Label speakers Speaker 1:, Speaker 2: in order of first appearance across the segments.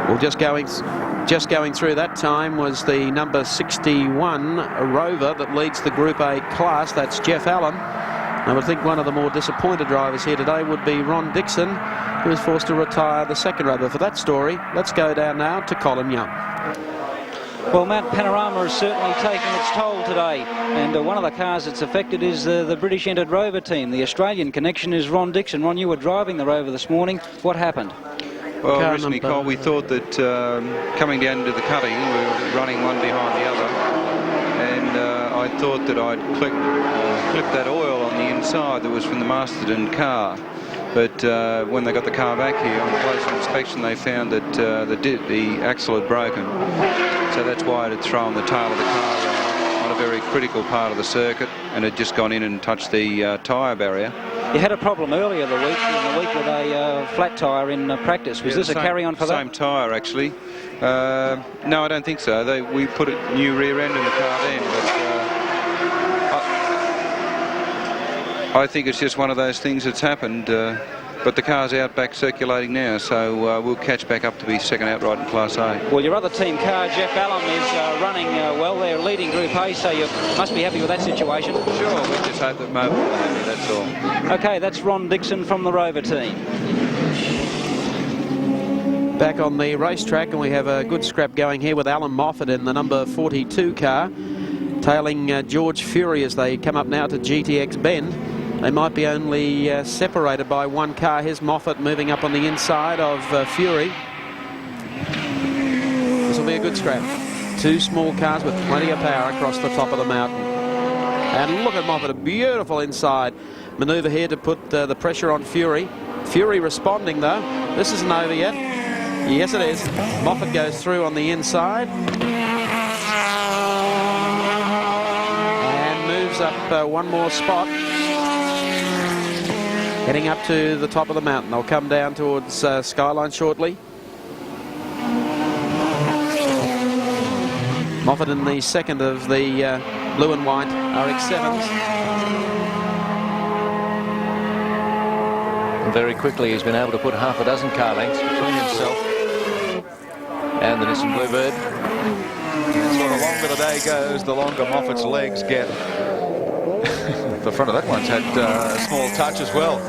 Speaker 1: Well, just going through that time was the number 61 Rover that leads the Group A class. That's Jeff Allen. I would think one of the more disappointed drivers here today would be Ron Dixon, who was forced to retire the second Rover. For that story, let's go down now to Colin Young.
Speaker 2: Well, Mount Panorama is certainly taking its toll today, and one of the cars that's affected is the British entered Rover team. The Australian connection is Ron Dixon. Ron, you were driving the Rover this morning. What happened?
Speaker 3: Well, originally, Cole, we thought that coming down into the cutting, we were running one behind the other, and I thought that I'd clipped that oil on the inside that was from the Masterton car. But when they got the car back here on closer inspection, they found that the axle had broken. So that's why it had thrown the tail of the car on a very critical part of the circuit, and had just gone in and touched the tyre barrier.
Speaker 2: You had a problem earlier in the week with a flat tyre in practice. Was this a carry-on for that?
Speaker 3: Same tyre, actually. No, I don't think so. We put a new rear end in the car then, but I think it's just one of those things that's happened. But the car's out back circulating now, so we'll catch back up to be second outright in Class A.
Speaker 2: Well, your other team car, Jeff Allen, is running well. They're leading Group A, so you must be happy with that situation.
Speaker 3: Sure, we just hope that Mo will be happy, that's all.
Speaker 2: Okay, that's Ron Dixon from the Rover team.
Speaker 1: Back on the racetrack, and we have a good scrap going here with Alan Moffat in the number 42 car, tailing George Fury as they come up now to GTX Bend. They might be only separated by one car. Here's Moffat moving up on the inside of Fury. This will be a good scrap. Two small cars with plenty of power across the top of the mountain. And look at Moffat, a beautiful inside manoeuvre here to put the pressure on Fury. Fury responding though. This isn't over yet. Yes, it is. Moffat goes through on the inside. And moves up one more spot. Heading up to the top of the mountain. They'll come down towards Skyline shortly. Moffat in the second of the blue and white RX-7s.
Speaker 4: Very quickly he's been able to put half a dozen car lengths between himself and the Nissan Bluebird.
Speaker 5: And so the longer the day goes, the longer Moffat's legs get. The front of that one's had a small touch as well.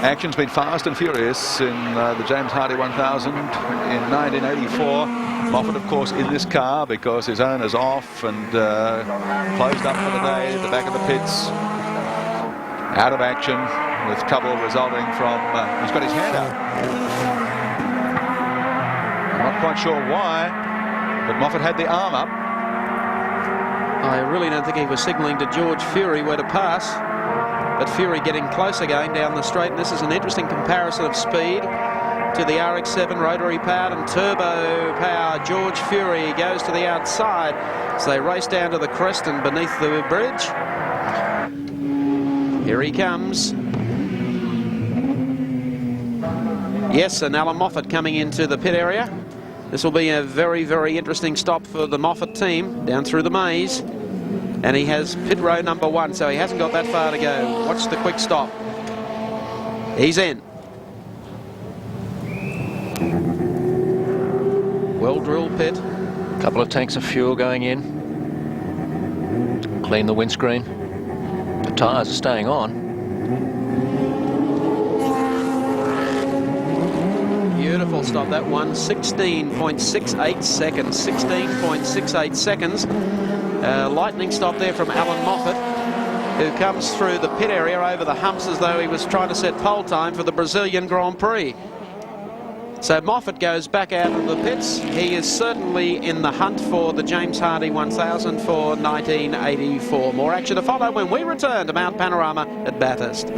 Speaker 5: Action's been fast and furious in the James Hardy 1000 in 1984. Moffat, of course, in this car because his owner's off and closed up for the day at the back of the pits. Out of action with trouble resulting from... he's got his hand out. I'm not quite sure why, but Moffat had the arm up.
Speaker 1: I really don't think he was signalling to George Fury where to pass, but Fury getting closer going down the straight, and this is an interesting comparison of speed to the RX-7 rotary powered and turbo power. George Fury goes to the outside as they race down to the crest and beneath the bridge. Here he comes. Yes, and Alan Moffat coming into the pit area. This will be a very, very interesting stop for the Moffat team down through the maze. And he has pit row number 1, so he hasn't got that far to go. Watch the quick stop. He's in. Well-drilled pit.
Speaker 4: A couple of tanks of fuel going in. Clean the windscreen. The tyres are staying on.
Speaker 1: Beautiful stop, that one. 16.68 seconds. 16.68 seconds. Lightning stop there from Alan Moffat, who comes through the pit area over the humps as though he was trying to set pole time for the Brazilian Grand Prix. So Moffat goes back out of the pits. He is certainly in the hunt for the James Hardy 1000 for 1984. More action to follow when we return to Mount Panorama at Bathurst.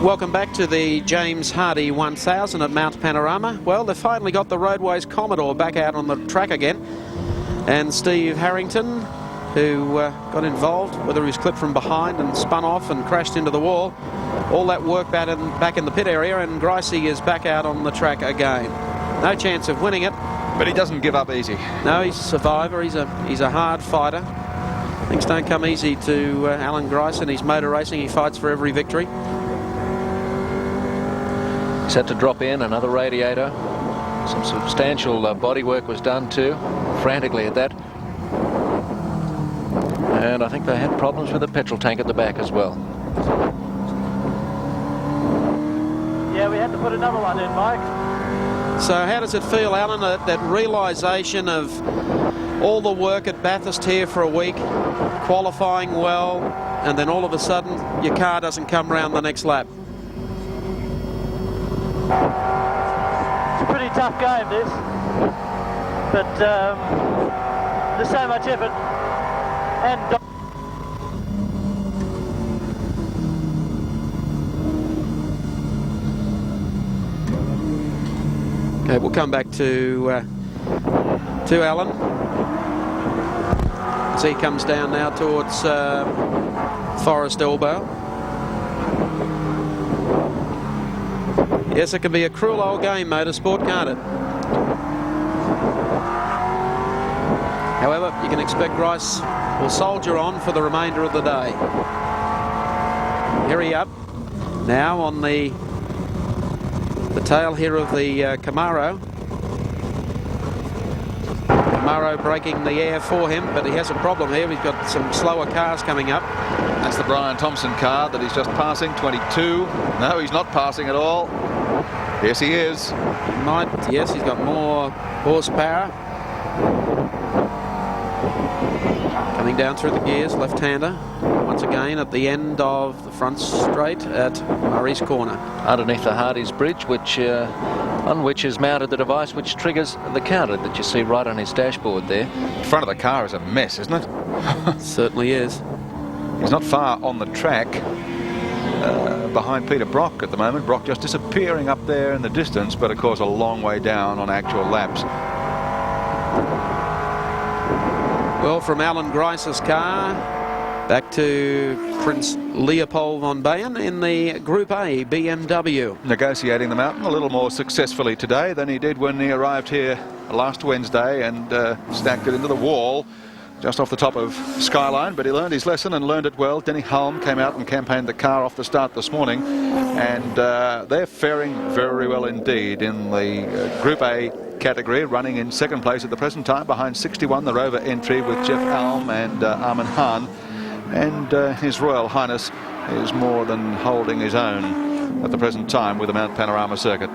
Speaker 1: Welcome back to the James Hardy 1000 at Mount Panorama. Well, they've finally got the Roadways Commodore back out on the track again. And Steve Harrington, who got involved, whether he was clipped from behind and spun off and crashed into the wall. All that work back in the pit area, and Gricey is back out on the track again. No chance of winning it.
Speaker 5: But he doesn't give up easy.
Speaker 1: No, he's a survivor. He's a hard fighter. Things don't come easy to Alan Gricey. He's motor racing. He fights for every victory.
Speaker 4: He's had to drop in another radiator. Some substantial body work was done too, frantically at that. And I think they had problems with the petrol tank at the back as well.
Speaker 6: Yeah, we had to put another one in, Mike.
Speaker 1: So how does it feel, Alan, that realisation of all the work at Bathurst here for a week, qualifying well, and then all of a sudden your car doesn't come round the next lap?
Speaker 6: It's a pretty tough game, this. But there's so much effort and...
Speaker 1: Okay, we'll come back to Alan as he comes down now towards Forest Elbow. Yes, it can be a cruel old game, motorsport, can't it? However, you can expect Grice will soldier on for the remainder of the day. Here he up now on the tail here of the Camaro. Camaro breaking the air for him, but he has a problem here. He's got some slower cars coming up.
Speaker 5: That's the Brian Thompson car that he's just passing, 22. No, he's not passing at all. Yes, he is.
Speaker 1: Yes, he's got more horsepower. Coming down through the gears, left-hander. Once again at the end of the front straight at Murray's Corner.
Speaker 4: Underneath the Hardy's bridge, on which is mounted the device which triggers the counter that you see right on his dashboard there.
Speaker 5: The front of the car is a mess, isn't it?
Speaker 1: Certainly is.
Speaker 5: He's not far on the track behind Peter Brock at the moment. Brock just disappearing up there in the distance, but of course a long way down on actual laps.
Speaker 1: Well, from Alan Grice's car back to Prince Leopold von Bayen in the Group A BMW.
Speaker 5: Negotiating the mountain a little more successfully today than he did when he arrived here last Wednesday and stacked it into the wall just off the top of Skyline, but he learned his lesson and learned it well. Denny Hulme came out and campaigned the car off the start this morning, and they're faring very well indeed in the Group A category, running in second place at the present time behind 61, the Rover entry with Jeff Alm and Armin Hahn, and His Royal Highness is more than holding his own at the present time with the Mount Panorama circuit.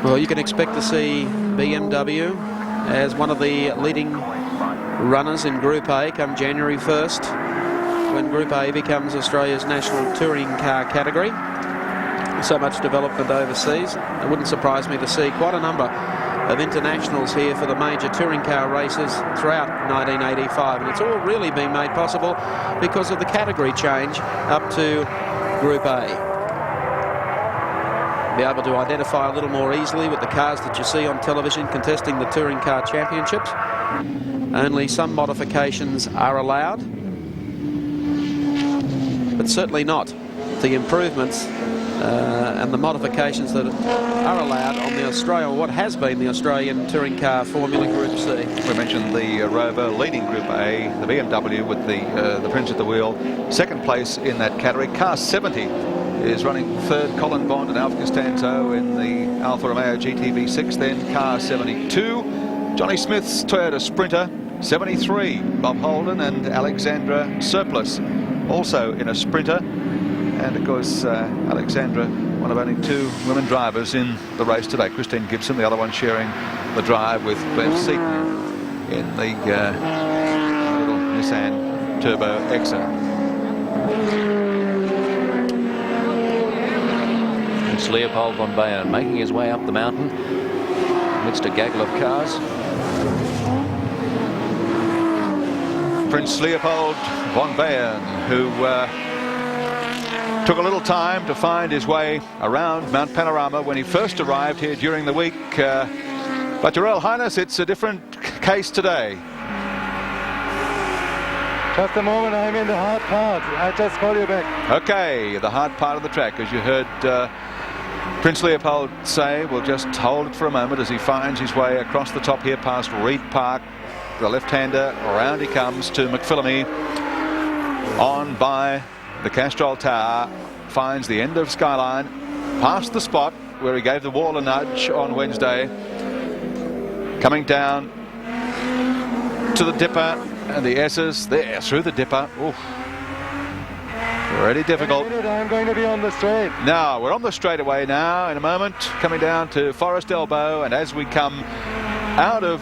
Speaker 1: Well, you can expect to see BMW as one of the leading runners in Group A come January 1st, when Group A becomes Australia's national touring car category. So much development overseas. It wouldn't surprise me to see quite a number of internationals here for the major touring car races throughout 1985, and it's all really been made possible because of the category change up to Group A. Be able to identify a little more easily with the cars that you see on television contesting the touring car championships. Only some modifications are allowed, but certainly not the improvements and the modifications that are allowed on the what has been the Australian touring car Formula Group C.
Speaker 5: We mentioned the Rover leading Group A, the BMW with the Prince at the wheel, second place in that category. Car 70 is running third, Colin Bond and Alf Costanzo in the Alfa Romeo GTV6, then car 72, Johnny Smith's Toyota Sprinter, 73, Bob Holden and Alexandra Surplus, also in a Sprinter. And of course, Alexandra, one of only two women drivers in the race today. Christine Gibson, the other one sharing the drive with Bev Seaton in the little Nissan Turbo Exa.
Speaker 4: It's Leopold von Bayen making his way up the mountain amidst a gaggle of cars.
Speaker 5: Prince Leopold von Bayen, who took a little time to find his way around Mount Panorama when he first arrived here during the week. But Your Royal Highness, it's a different case today.
Speaker 7: Just a moment, I'm in the hard part. I just call you back.
Speaker 5: Okay, the hard part of the track, as you heard Prince Leopold say. We'll just hold it for a moment as he finds his way across the top here past Reed Park. The left-hander, around he comes to McPhillamy. On by the Castrol Tower, finds the end of Skyline, past the spot where he gave the wall a nudge on Wednesday. Coming down to the Dipper and the S's there through the Dipper. Oof. Really difficult.
Speaker 7: I'm going to be on the straight.
Speaker 5: Now we're on the straightaway now in a moment, coming down to Forest Elbow, and as we come out of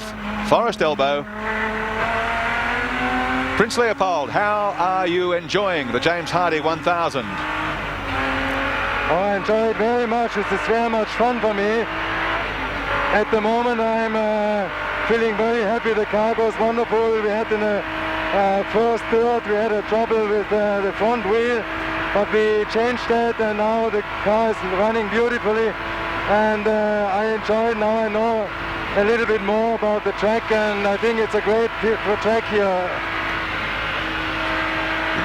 Speaker 5: Forest Elbow, Prince Leopold, how are you enjoying the James Hardie 1000?
Speaker 7: Oh, I enjoy it very much. It's very much fun for me. At the moment I'm feeling very happy. The car goes wonderful. We had in the first third we had a trouble with the front wheel, but we changed that and now the car is running beautifully, and I enjoy it. Now I know a little bit more about the track, and I think it's a great track here.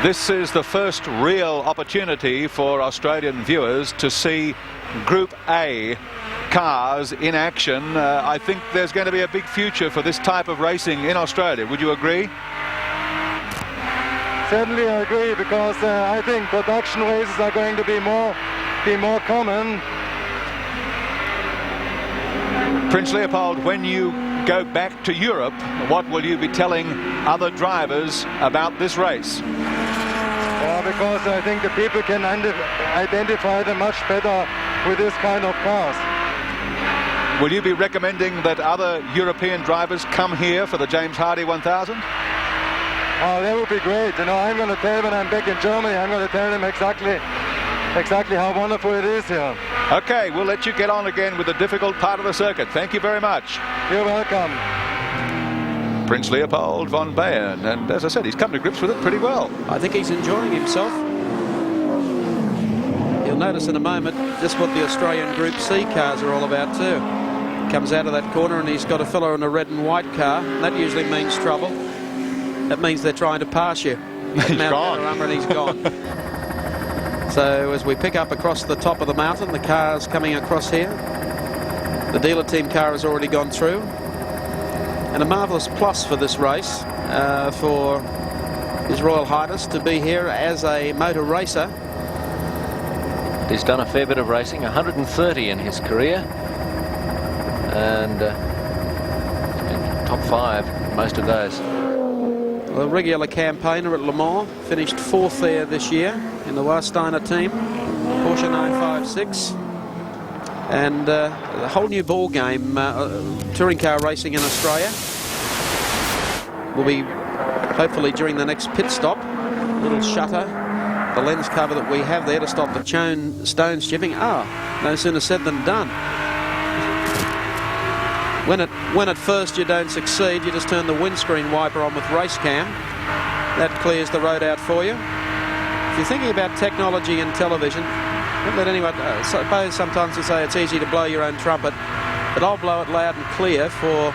Speaker 5: This is the first real opportunity for Australian viewers to see Group A cars in action. I think there's going to be a big future for this type of racing in Australia. Would you agree?
Speaker 7: Certainly I agree, because I think production races are going to be more common.
Speaker 5: Prince Leopold, when you go back to Europe, what will you be telling other drivers about this race?
Speaker 7: Because I think the people can identify them much better with this kind of cars.
Speaker 5: Will you be recommending that other European drivers come here for the James Hardie 1000?
Speaker 7: Oh, that would be great. You know, I'm going to tell when I'm back in Germany, I'm going to tell them exactly how wonderful it is here.
Speaker 5: Okay, we'll let you get on again with the difficult part of the circuit. Thank you very much.
Speaker 7: You're welcome.
Speaker 5: Prince Leopold von Bayern, and as I said, he's come to grips with it pretty well.
Speaker 1: I think he's enjoying himself. You'll notice in a moment just what the Australian Group C cars are all about too. Comes out of that corner and he's got a fellow in a red and white car. That usually means trouble. That means they're trying to pass you.
Speaker 5: He's gone.
Speaker 1: And he's gone. So as we pick up across the top of the mountain, the car's coming across here. The dealer team car has already gone through. And a marvellous plus for this race for His Royal Highness to be here as a motor racer.
Speaker 4: He's done a fair bit of racing, 130 in his career, and top 5 most of those.
Speaker 1: A regular campaigner at Le Mans, finished 4th there this year in the Warsteiner team, Porsche 956. And a whole new ball game, touring car racing in Australia. Will be hopefully during the next pit stop. Little shutter, the lens cover that we have there to stop the stones chipping. No sooner said than done. When at first you don't succeed, you just turn the windscreen wiper on with race cam. That clears the road out for you. If you're thinking about technology and television, don't let anyone, suppose sometimes you say it's easy to blow your own trumpet, but I'll blow it loud and clear for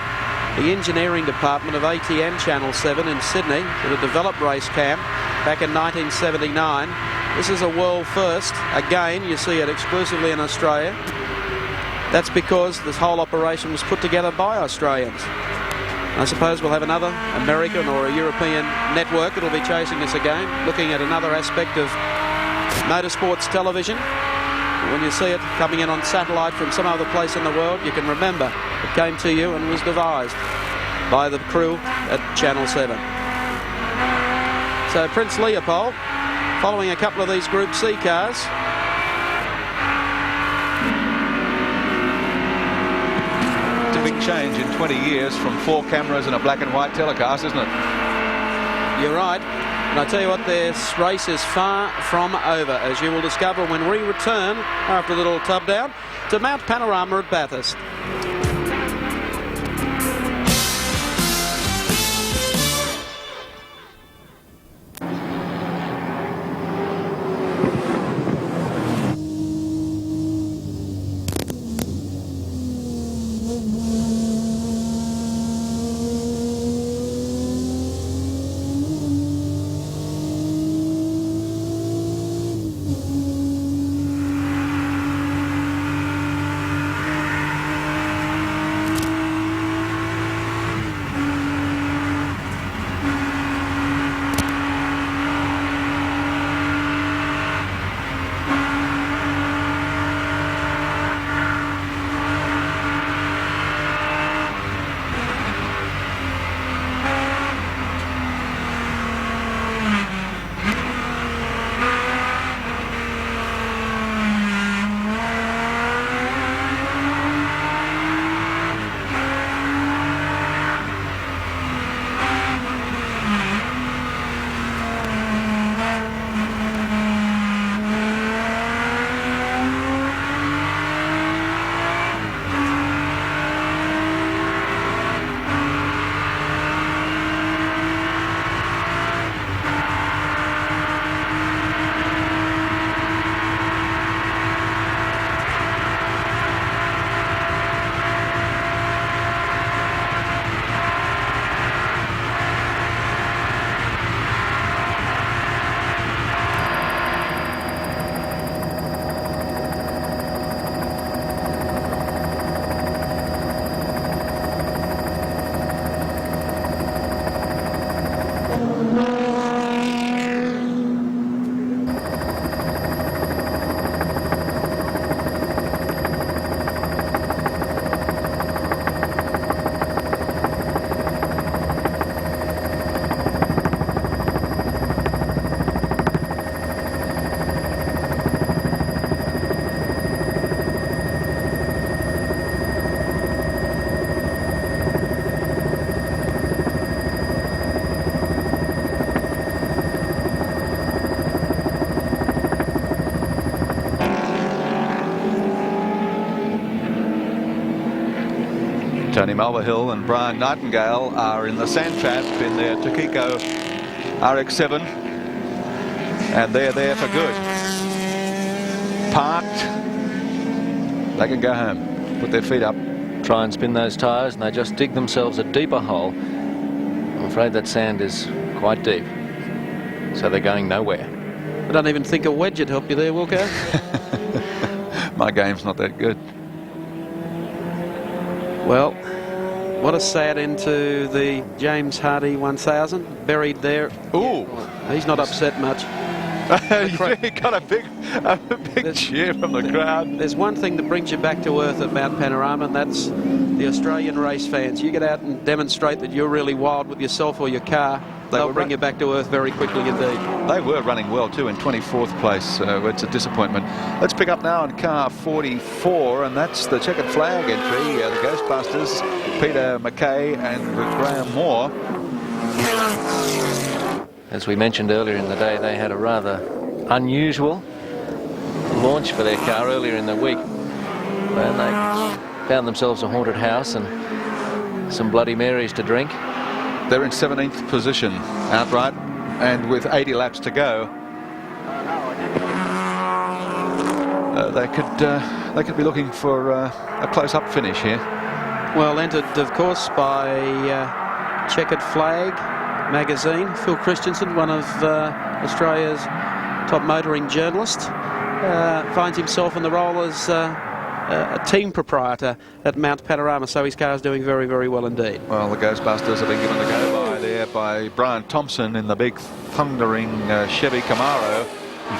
Speaker 1: the engineering department of ATN Channel 7 in Sydney that had developed race cam back in 1979. This is a world first. Again, you see it exclusively in Australia. That's because this whole operation was put together by Australians. I suppose we'll have another American or a European network that will be chasing us again, looking at another aspect of motorsports television. When you see it coming in on satellite from some other place in the world, you can remember it came to you and was devised by the crew at Channel 7. So Prince Leopold, following a couple of these Group C cars.
Speaker 5: It's a big change in 20 years from 4 cameras and a black and white telecast, isn't it?
Speaker 1: You're right. And I tell you what, this race is far from over, as you will discover when we return after a little tub down to Mount Panorama at Bathurst.
Speaker 5: Tony Mulvihill and Brian Nightingale are in the sand trap in their Takiko RX-7, and they're there for good. Parked, they can go home, put their feet up.
Speaker 4: Try and spin those tyres, and they just dig themselves a deeper hole. I'm afraid that sand is quite deep, so they're going nowhere.
Speaker 1: I don't even think a wedge would help you there, Wilco.
Speaker 5: My game's not that good.
Speaker 1: Well, what a sad end to the James Hardy 1000. Buried there.
Speaker 5: Ooh.
Speaker 1: He's not upset much.
Speaker 5: You got a big cheer from the crowd.
Speaker 1: There's one thing that brings you back to earth at Mount Panorama, and that's the Australian race fans. You get out and demonstrate that you're really wild with yourself or your car, they'll bring you back to earth very quickly indeed.
Speaker 5: They were running well too in 24th place. It's a disappointment. Let's pick up now in car 44, and that's the checkered flag entry. The Ghostbusters, Peter McKay and Graham Moore.
Speaker 4: As we mentioned earlier in the day, they had a rather unusual launch for their car earlier in the week, and they found themselves a haunted house and some Bloody Marys to drink.
Speaker 5: They're in 17th position outright, and with 80 laps to go, they could be looking for a close-up finish here.
Speaker 1: Well, entered, of course, by Checkered Flag magazine. Phil Christensen, one of Australia's top motoring journalists, finds himself in the role as a team proprietor at Mount Panorama, so his car is doing very, very well indeed.
Speaker 5: Well, the Ghostbusters have been given the go-by there by Brian Thompson in the big thundering Chevy Camaro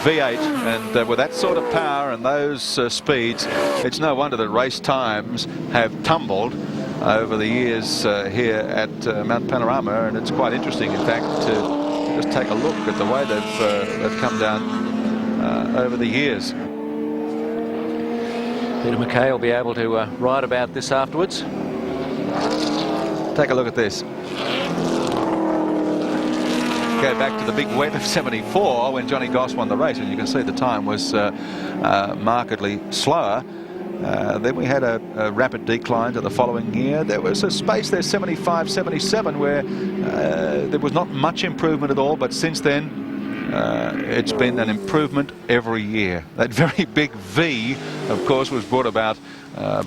Speaker 5: V8, and with that sort of power and those speeds, it's no wonder that race times have tumbled over the years here at Mount Panorama, and it's quite interesting, in fact, to just take a look at the way they've come down over the years.
Speaker 4: Peter McKay will be able to write about this afterwards.
Speaker 5: Take a look at this. Go back to the big wet of 74 when Johnny Goss won the race, and you can see the time was markedly slower. Then we had a rapid decline to the following year. There was a space there, 75, 77, where there was not much improvement at all, but since then it's been an improvement every year. That very big V, of course, was brought about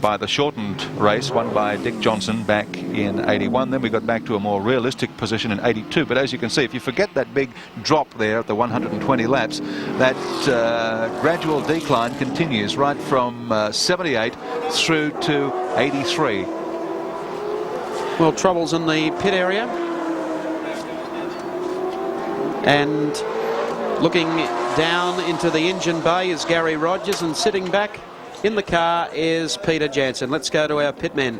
Speaker 5: by the shortened race won by Dick Johnson back in 81. Then we got back to a more realistic position in 82. But as you can see, if you forget that big drop there at the 120 laps, that gradual decline continues right from 78 through to 83.
Speaker 1: Well, troubles in the pit area, and looking down into the engine bay is Gary Rogers, and sitting back in the car is Peter Jansen. Let's go to our pit men.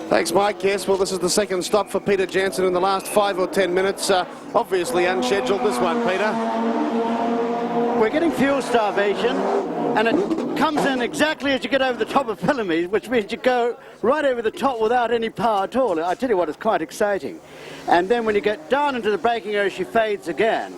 Speaker 8: Thanks, Mike. Yes, well, this is the second stop for Peter Jansen in the last 5 or 10 minutes. Obviously unscheduled, this one, Peter.
Speaker 9: We're getting fuel starvation, and it comes in exactly as you get over the top of Philomees, which means you go right over the top without any power at all. I tell you what, it's quite exciting. And then when you get down into the braking area, she fades again.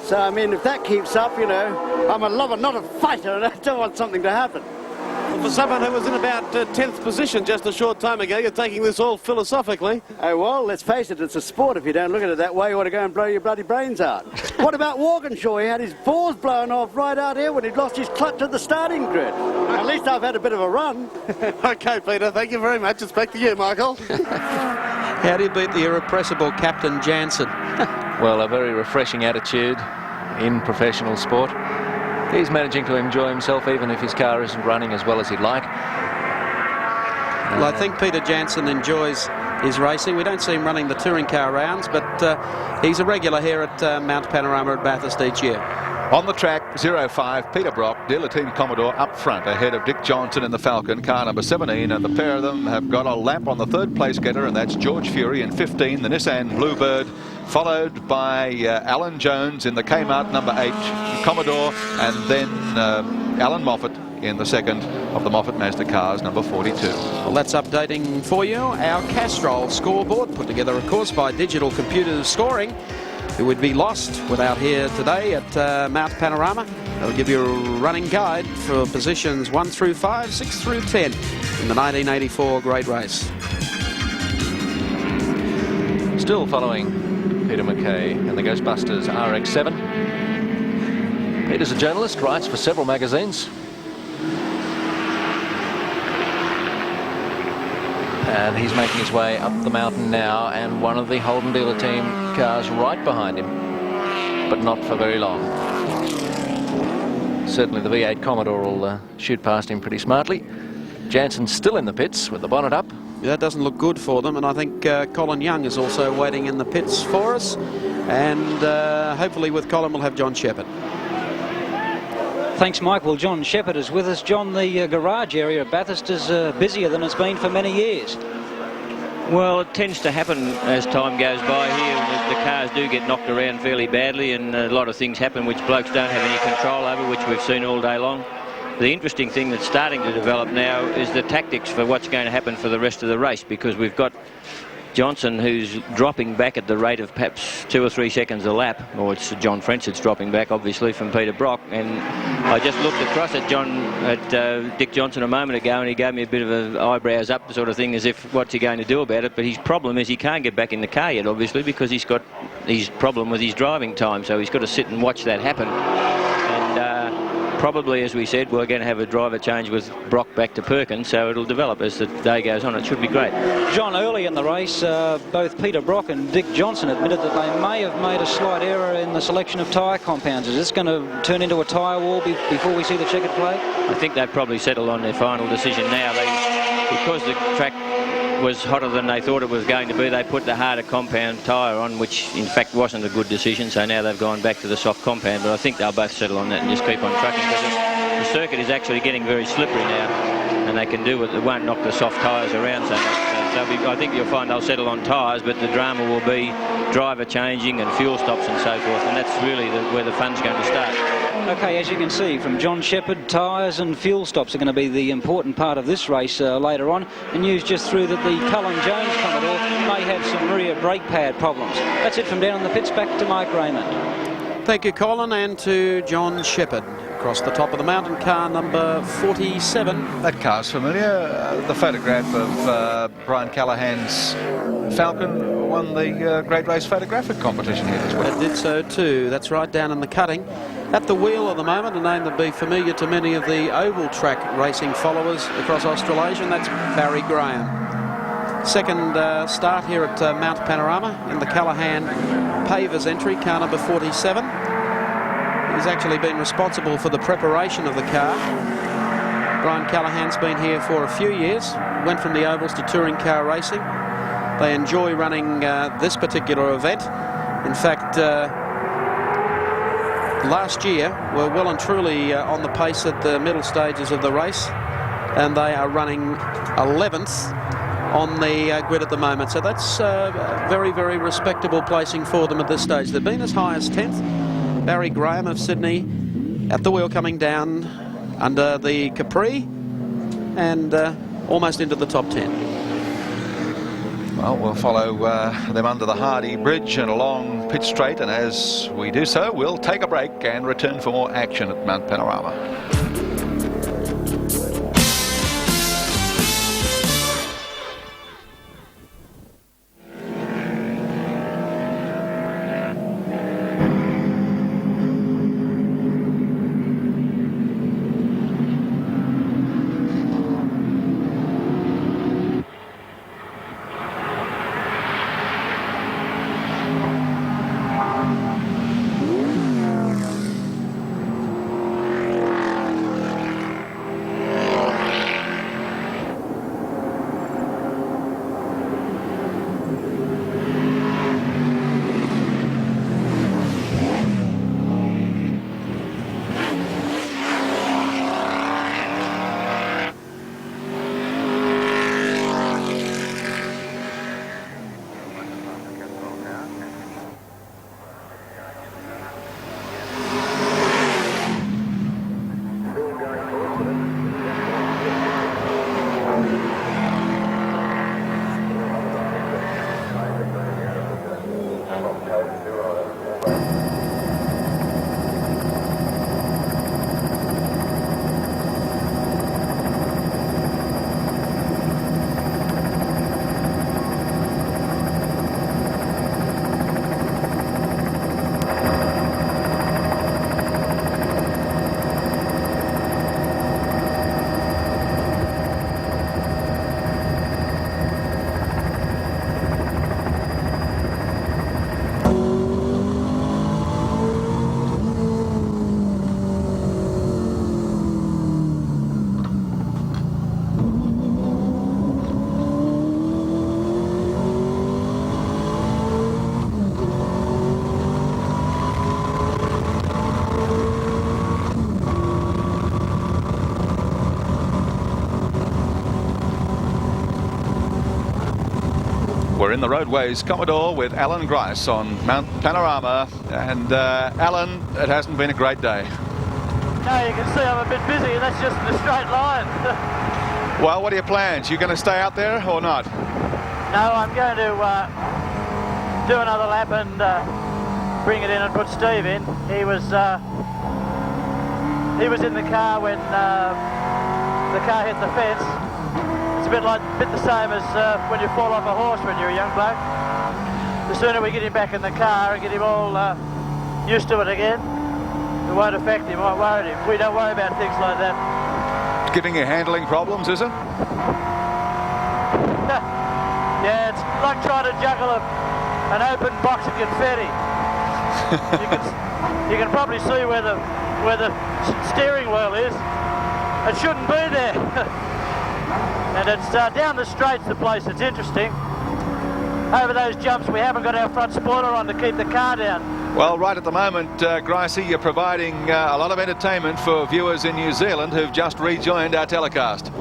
Speaker 9: So, I mean, if that keeps up, you know, I'm a lover, not a fighter, and I don't want something to happen.
Speaker 8: Well, for someone who was in about 10th position just a short time ago, you're taking this all philosophically.
Speaker 9: Oh, well, let's face it, it's a sport. If you don't look at it that way, you want to go and blow your bloody brains out. What about Walkinshaw? He had his balls blown off right out here when he lost his clutch at the starting grid. At least I've had a bit of a run.
Speaker 8: OK, Peter, thank you very much. It's back to you, Michael.
Speaker 1: How do you beat the irrepressible Captain Jansen?
Speaker 4: Well, a very refreshing attitude in professional sport. He's managing to enjoy himself even if his car isn't running as well as he'd like.
Speaker 1: Well, I think Peter Jansen enjoys his racing. We don't see him running the touring car rounds, but he's a regular here at Mount Panorama at Bathurst each year.
Speaker 5: On the track, 05, Peter Brock, dealer team Commodore up front ahead of Dick Johnson in the Falcon, car number 17, and the pair of them have got a lap on the third place getter, and that's George Fury in 15, the Nissan Bluebird, followed by Alan Jones in the Kmart number 8 Commodore, and then Alan Moffat in the second of the Moffat Mazda cars, number 42.
Speaker 1: Well, that's updating for you our Castrol scoreboard, put together, of course, by Digital Computers Scoring. It would be lost without here today at Mount Panorama. They'll give you a running guide for positions 1 through 5, 6 through 10 in the 1984 Great Race.
Speaker 4: still following Peter McKay and the Ghostbusters RX-7. Peter's a journalist, writes for several magazines. And he's making his way up the mountain now, and one of the Holden dealer team cars right behind him, but not for very long. Certainly the V8 Commodore will shoot past him pretty smartly. Jansen's still in the pits with the bonnet up.
Speaker 1: That doesn't look good for them, and I think Colin Young is also waiting in the pits for us, and hopefully with Colin we'll have John Shepherd.
Speaker 2: Thanks, Mike. Well, John Shepherd is with us. John, the garage area at Bathurst is busier than it's been for many years.
Speaker 10: Well, it tends to happen as time goes by here. The cars do get knocked around fairly badly, and a lot of things happen which blokes don't have any control over, which we've seen all day long. The interesting thing that's starting to develop now is the tactics for what's going to happen for the rest of the race, because we've got Johnson, who's dropping back at the rate of perhaps 2 or 3 seconds a lap, or it's John French that's dropping back, obviously, from Peter Brock. And I just looked across at Dick Johnson a moment ago, and he gave me a bit of an eyebrows up sort of thing, as if what's he going to do about it. But his problem is he can't get back in the car yet, obviously, because he's got his problem with his driving time, so he's got to sit and watch that happen. And probably, as we said, we're going to have a driver change with Brock back to Perkins, so it'll develop as the day goes on. It should be great.
Speaker 2: John, early in the race, both Peter Brock and Dick Johnson admitted that they may have made a slight error in the selection of tyre compounds. Is this going to turn into a tyre war before we see the checkered flag?
Speaker 10: I think they've probably settled on their final decision now. Because the track was hotter than they thought it was going to be, they put the harder compound tyre on, which in fact wasn't a good decision, so now they've gone back to the soft compound. But I think they'll both settle on that and just keep on trucking, because the circuit is actually getting very slippery now, and they can do it. It won't knock the soft tyres around so much. So I think you'll find they'll settle on tyres, but the drama will be driver changing and fuel stops and so forth, and that's really where the fun's going to start.
Speaker 2: Okay, as you can see from John Shepherd, tyres and fuel stops are going to be the important part of this race later on. And news just through that the Cullen Jones Commodore may have some rear brake pad problems. That's it from down in the pits. Back to Mike Raymond.
Speaker 1: Thank you, Colin, and to John Shepherd. Across the top of the mountain, car number 47.
Speaker 5: That car's familiar. The photograph of Brian Callahan's Falcon won the Great Race Photographic competition here as well.
Speaker 1: It did so too. That's right down in the cutting. At the wheel at the moment, a name that would be familiar to many of the oval track racing followers across Australasia, and that's Barry Graham. Second start here at Mount Panorama in the Callahan Pavers entry, car number 47. He's actually been responsible for the preparation of the car. Brian Callahan's been here for a few years, went from the ovals to touring car racing. They enjoy running this particular event. In fact, last year were well and truly on the pace at the middle stages of the race, and they are running 11th on the grid at the moment. So that's very, very respectable placing for them at this stage. They've been as high as 10th. Barry Graham of Sydney at the wheel, coming down under the Capri and almost into the top 10.
Speaker 5: Well, we'll follow them under the Hardy Bridge and along Pitt Straight, and as we do so, we'll take a break and return for more action at Mount Panorama. We're in the Roadways Commodore with Alan Grice on Mount Panorama. And Alan, it hasn't been a great day.
Speaker 6: No, you can see I'm a bit busy, and that's just in a straight line.
Speaker 5: Well, what are your plans? You going to stay out there or not?
Speaker 6: No, I'm going to do another lap and bring it in and put Steve in. He was in the car when the car hit the fence. It's a bit the same as when you fall off a horse when you're a young bloke. The sooner we get him back in the car and get him all used to it again, it won't affect him, won't worry him. We don't worry about things like that.
Speaker 5: It's giving you handling problems, is it?
Speaker 6: Yeah, it's like trying to juggle an open box of confetti. You can probably see where the steering wheel is. It shouldn't be there. And it's down the straights, the place that's interesting. Over those jumps, we haven't got our front spoiler on to keep the car down.
Speaker 5: Well, right at the moment, Gricey, you're providing a lot of entertainment for viewers in New Zealand who've just rejoined our telecast.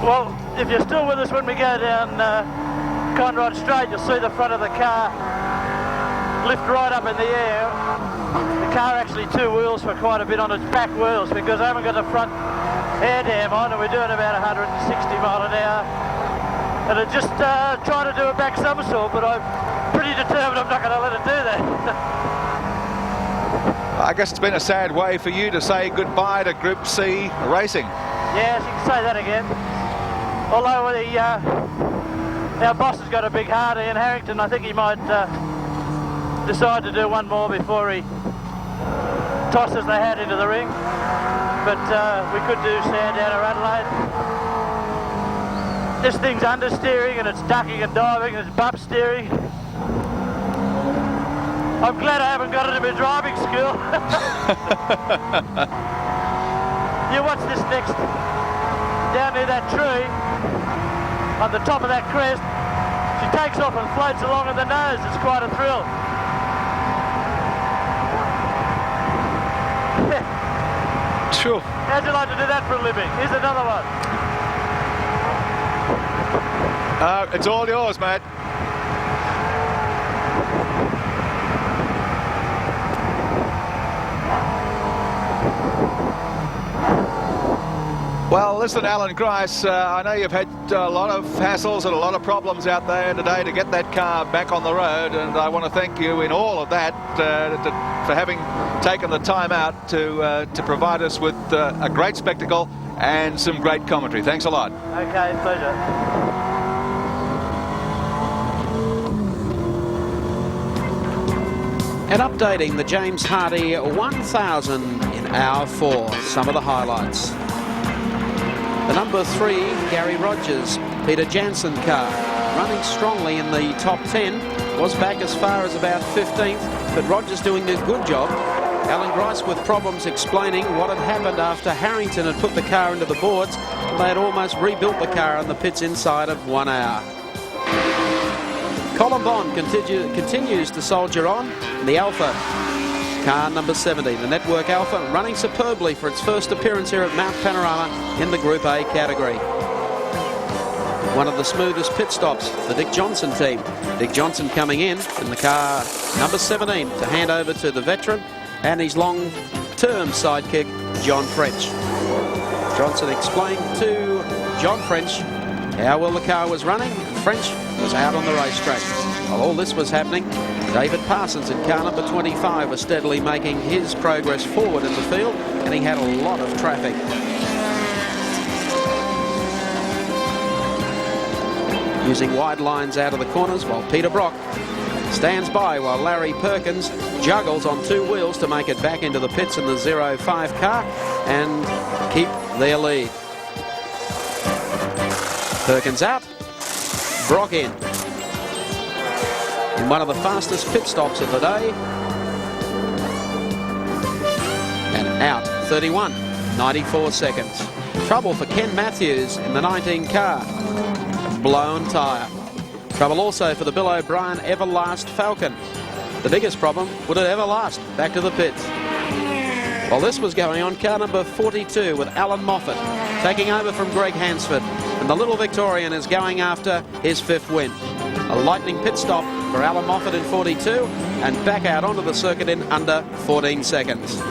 Speaker 6: Well, if you're still with us when we go down Conrod Straight, you'll see the front of the car lift right up in the air. The car actually two wheels for quite a bit on its back wheels because I haven't got the front air dam on, and we're doing about 160 mile an hour. And I'm just trying to do a back somersault, but I'm pretty determined I'm not going to let it do that.
Speaker 5: I guess it's been a sad way for you to say goodbye to Group C racing.
Speaker 6: Yes, you can say that again. Although our boss has got a big heart, Ian Harrington, I think he might decide to do one more before he tosses the hat into the ring. But we could do Sandown or Adelaide. This thing's understeering and it's ducking and diving and it's bump steering. I'm glad I haven't got it in my driving school. You watch this next, down near that tree, on the top of that crest. She takes off and floats along in the nose. It's quite a thrill.
Speaker 5: Sure.
Speaker 6: How'd you like to do that for a living? Here's another one.
Speaker 5: It's all yours, mate. Well, listen, Alan Grice, I know you've had a lot of hassles and a lot of problems out there today to get that car back on the road, and I want to thank you in all of that for having taken the time out to provide us with a great spectacle and some great commentary. Thanks a lot.
Speaker 6: Okay, pleasure.
Speaker 1: And updating the James Hardy 1000 in hour 4. Some of the highlights. The number 3, Gary Rogers, Peter Jansen car, running strongly in the top 10, was back as far as about 15th, but Rogers doing a good job. Alan Grice with problems explaining what had happened after Harrington had put the car into the boards. They had almost rebuilt the car in the pits inside of 1 hour. Colin Bond continues to soldier on. The Alpha, car number 70, the Network Alpha, running superbly for its first appearance here at Mount Panorama in the Group A category. One of the smoothest pit stops, the Dick Johnson team. Dick Johnson coming in the car number 17 to hand over to the veteran and his long-term sidekick, John French. Johnson explained to John French how well the car was running. French was out on the racetrack. While all this was happening, David Parsons in car number 25 was steadily making his progress forward in the field, and he had a lot of traffic. Using wide lines out of the corners while Peter Brock stands by while Larry Perkins juggles on 2 wheels to make it back into the pits in the 05 car and keep their lead. Perkins out, Brock in one of the fastest pit stops of the day, and out 31, 94 seconds. Trouble for Ken Matthews in the 19 car, blown tyre. Trouble also for the Bill O'Brien Everlast Falcon. The biggest problem, would it ever last? Back to the pits. While this was going on, car number 42 with Alan Moffat taking over from Greg Hansford. And the little Victorian is going after his 5th win. A lightning pit stop for Alan Moffat in 42 and back out onto the circuit in under 14 seconds.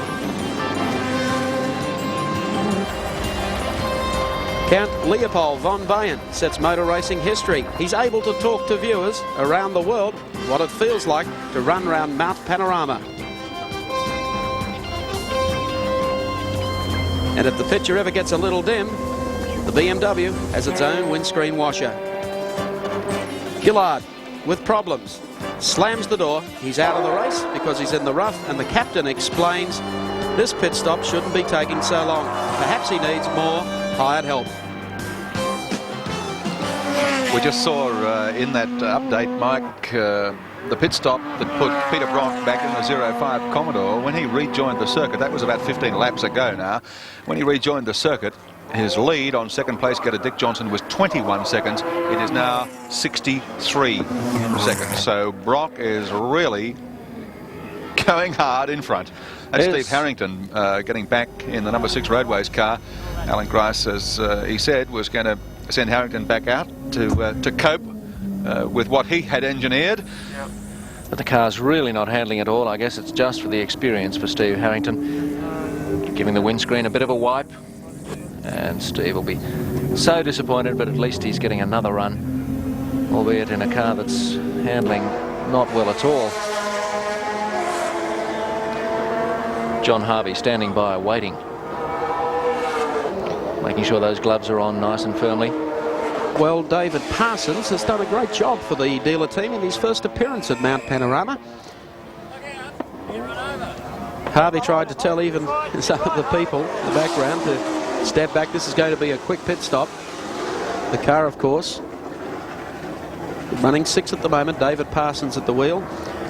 Speaker 1: Count Leopold von Bayen sets motor racing history. He's able to talk to viewers around the world what it feels like to run around Mount Panorama. And if the picture ever gets a little dim, the BMW has its own windscreen washer. Gillard, with problems, slams the door. He's out of the race because he's in the rough, and the captain explains this pit stop shouldn't be taking so long. Perhaps he needs more hired help.
Speaker 5: We just saw in that update, Mike, the pit stop that put Peter Brock back in the 05 Commodore. When he rejoined the circuit, that was about 15 laps ago now. When he rejoined the circuit, his lead on second place getter Dick Johnson was 21 seconds. It is now 63 seconds. So Brock is really going hard in front. And Steve Harrington getting back in the number 6 Roadways car. Alan Grice, as he said, was going to send Harrington back out to cope with what he had engineered.
Speaker 4: But the car's really not handling it all. I guess it's just for the experience for Steve Harrington. Giving the windscreen a bit of a wipe. And Steve will be so disappointed, but at least he's getting another run, albeit in a car that's handling not well at all. John Harvey standing by, waiting. Making sure those gloves are on nice and firmly.
Speaker 1: Well, David Parsons has done a great job for the dealer team in his first appearance at Mount Panorama. Harvey tried to tell even some of the people in the background to step back. This is going to be a quick pit stop. The car, of course, running 6 at the moment. David Parsons at the wheel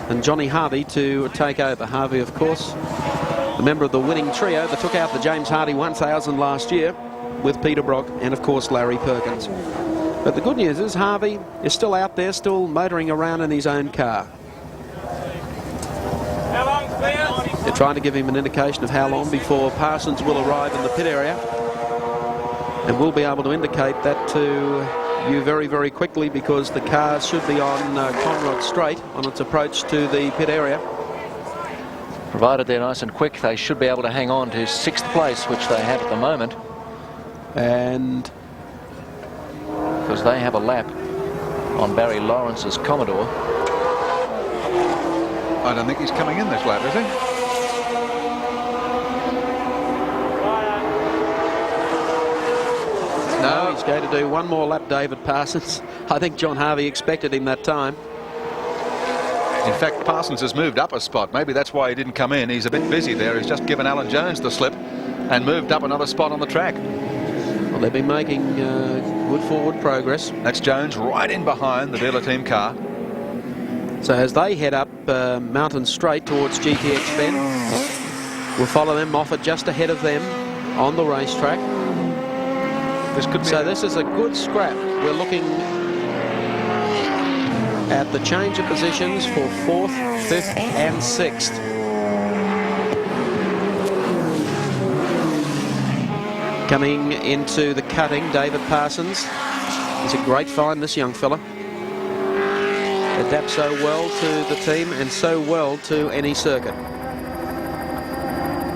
Speaker 1: and Johnny Harvey to take over. Harvey, of course, a member of the winning trio that took out the James Hardy 1000 last year with Peter Brock and, of course, Larry Perkins. But the good news is Harvey is still out there, still motoring around in his own car. They're trying to give him an indication of how long before Parsons will arrive in the pit area. And we'll be able to indicate that to you very, very quickly, because the car should be on Conrod Straight on its approach to the pit area.
Speaker 4: Provided they're nice and quick, they should be able to hang on to 6th place, which they have at the moment.
Speaker 1: And
Speaker 4: because they have a lap on Barry Lawrence's Commodore.
Speaker 5: I don't think he's coming in this lap, is he?
Speaker 1: No, he's going to do one more lap, David Parsons. I think John Harvey expected him that time.
Speaker 5: In fact, Parsons has moved up a spot. Maybe that's why he didn't come in. He's a bit busy there. He's just given Alan Jones the slip and moved up another spot on the track.
Speaker 1: Well, they've been making good forward progress.
Speaker 5: That's Jones right in behind the dealer team car.
Speaker 1: So as they head up Mountain Straight towards GTX Bend, we'll follow them. Moffat just ahead of them on the racetrack. This is a good scrap. We're looking at the change of positions for 4th, 5th and 6th. Coming into the cutting, David Parsons. He's a great find, this young fella. Adapts so well to the team and so well to any circuit.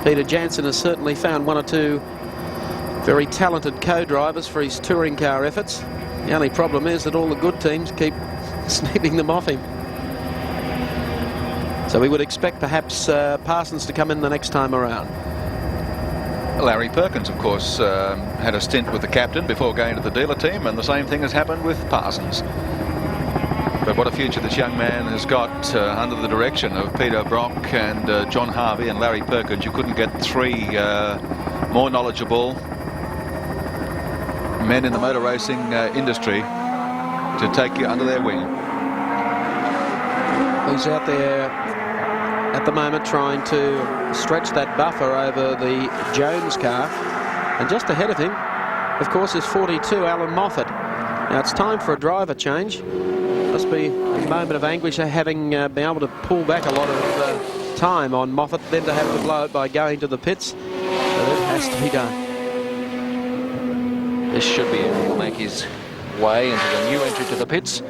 Speaker 1: Peter Jansen has certainly found 1 or 2 very talented co-drivers for his touring car efforts. The only problem is that all the good teams keep snipping them off him. So we would expect perhaps Parsons to come in the next time around.
Speaker 5: Larry Perkins, of course, had a stint with the captain before going to the dealer team, and the same thing has happened with Parsons. But what a future this young man has got under the direction of Peter Brock and John Harvey and Larry Perkins. You couldn't get 3 more knowledgeable men in the motor racing industry to take you under their wing.
Speaker 1: He's out there at the moment trying to stretch that buffer over the Jones car, and just ahead of him, of course, is 42 Alan Moffat. Now it's time for a driver change. Must be a moment of anguish having been able to pull back a lot of time on Moffat, then to have to blow it by going to the pits. But it has to be done.
Speaker 4: this should be able to make his way into the new entry to the pits.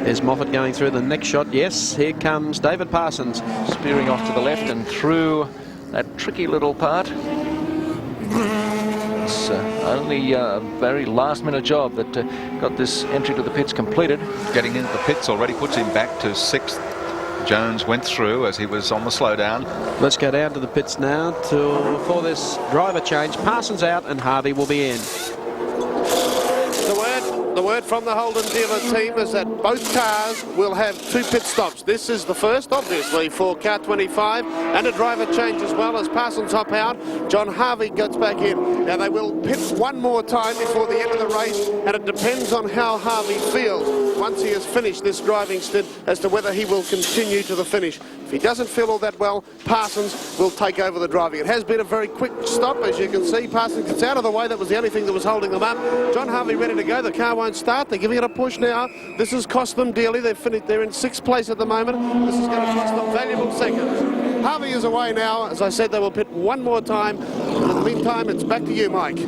Speaker 1: There's Moffat going through the next shot. Yes, here comes David Parsons.
Speaker 4: Spearing off to the left and through that tricky little part. It's only a very last-minute job that got this entry to the pits completed.
Speaker 5: Getting into the pits already puts him back to 6th. Jones went through as he was on the slowdown.
Speaker 1: Let's go down to the pits now for this driver change. Parsons out and Harvey will be in.
Speaker 8: The word from the Holden dealer team is that both cars will have 2 pit stops. This is the first, obviously, for car 25, and a driver change as well as Parsons hop out. John Harvey gets back in. Now they will pit one more time before the end of the race, and it depends on how Harvey feels once he has finished this driving stint as to whether he will continue to the finish. If he doesn't feel all that well, Parsons will take over the driving. It has been a very quick stop, as you can see. Parsons gets out of the way. That was the only thing that was holding them up. John Harvey ready to go. The car won't start. They're giving it a push now. This has cost them dearly. They're in 6th place at the moment. This is going to cost them valuable seconds. Harvey is away now. As I said, they will pit one more time. And in the meantime, it's back to you, Mike.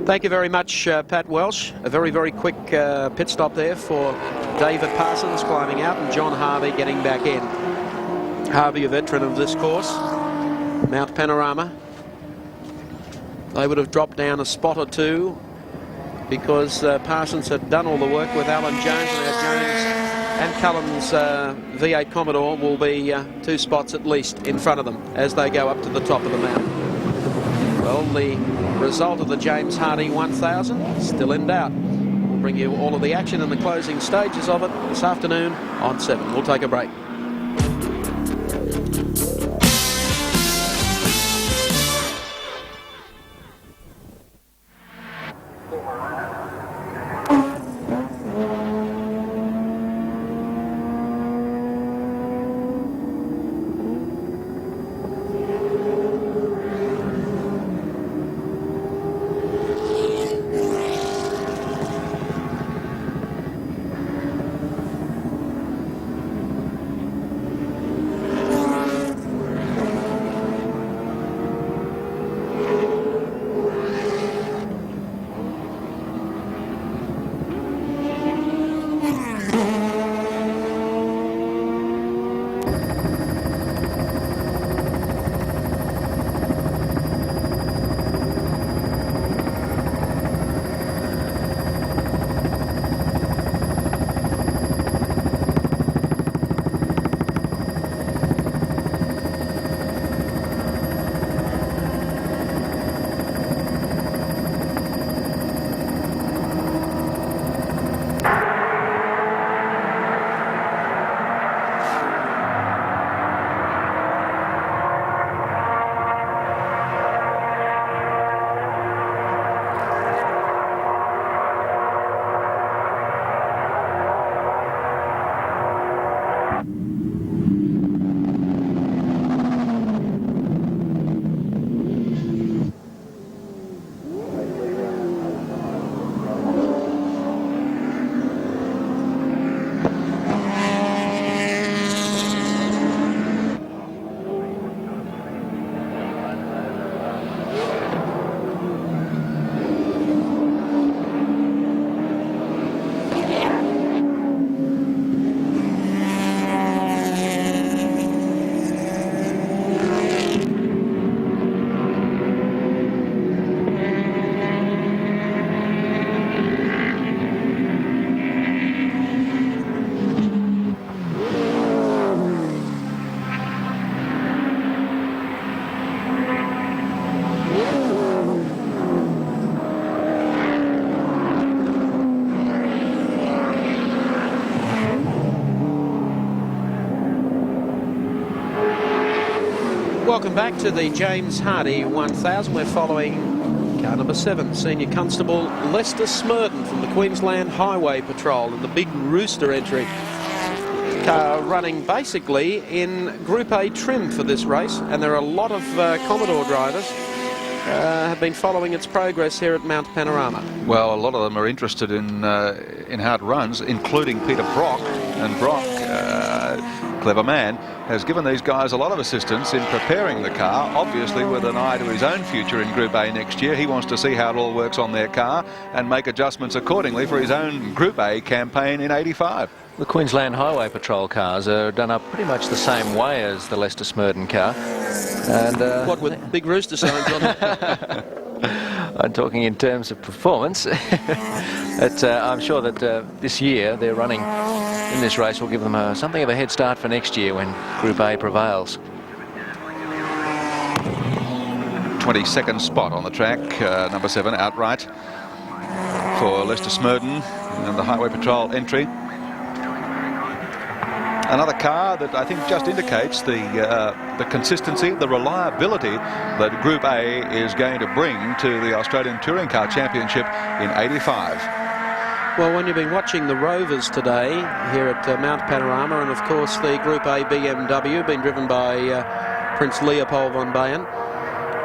Speaker 1: Thank you very much, Pat Welsh. A very, very quick pit stop there for David Parsons climbing out and John Harvey getting back in. Harvey, a veteran of this course, Mount Panorama. They would have dropped down a spot or two because Parsons had done all the work with Alan Jones, and now Jones and Cullen's V8 Commodore will be 2 spots at least in front of them as they go up to the top of the mountain. Well, the result of the James Hardy 1000 still in doubt. We'll bring you all of the action and the closing stages of it this afternoon on 7. We'll take a break. Welcome back to the James Hardy 1000. We're following car number 7, Senior Constable Lester Smurden from the Queensland Highway Patrol in the big Rooster entry. Car running basically in Group A trim for this race, and there are a lot of Commodore drivers have been following its progress here at Mount Panorama.
Speaker 5: Well, a lot of them are interested in hard runs, including Peter Brock, and Brock clever man, has given these guys a lot of assistance in preparing the car, obviously with an eye to his own future in Group A next year. He wants to see how it all works on their car and make adjustments accordingly for his own Group A campaign in 85.
Speaker 4: The Queensland Highway Patrol cars are done up pretty much the same way as the Lester Smurden car. And
Speaker 1: what with big rooster signs on it?
Speaker 4: I'm talking in terms of performance. But I'm sure that this year their running in this race will give them something of a head start for next year when Group A prevails.
Speaker 5: 22nd spot on the track, number 7 outright for Lester Smurden and the Highway Patrol entry. Another car that I think just indicates the consistency, the reliability that Group A is going to bring to the Australian Touring Car Championship in 85.
Speaker 1: Well, when you've been watching the Rovers today here at Mount Panorama, and of course the Group A BMW being driven by Prince Leopold von Bayern,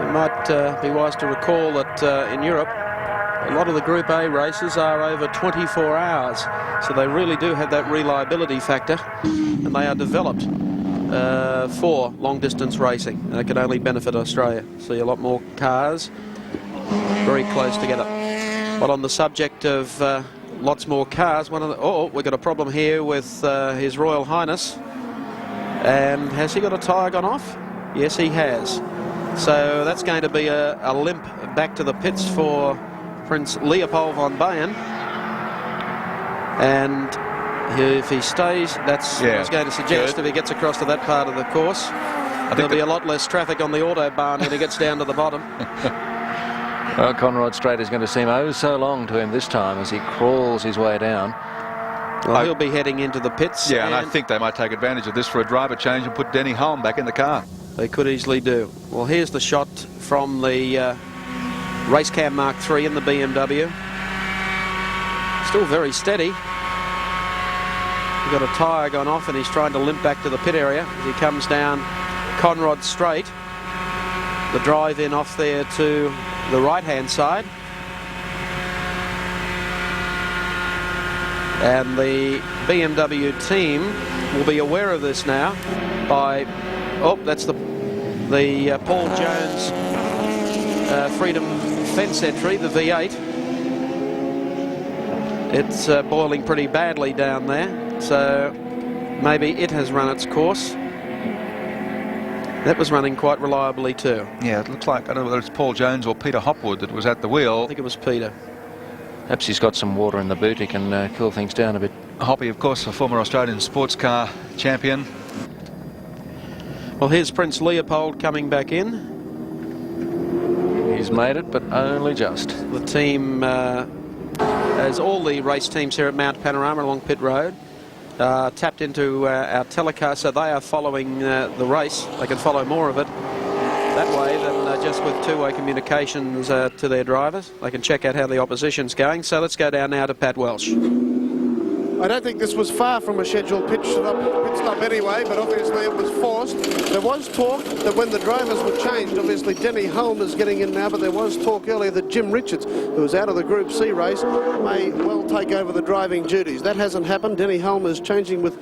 Speaker 1: it might be wise to recall that in Europe a lot of the Group A races are over 24 hours, so they really do have that reliability factor, and they are developed for long-distance racing. And it can only benefit Australia. See a lot more cars very close together. But on the subject of lots more cars, we've got a problem here with His Royal Highness. And has he got a tyre gone off? Yes, he has. So that's going to be a limp back to the pits for Prince Leopold von Bayern, and if he stays, that's what I was going to suggest. Good. If he gets across to that part of the course, there'll be a lot less traffic on the autobahn when he gets down to the bottom.
Speaker 4: Well, Conrod Strait is going to seem oh so long to him this time as he crawls his way down.
Speaker 1: Well, he'll be heading into the pits.
Speaker 5: Yeah, and I think they might take advantage of this for a driver change and put Denny Hulme back in the car.
Speaker 1: They could easily do. Well, here's the shot from the Race Cam Mark III in the BMW. Still very steady. He's got a tyre gone off and he's trying to limp back to the pit area as he comes down Conrod Straight. The drive in off there to the right-hand side. And the BMW team will be aware of this now by, that's the Paul Jones Freedom Fence entry, the V8. It's boiling pretty badly down there, so maybe it has run its course. That was running quite reliably too.
Speaker 5: Yeah, it looks like, I don't know whether it's Paul Jones or Peter Hopwood that was at the wheel.
Speaker 1: I think it was Peter.
Speaker 4: Perhaps he's got some water in the boot, he can cool things down a bit.
Speaker 5: Hoppy, of course, a former Australian sports car champion.
Speaker 1: Well, here's Prince Leopold coming back in.
Speaker 4: He's made it, but only just.
Speaker 1: The team, as all the race teams here at Mount Panorama along Pit Road, tapped into our telecast, so they are following the race. They can follow more of it that way than just with two-way communications to their drivers. They can check out how the opposition's going. So let's go down now to Pat Welsh.
Speaker 8: I don't think this was far from a scheduled pit stop anyway, but obviously it was forced. There was talk that when the drivers were changed, obviously Denny Hulme is getting in now, but there was talk earlier that Jim Richards, who was out of the Group C race, may well take over the driving duties. That hasn't happened. Denny Hulme is changing with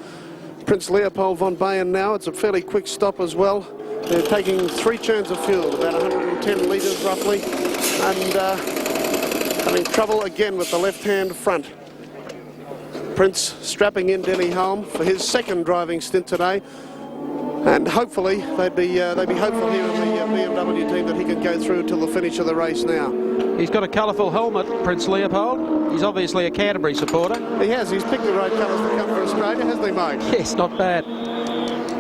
Speaker 8: Prince Leopold von Bayern now. It's a fairly quick stop as well. They're taking 3 churns of fuel, about 110 litres roughly, and having trouble again with the left-hand front. Prince strapping in Denny Hulme for his second driving stint today, and hopefully they'd be hopeful here in the BMW team that he can go through till the finish of the race now.
Speaker 1: He's got a colourful helmet, Prince Leopold. He's obviously a Canterbury supporter.
Speaker 8: He has. He's picked the right colours to come for Australia, hasn't he, Mike?
Speaker 1: Yes, not bad.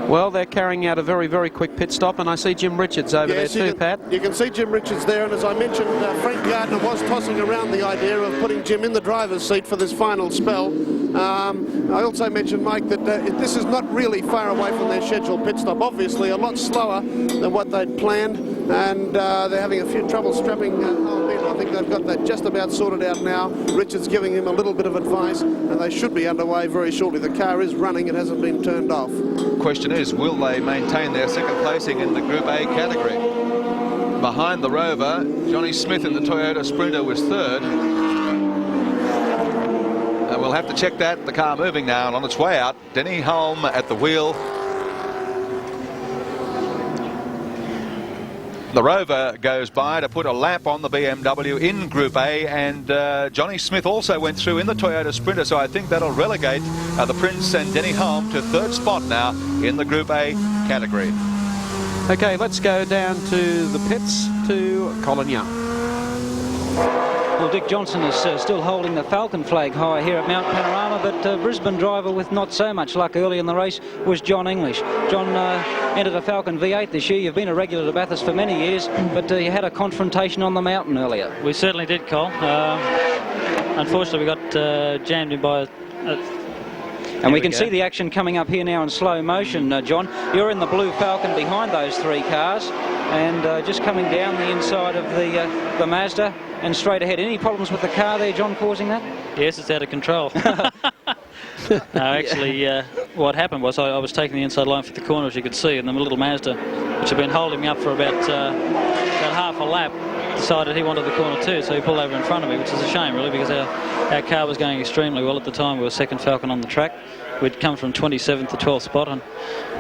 Speaker 1: Well, they're carrying out a very, very quick pit stop, and I see Jim Richards over there too, Pat.
Speaker 8: You can see Jim Richards there, and as I mentioned, Frank Gardner was tossing around the idea of putting Jim in the driver's seat for this final spell. I also mentioned, Mike, that this is not really far away from their scheduled pit stop. Obviously, a lot slower than what they'd planned, and they're having a few trouble strapping Hulme in. I think they've got that just about sorted out now. Richards giving him a little bit of advice, and they should be underway very shortly. The car is running. It hasn't been turned off.
Speaker 5: Question is, will they maintain their second placing in the Group A category? Behind the Rover, Johnny Smith in the Toyota Sprinter was third. We'll have to check that. The car moving now and on its way out. Denny Hulme at the wheel The Rover goes by to put a lap on the BMW in Group A, and Johnny Smith also went through in the Toyota Sprinter, so I think that'll relegate the Prince and Denny Hulme to third spot now in the Group A category.
Speaker 1: Okay, let's go down to the pits to Colin Young.
Speaker 2: Well, Dick Johnson is still holding the Falcon flag high here at Mount Panorama, but Brisbane driver with not so much luck early in the race was John English. John entered a Falcon V8 this year. You've been a regular to Bathurst for many years, but you had a confrontation on the mountain earlier.
Speaker 11: We certainly did, Cole. Unfortunately, we got jammed in by
Speaker 2: and we can see the action coming up here now in slow motion, John. You're in the blue Falcon behind those three cars, and just coming down the inside of the Mazda and straight ahead. Any problems with the car there, John, causing that?
Speaker 11: Yes, it's out of control. No, actually, what happened was I was taking the inside line for the corner, as you could see, and the little Mazda, which had been holding me up for about half a lap, decided he wanted the corner too, so he pulled over in front of me, which is a shame, really, because our car was going extremely well at the time. We were second Falcon on the track. We'd come from 27th to 12th spot, and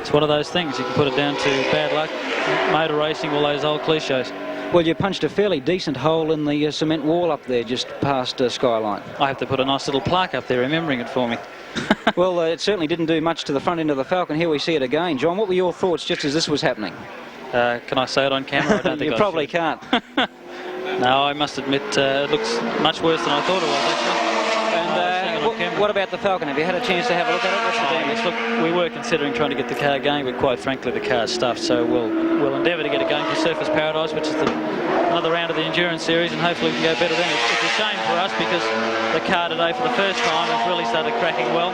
Speaker 11: it's one of those things. You can put it down to bad luck, motor racing, all those old cliches.
Speaker 2: Well, you punched a fairly decent hole in the cement wall up there just past Skyline.
Speaker 11: I have to put a nice little plaque up there remembering it for me.
Speaker 2: Well, it certainly didn't do much to the front end of the Falcon. Here we see it again. John, what were your thoughts just as this was happening?
Speaker 11: Can I say it on camera? I don't think
Speaker 2: you probably can't.
Speaker 11: No, I must admit it looks much worse than I thought it was, actually.
Speaker 2: What about the Falcon? Have you had a chance to have a look at it? What's the damage?
Speaker 11: Look, we were considering trying to get the car going, but quite frankly, the car's stuffed. So we'll endeavour to get it going for Surfers Paradise, which is another round of the endurance series, and hopefully we can go better then. It's a shame for us because the car today, for the first time, has really started cracking well,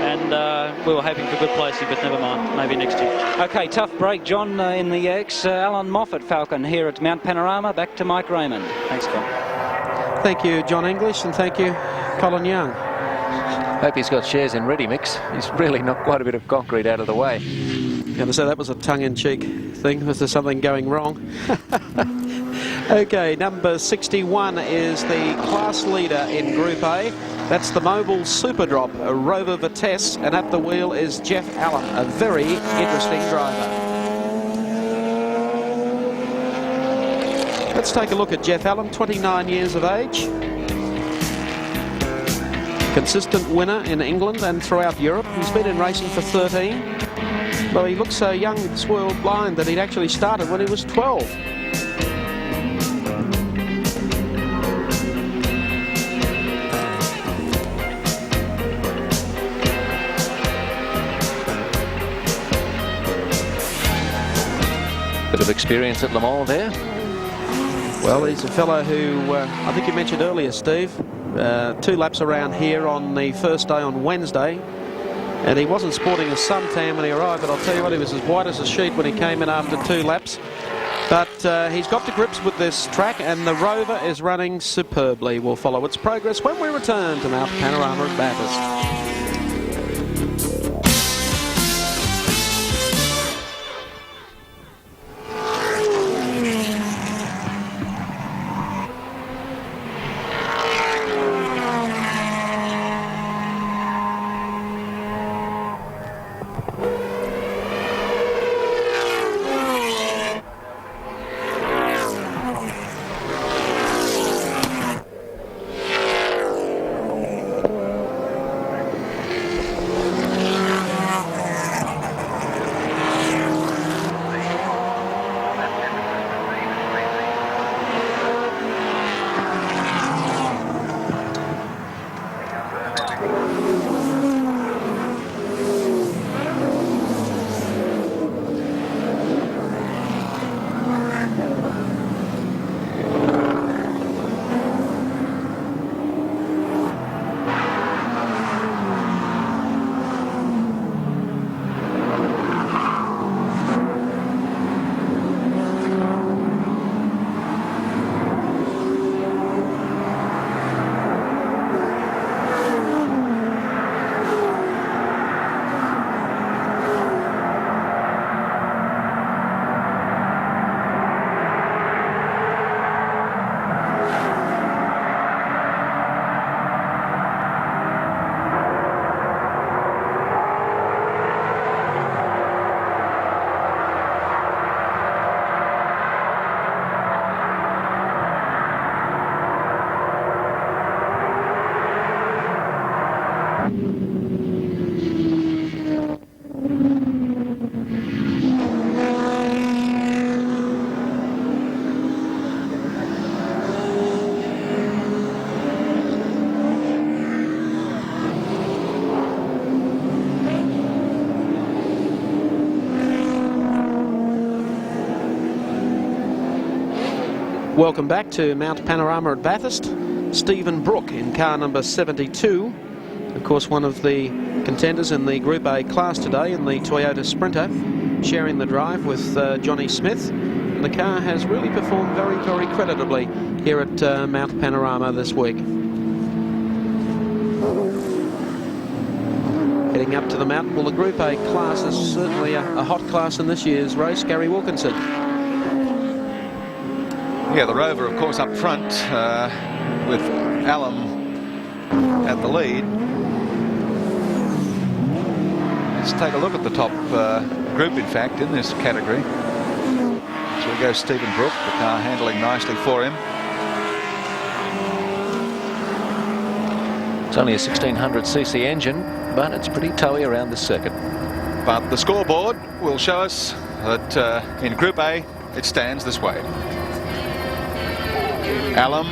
Speaker 11: and we were hoping for good placing, but never mind, maybe next year.
Speaker 2: Okay, tough break, John, in the Alan Moffat Falcon here at Mount Panorama. Back to Mike Raymond.
Speaker 11: Thanks, Colin.
Speaker 1: Thank you, John English, and thank you, Colin Young.
Speaker 4: Hope he's got shares in ready mix. He's really knocked quite a bit of concrete out of the way.
Speaker 1: Going to say that was a tongue-in-cheek thing. Was there something going wrong? Okay, number 61 is the class leader in Group A. That's the Mobile Super Drop, a Rover Vitesse, and at the wheel is Jeff Allen, a very interesting driver. Let's take a look at Jeff Allen, 29 years of age. Consistent winner in England and throughout Europe. He's been in racing for 13. Well, he looks so young, swirled blind, that he'd actually started when he was 12.
Speaker 4: Bit of experience at Le Mans there.
Speaker 1: Well, he's a fellow who, I think you mentioned earlier, Steve, 2 laps around here on the first day on Wednesday, and he wasn't sporting a suntan when he arrived, but I'll tell you what, he was as white as a sheet when he came in after 2 laps. But he's got to grips with this track, and the Rover is running superbly. We'll follow its progress when we return to Mount Panorama at Bathurst. Welcome back to Mount Panorama at Bathurst. Stephen Brook in car number 72. Of course, one of the contenders in the Group A class today in the Toyota Sprinter, sharing the drive with Johnny Smith. And the car has really performed very, very creditably here at Mount Panorama this week. Heading up to the mountain. Well, the Group A class is certainly a hot class in this year's race. Gary Wilkinson.
Speaker 5: Yeah, the Rover, of course, up front with Allen at the lead. Let's take a look at the top group, in fact, in this category. So we go Stephen Brook, the car handling nicely for him.
Speaker 4: It's only a 1600cc engine, but it's pretty towy around the circuit.
Speaker 5: But the scoreboard will show us that in Group A, it stands this way. Allen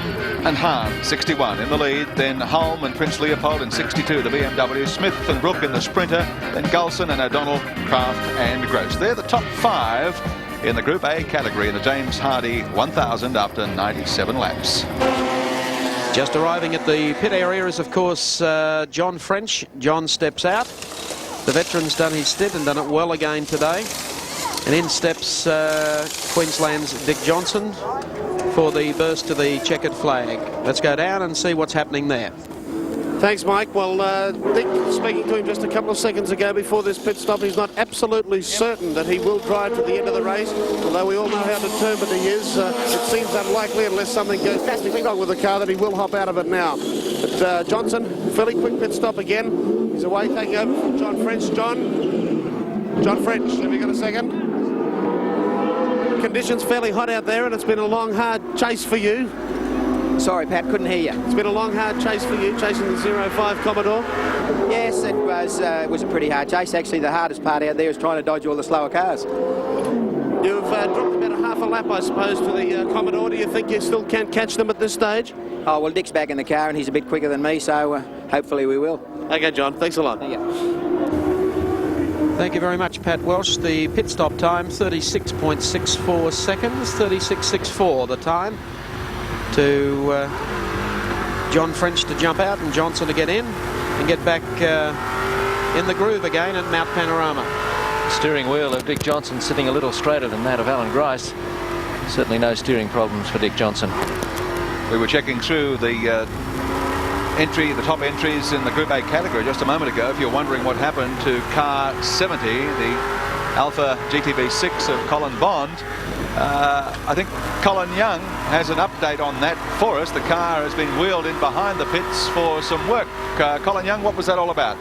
Speaker 5: and Hahn, 61 in the lead, then Hulme and Prince Leopold in 62, the BMW, Smith and Brook in the Sprinter, then Gulson and O'Donnell, Kraft and Gross. They're the top 5 in the Group A category in the James Hardy 1000 after 97 laps.
Speaker 1: Just arriving at the pit area is, of course, John French. John steps out. The veteran's done his stint and done it well again today. And in steps Queensland's Dick Johnson for the burst to the checkered flag. Let's go down and see what's happening there.
Speaker 8: Thanks, Mike. Well, Dick, speaking to him just a couple of seconds ago before this pit stop, he's not absolutely certain that he will drive to the end of the race, although we all know how determined he is. It seems unlikely, unless something goes drastically wrong with the car, that he will hop out of it now. But Johnson, fairly quick pit stop again. He's away, taking over from John French. John French, have you got a second? Conditions fairly hot out there, and it's been a long, hard chase for you.
Speaker 12: Sorry, Pat, couldn't hear you.
Speaker 8: It's been a long, hard chase for you, chasing the 05 Commodore.
Speaker 12: Yes, it was a pretty hard chase. Actually, the hardest part out there is trying to dodge all the slower cars.
Speaker 8: You've dropped about a half a lap, I suppose, to the Commodore. Do you think you still can catch them at this stage?
Speaker 12: Oh, well, Dick's back in the car, and he's a bit quicker than me, so hopefully we will.
Speaker 8: Okay, John, thanks a lot.
Speaker 12: Thank you.
Speaker 1: Thank you very much, Pat Welsh. The pit stop time, 36.64 seconds, 36.64 the time to John French to jump out and Johnson to get in and get back in the groove again at Mount Panorama.
Speaker 4: The steering wheel of Dick Johnson sitting a little straighter than that of Alan Grice. Certainly no steering problems for Dick Johnson.
Speaker 5: We were checking through the top entries in the Group A category just a moment ago. If you're wondering what happened to car 70, the Alpha GTV6 of Colin Bond, I think Colin Young has an update on that for us. The car has been wheeled in behind the pits for some work. Colin Young, what was that all about?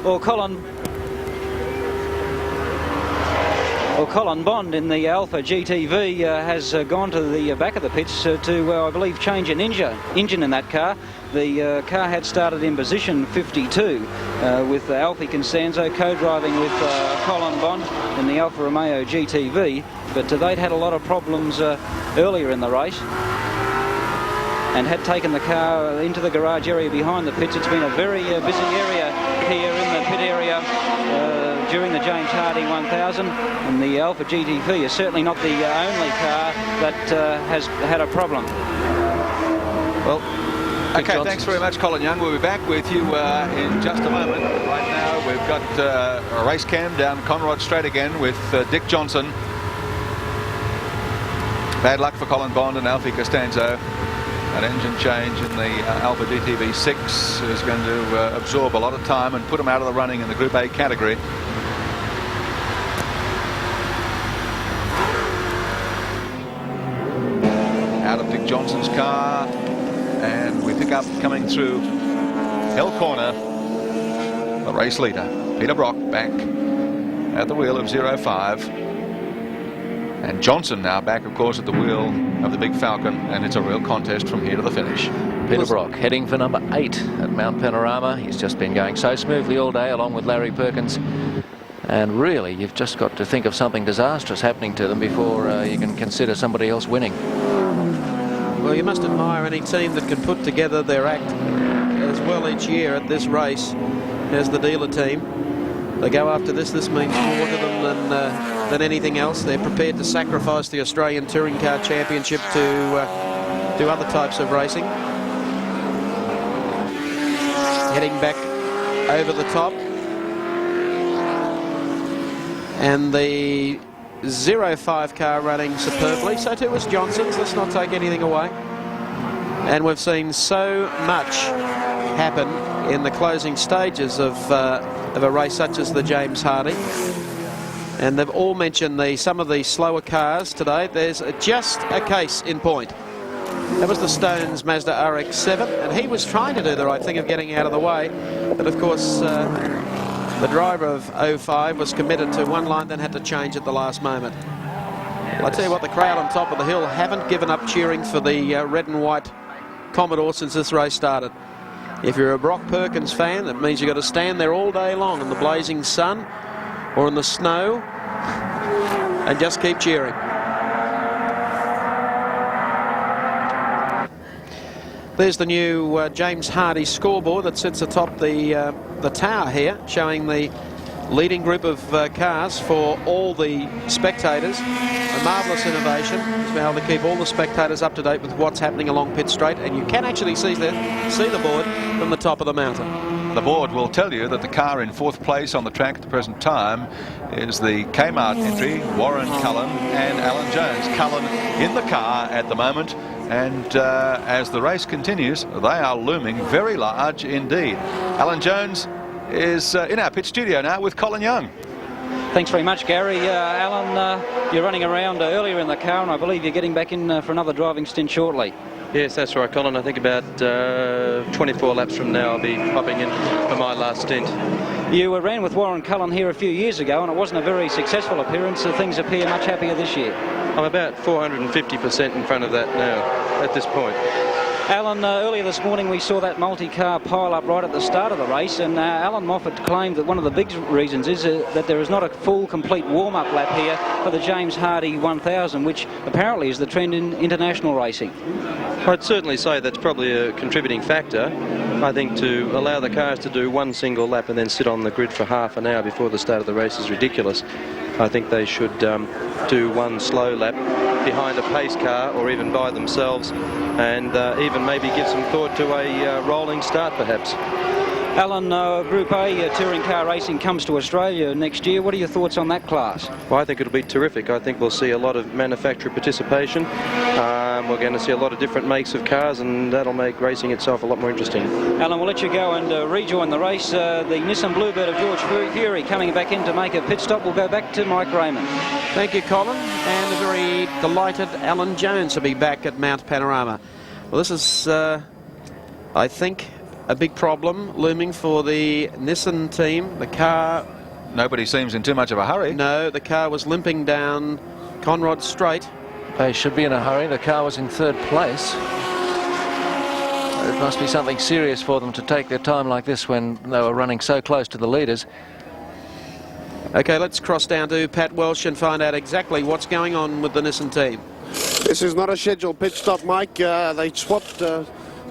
Speaker 2: Well, Colin Bond in the Alpha GTV has gone to the back of the pits to, I believe, change an engine in that car. The car had started in position 52 with Alfie Constanzo co-driving with Colin Bond in the Alfa Romeo GTV, but they'd had a lot of problems earlier in the race and had taken the car into the garage area behind the pits. It's been a very busy area here in the pit area during the James Hardy 1000, and the Alpha GTV is certainly not the only car that has had a problem.
Speaker 5: Well, okay, thanks very much, Colin Young. We'll be back with you in just a moment. Right now, we've got a race cam down Conrod Straight again with Dick Johnson. Bad luck for Colin Bond and Alfie Costanzo. An engine change in the Alpha GTV6 is going to absorb a lot of time and put them out of the running in the Group A category. Out of Dick Johnson's car, and we pick up coming through Hill Corner the race leader, Peter Brock, back at the wheel of 05. And Johnson now back, of course, at the wheel of the Big Falcon, and it's a real contest from here to the finish.
Speaker 4: Peter Brock heading for number 8 at Mount Panorama. He's just been going so smoothly all day along with Larry Perkins. And really, you've just got to think of something disastrous happening to them before you can consider somebody else winning.
Speaker 1: Well, you must admire any team that can put together their act as well each year at this race as the dealer team. They go after this. This means more to them than anything else. They're prepared to sacrifice the Australian Touring Car Championship to do other types of racing. Heading back over the top. And the 05 car running superbly. So too was Johnson's. Let's not take anything away. And we've seen so much happen in the closing stages of a race such as the James Hardy. And they've all mentioned some of the slower cars today. There's just a case in point. That was the Stones Mazda RX-7, and he was trying to do the right thing of getting out of the way. But of course, the driver of 05 was committed to one line, then had to change at the last moment. Well, I tell you what, the crowd on top of the hill haven't given up cheering for the red and white Commodore since this race started. If you're a Brock Perkins fan, that means you've got to stand there all day long in the blazing sun or in the snow and just keep cheering. There's the new James Hardy scoreboard that sits atop the tower here, showing the leading group of cars for all the spectators. A marvellous innovation. It's been able to keep all the spectators up to date with what's happening along Pitt Straight, and you can actually see the board from the top of the mountain.
Speaker 5: The board will tell you that the car in 4th place on the track at the present time is the Kmart entry, Warren Cullen and Alan Jones. Cullen in the car at the moment, and as the race continues, they are looming very large indeed. Alan Jones is in our pit studio now with Colin Young.
Speaker 2: Thanks very much, Gary. Alan, you're running around earlier in the car, and I believe you're getting back in for another driving stint shortly.
Speaker 13: Yes, that's right, Colin. I think about 24 laps from now I'll be popping in for my last stint.
Speaker 2: You ran with Warren Cullen here a few years ago, and it wasn't a very successful appearance, so things appear much happier this year.
Speaker 13: I'm about 450% in front of that now, at this point.
Speaker 2: Alan, earlier this morning we saw that multi-car pile up right at the start of the race, and Alan Moffat claimed that one of the big reasons is that there is not a full, complete warm-up lap here for the James Hardy 1000, which apparently is the trend in international racing.
Speaker 13: I'd certainly say that's probably a contributing factor. I think to allow the cars to do one single lap and then sit on the grid for half an hour before the start of the race is ridiculous. I think they should do one slow lap behind a pace car or even by themselves, and even maybe give some thought to a rolling start perhaps.
Speaker 2: Alan, Group A touring car racing comes to Australia next year. What are your thoughts on that class?
Speaker 13: Well, I think it'll be terrific. I think we'll see a lot of manufacturer participation. We're going to see a lot of different makes of cars, and that'll make racing itself a lot more interesting.
Speaker 2: Alan, we'll let you go and rejoin the race. The Nissan Bluebird of George Fury coming back in to make a pit stop. We'll go back to Mike Raymond.
Speaker 1: Thank you, Colin, and a very delighted Alan Jones to be back at Mount Panorama. Well, this is, I think, a big problem looming for the Nissan team. The car...
Speaker 5: Nobody seems in too much of a hurry.
Speaker 1: No, the car was limping down Conrod Straight.
Speaker 4: They should be in a hurry. The car was in 3rd place. It must be something serious for them to take their time like this when they were running so close to the leaders.
Speaker 1: Okay, let's cross down to Pat Welsh and find out exactly what's going on with the Nissan team.
Speaker 8: This is not a scheduled pit stop, Mike. They swapped...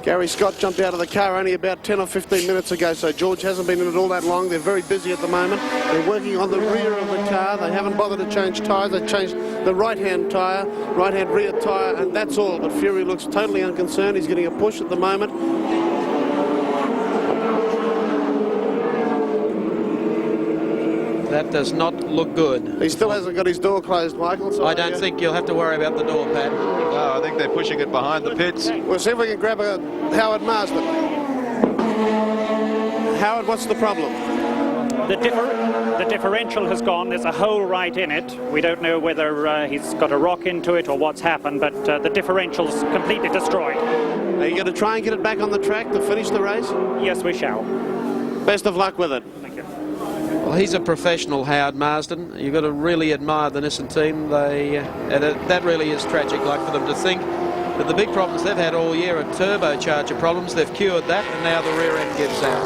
Speaker 8: Gary Scott jumped out of the car only about 10 or 15 minutes ago, so George hasn't been in it all that long. They're very busy at the moment. They're working on the rear of the car. They haven't bothered to change tyres. They changed the right-hand tyre, right-hand rear tyre, and that's all. But Fury looks totally unconcerned. He's getting a push at the moment.
Speaker 1: That does not look good.
Speaker 8: He still hasn't got his door closed, Michael. So
Speaker 1: I don't think you'll have to worry about the door, Pat.
Speaker 5: No, I think they're pushing it behind the pits.
Speaker 8: We'll see if we can grab a Howard Marsden. Howard, what's the problem?
Speaker 14: The differential has gone. There's a hole right in it. We don't know whether he's got a rock into it or what's happened, but the differential's completely destroyed.
Speaker 8: Are you going to try and get it back on the track to finish the race?
Speaker 14: Yes, we shall.
Speaker 8: Best of luck with it.
Speaker 14: Thank you.
Speaker 1: Well, he's a professional, Howard Marsden. You've got to really admire the Nissan team. That really is tragic, like for them to think that the big problems they've had all year are turbocharger problems. They've cured that, and now the rear end gives out.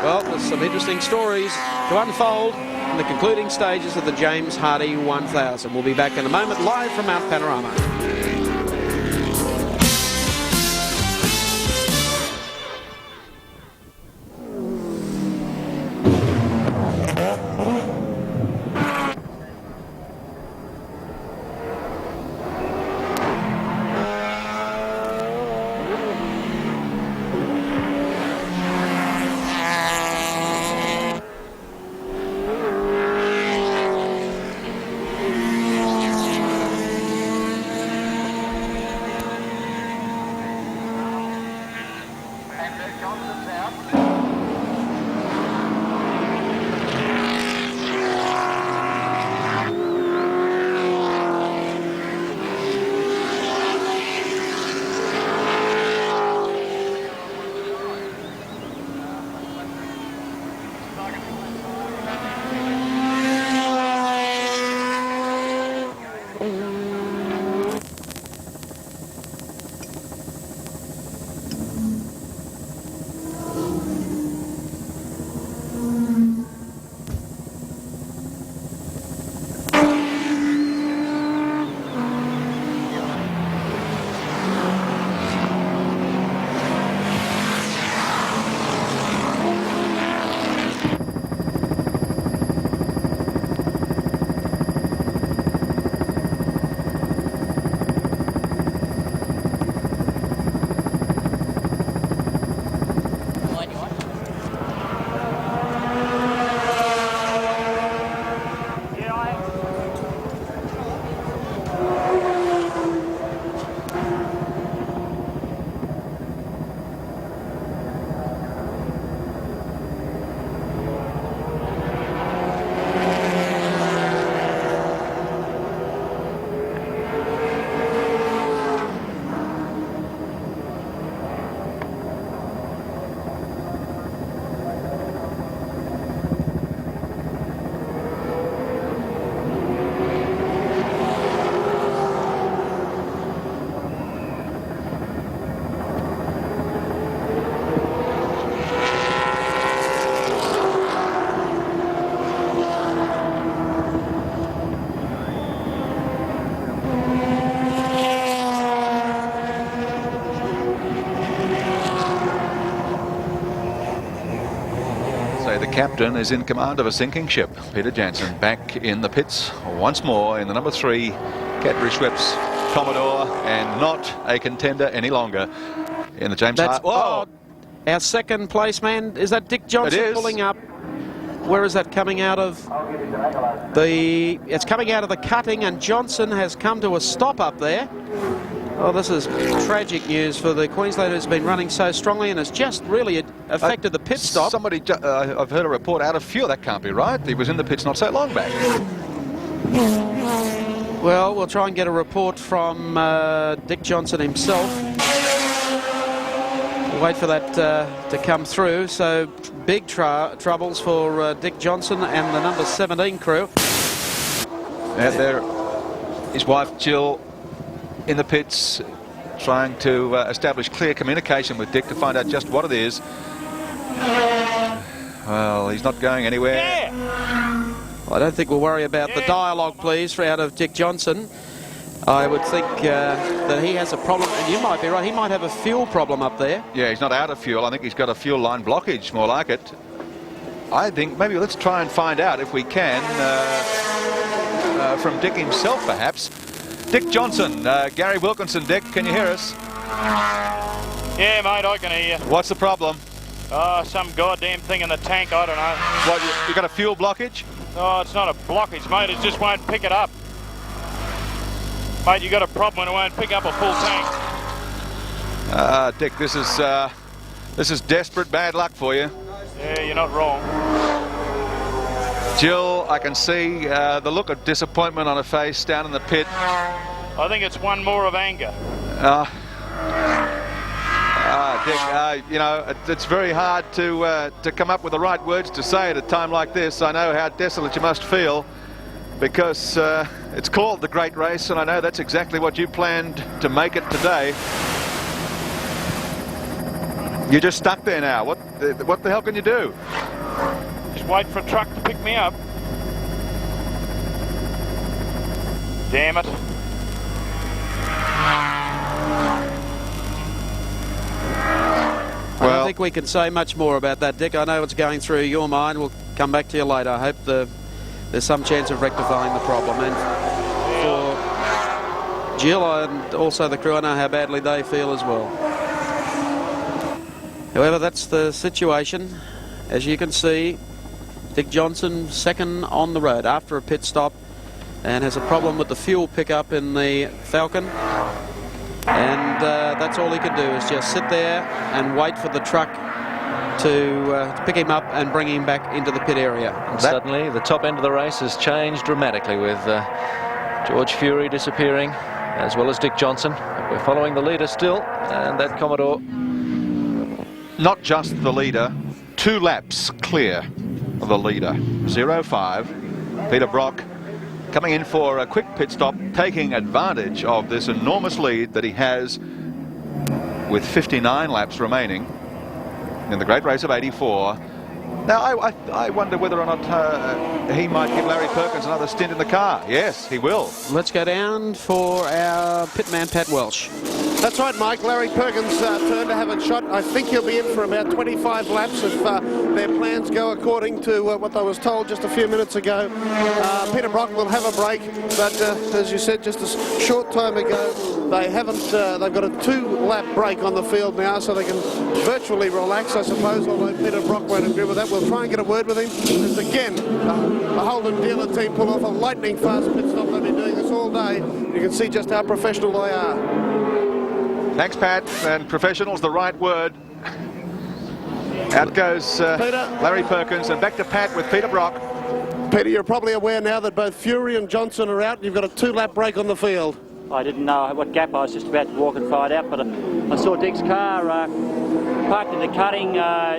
Speaker 1: Well, there's some interesting stories to unfold in the concluding stages of the James Hardy 1000. We'll be back in a moment, live from Mount Panorama.
Speaker 5: captain is in command of a sinking ship. Peter Jansen back in the pits once more in the number 3 Cadbury Schweppes Commodore, and not a contender any longer in the James Hart.
Speaker 1: Oh, our second place man, is that Dick Johnson pulling up? Where is that coming out of? It's coming out of the cutting, and Johnson has come to a stop up there. Oh, this is tragic news for the Queenslander who's been running so strongly and has just really affected the pit stop.
Speaker 5: Somebody, I've heard a report out of fuel. That can't be right. He was in the pits not so long back.
Speaker 1: Well, we'll try and get a report from Dick Johnson himself. We'll wait for that to come through. So big troubles for Dick Johnson and the number 17 crew.
Speaker 5: And there, his wife Jill in the pits, trying to establish clear communication with Dick to find out just what it is. Well, he's not going anywhere.
Speaker 1: I don't think we'll worry about the dialogue, please, out of Dick Johnson. I would think that he has a problem, and you might be right, he might have a fuel problem up there.
Speaker 5: Yeah, he's not out of fuel. I think he's got a fuel line blockage, more like it. I think maybe let's try and find out if we can from Dick himself, perhaps. Dick Johnson, Gary Wilkinson. Dick, can you hear us?
Speaker 15: Yeah, mate, I can hear you.
Speaker 5: What's the problem?
Speaker 15: Oh, some goddamn thing in the tank, I don't know.
Speaker 5: What, you got a fuel blockage?
Speaker 15: Oh, it's not a blockage, mate, it just won't pick it up. Mate, you got a problem when it won't pick up a full tank.
Speaker 5: Dick, this is desperate bad luck for you.
Speaker 15: Yeah, you're not wrong.
Speaker 5: Jill, I can see the look of disappointment on her face down in the pit.
Speaker 15: I think it's one more of anger.
Speaker 5: Dick, you know, it's very hard to come up with the right words to say at a time like this. I know how desolate you must feel, because it's called the Great Race, and I know that's exactly what you planned to make it today. You're just stuck there now. What the hell can you do?
Speaker 15: Just wait for a truck to pick me up. Damn it.
Speaker 1: I don't think we can say much more about that, Dick. I know what's going through your mind. We'll come back to you later. I hope there's some chance of rectifying the problem. And for Jill and also the crew, I know how badly they feel as well. However, that's the situation. As you can see, Dick Johnson second on the road after a pit stop and has a problem with the fuel pickup in the Falcon. And that's all he can do, is just sit there and wait for the truck to pick him up and bring him back into the pit area.
Speaker 4: And suddenly the top end of the race has changed dramatically, with George Fury disappearing as well as Dick Johnson. We're following the leader still, and that Commodore.
Speaker 5: Not just the leader, 2 laps clear of the leader. 0-5. Peter Brock coming in for a quick pit stop, taking advantage of this enormous lead that he has with 59 laps remaining in the Great Race of 84. Now, I wonder whether or not he might give Larry Perkins another stint in the car. Yes, he will.
Speaker 1: Let's go down for our pitman, Pat Welsh.
Speaker 8: That's right, Mike. Larry Perkins' turn to have a shot. I think he'll be in for about 25 laps if their plans go according to what I was told just a few minutes ago. Peter Brock will have a break, but as you said just a short time ago, they haven't. They've got a 2-lap break on the field now, so they can virtually relax, I suppose, although Peter Brock won't agree with that. We'll try and get a word with him. As again, the Holden dealer team pull off a lightning fast pit stop. They've been doing this all day. You can see just how professional they are.
Speaker 5: Thanks, Pat. And professional's the right word. Out goes Larry Perkins, and back to Pat with Peter Brock.
Speaker 8: Peter, you're probably aware now that both Fury and Johnson are out. You've got a 2-lap break on the field.
Speaker 6: I didn't know what gap I was just about to walk and find out, but I saw Dick's car parked in the cutting.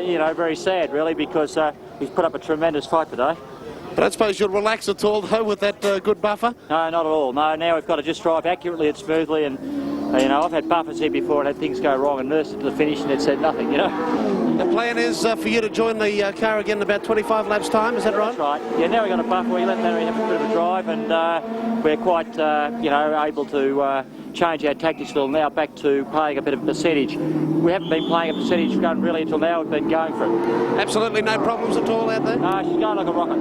Speaker 6: You know, very sad, really, because he's put up a tremendous fight today.
Speaker 8: But I suppose you'll relax at all, though, with that good buffer?
Speaker 6: No, not at all. No, now we've got to just drive accurately and smoothly, and you know, I've had buffers here before and had things go wrong and nursed it to the finish and it said nothing, you know.
Speaker 8: The plan is for you to join the car again in about 25 laps time, is that right?
Speaker 6: That's right. Yeah, now we've got a buffer. We let Larry have a bit of a drive, and we're quite, you know, able to change our tactics a little now back to playing a bit of percentage. We haven't been playing a percentage gun really until now. We've been going for it.
Speaker 8: Absolutely no problems at all out there?
Speaker 6: No, she's going like a rocket.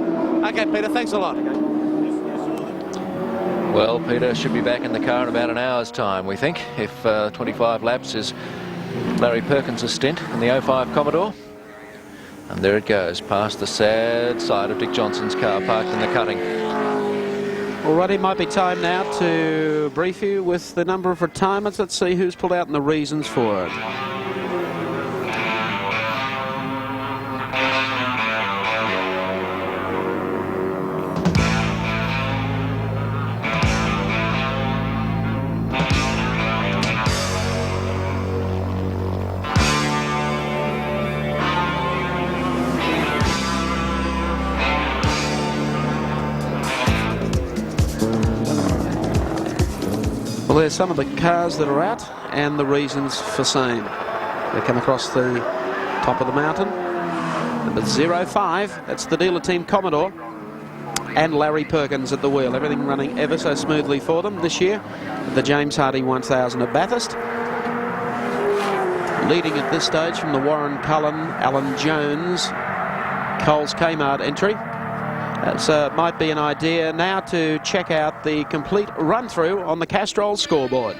Speaker 8: Okay, Peter, thanks a lot.
Speaker 6: Okay.
Speaker 4: Well, Peter should be back in the car in about an hour's time, we think, if 25 laps is Larry Perkins' stint in the 05 Commodore. And there it goes, past the sad side of Dick Johnson's car, parked in the cutting.
Speaker 1: Alrighty, might be time now to brief you with the number of retirements. Let's see who's pulled out and the reasons for it. Well, there's some of the cars that are out and the reasons for same. They come across the top of the mountain. Number 05, that's the dealer team Commodore, and Larry Perkins at the wheel. Everything running ever so smoothly for them this year. The James Hardy 1000 at Bathurst. Leading at this stage from the Warren Cullen, Alan Jones, Coles Kmart entry. So it might be an idea now to check out the complete run-through on the Castrol scoreboard.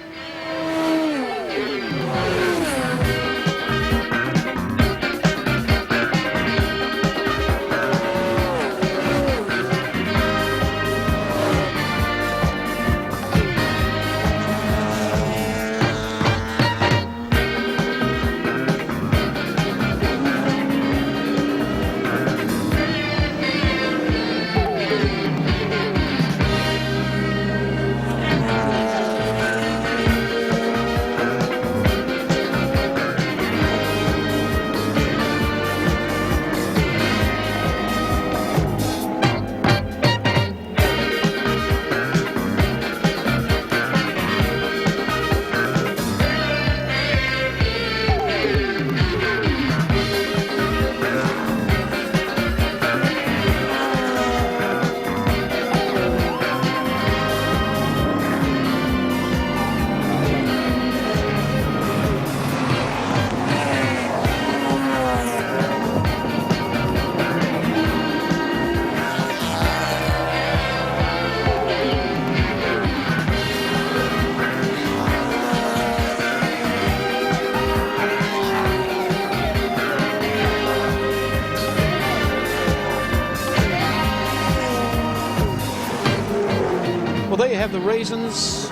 Speaker 1: Well, there you have the reasons.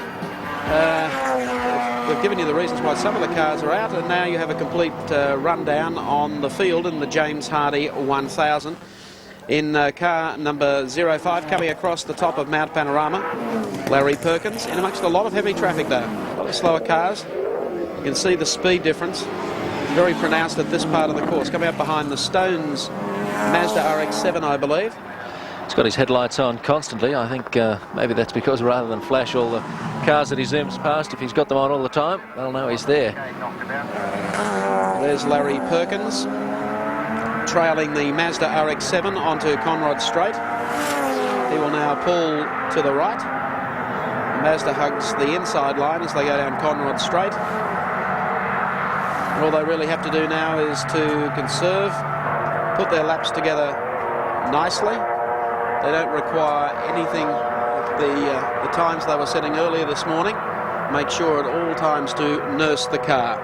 Speaker 1: We've given you the reasons why some of the cars are out, and now you have a complete rundown on the field in the James Hardy 1000. In car number 05, coming across the top of Mount Panorama, Larry Perkins, in amongst a lot of heavy traffic though. A lot of slower cars. You can see the speed difference. Very pronounced at this part of the course. Coming up behind the Stones Mazda RX-7, I believe.
Speaker 4: He's got his headlights on constantly. I think maybe that's because rather than flash all the cars that he zooms past, if he's got them on all the time, they'll know he's there.
Speaker 1: There's Larry Perkins trailing the Mazda RX-7 onto Conrod Straight. He will now pull to the right. Mazda hugs the inside line as they go down Conrod Straight. All they really have to do now is to conserve, put their laps together nicely. They don't require anything, the times they were setting earlier this morning. Make sure at all times to nurse the car.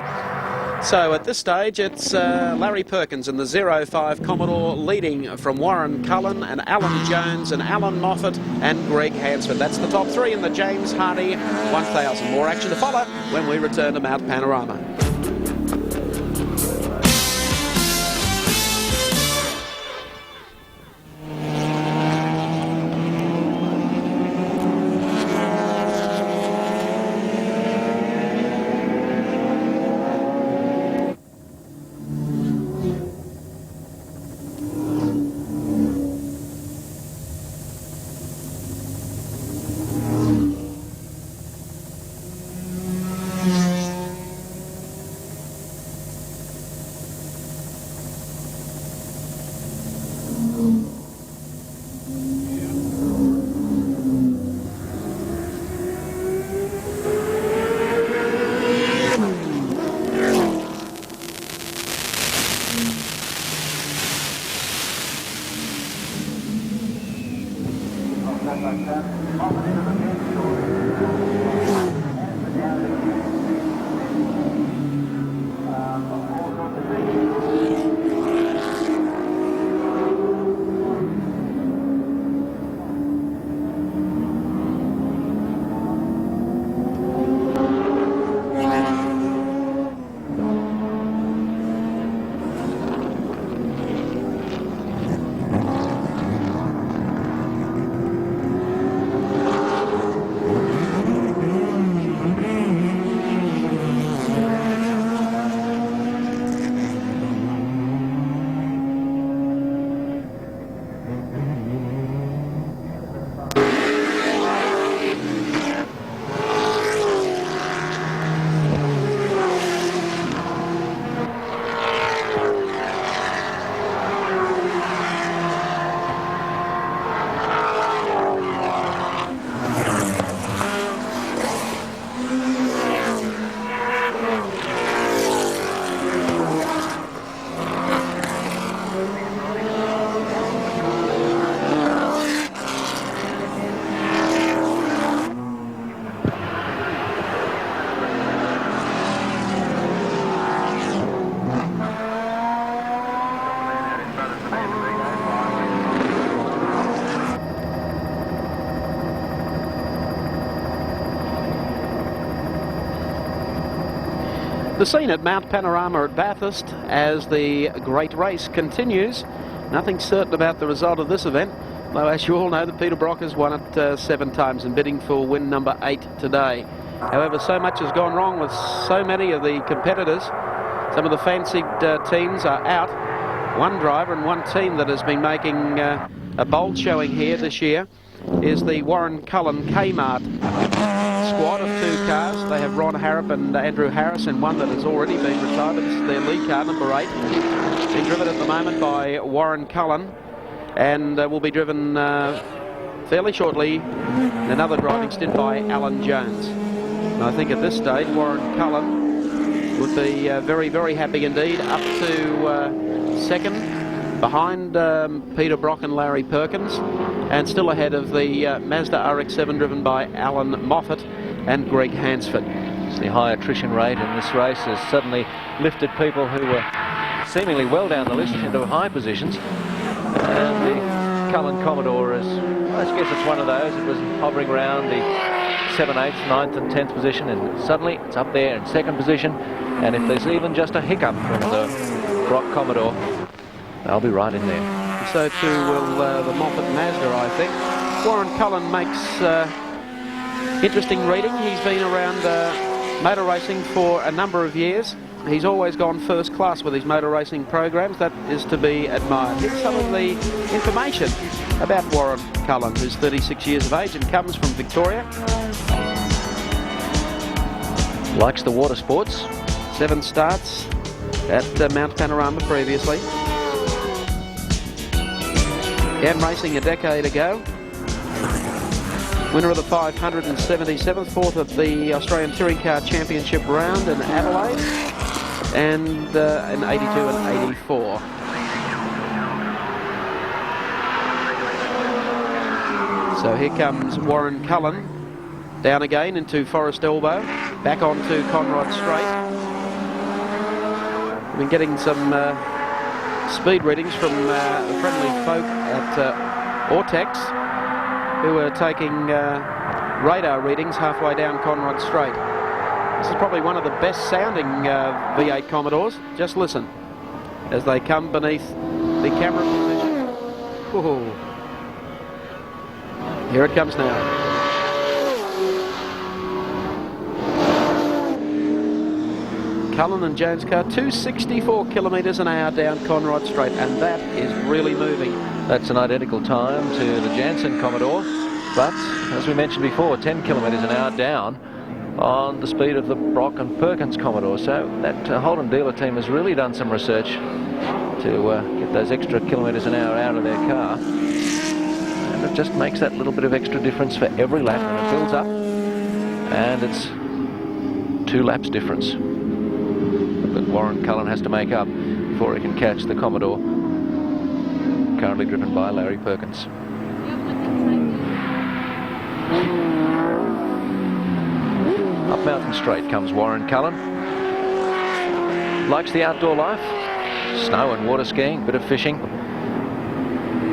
Speaker 1: So at this stage, it's Larry Perkins in the 05 Commodore leading from Warren Cullen and Alan Jones and Alan Moffat and Greg Hansford. That's the top three in the James Hardy 1000. More action to follow when we return to Mount Panorama. The scene at Mount Panorama at Bathurst as the great race continues. Nothing certain about the result of this event, though as you all know, the Peter Brock has won it 7 times and bidding for win number 8 today. However, so much has gone wrong with so many of the competitors. Some of the fancied teams are out. One driver and one team that has been making a bold showing here this year is the Warren Cullen Kmart squad of 2 cars. They have Ron Harrop and Andrew Harris, and one that has already been retired. This is their lead car, number 8. Being driven at the moment by Warren Cullen, and will be driven fairly shortly in another driving stint by Alan Jones. And I think at this stage Warren Cullen would be very, very happy indeed, up to second behind Peter Brock and Larry Perkins, and still ahead of the Mazda RX-7 driven by Alan Moffat and Greg Hansford.
Speaker 4: The high attrition rate in this race has suddenly lifted people who were seemingly well down the list into high positions. And the Cullen Commodore is, I guess it's one of those. It was hovering around the 7th, 8th, 9th and 10th position, and suddenly it's up there in 2nd position. And if there's even just a hiccup from the Brock Commodore, they'll be right in there.
Speaker 1: So too will the Moffat Mazda, I think. Warren Cullen makes interesting reading. He's been around motor racing for a number of years. He's always gone first class with his motor racing programs. That is to be admired. Here's some of the information about Warren Cullen, who's 36 years of age and comes from Victoria.
Speaker 4: Likes the water sports.
Speaker 1: 7 starts at Mount Panorama previously. Began racing a decade ago. Winner of the 577th, 4th at the Australian Touring Car Championship round in Adelaide, and in 82 and 84. So here comes Warren Cullen, down again into Forest Elbow, back onto Conrod Straight. We've been getting some speed readings from the friendly folk at Ortex, who are taking radar readings halfway down Conrod Straight. This is probably one of the best sounding V8 Commodores. Just listen as they come beneath the camera position. Whoa. Here it comes now. Cullen and Jones car, 264 kilometres an hour down Conrod Straight, and that is really moving.
Speaker 4: That's an identical time to the Jansen Commodore, but as we mentioned before, 10 kilometres an hour down on the speed of the Brock and Perkins Commodore. So that Holden dealer team has really done some research to get those extra kilometres an hour out of their car, and it just makes that little bit of extra difference for every lap, and it builds up, and it's 2 laps difference that Warren Cullen has to make up before he can catch the Commodore, currently driven by Larry Perkins. Up Mountain Straight comes Warren Cullen. Likes the outdoor life, snow and water skiing, bit of fishing.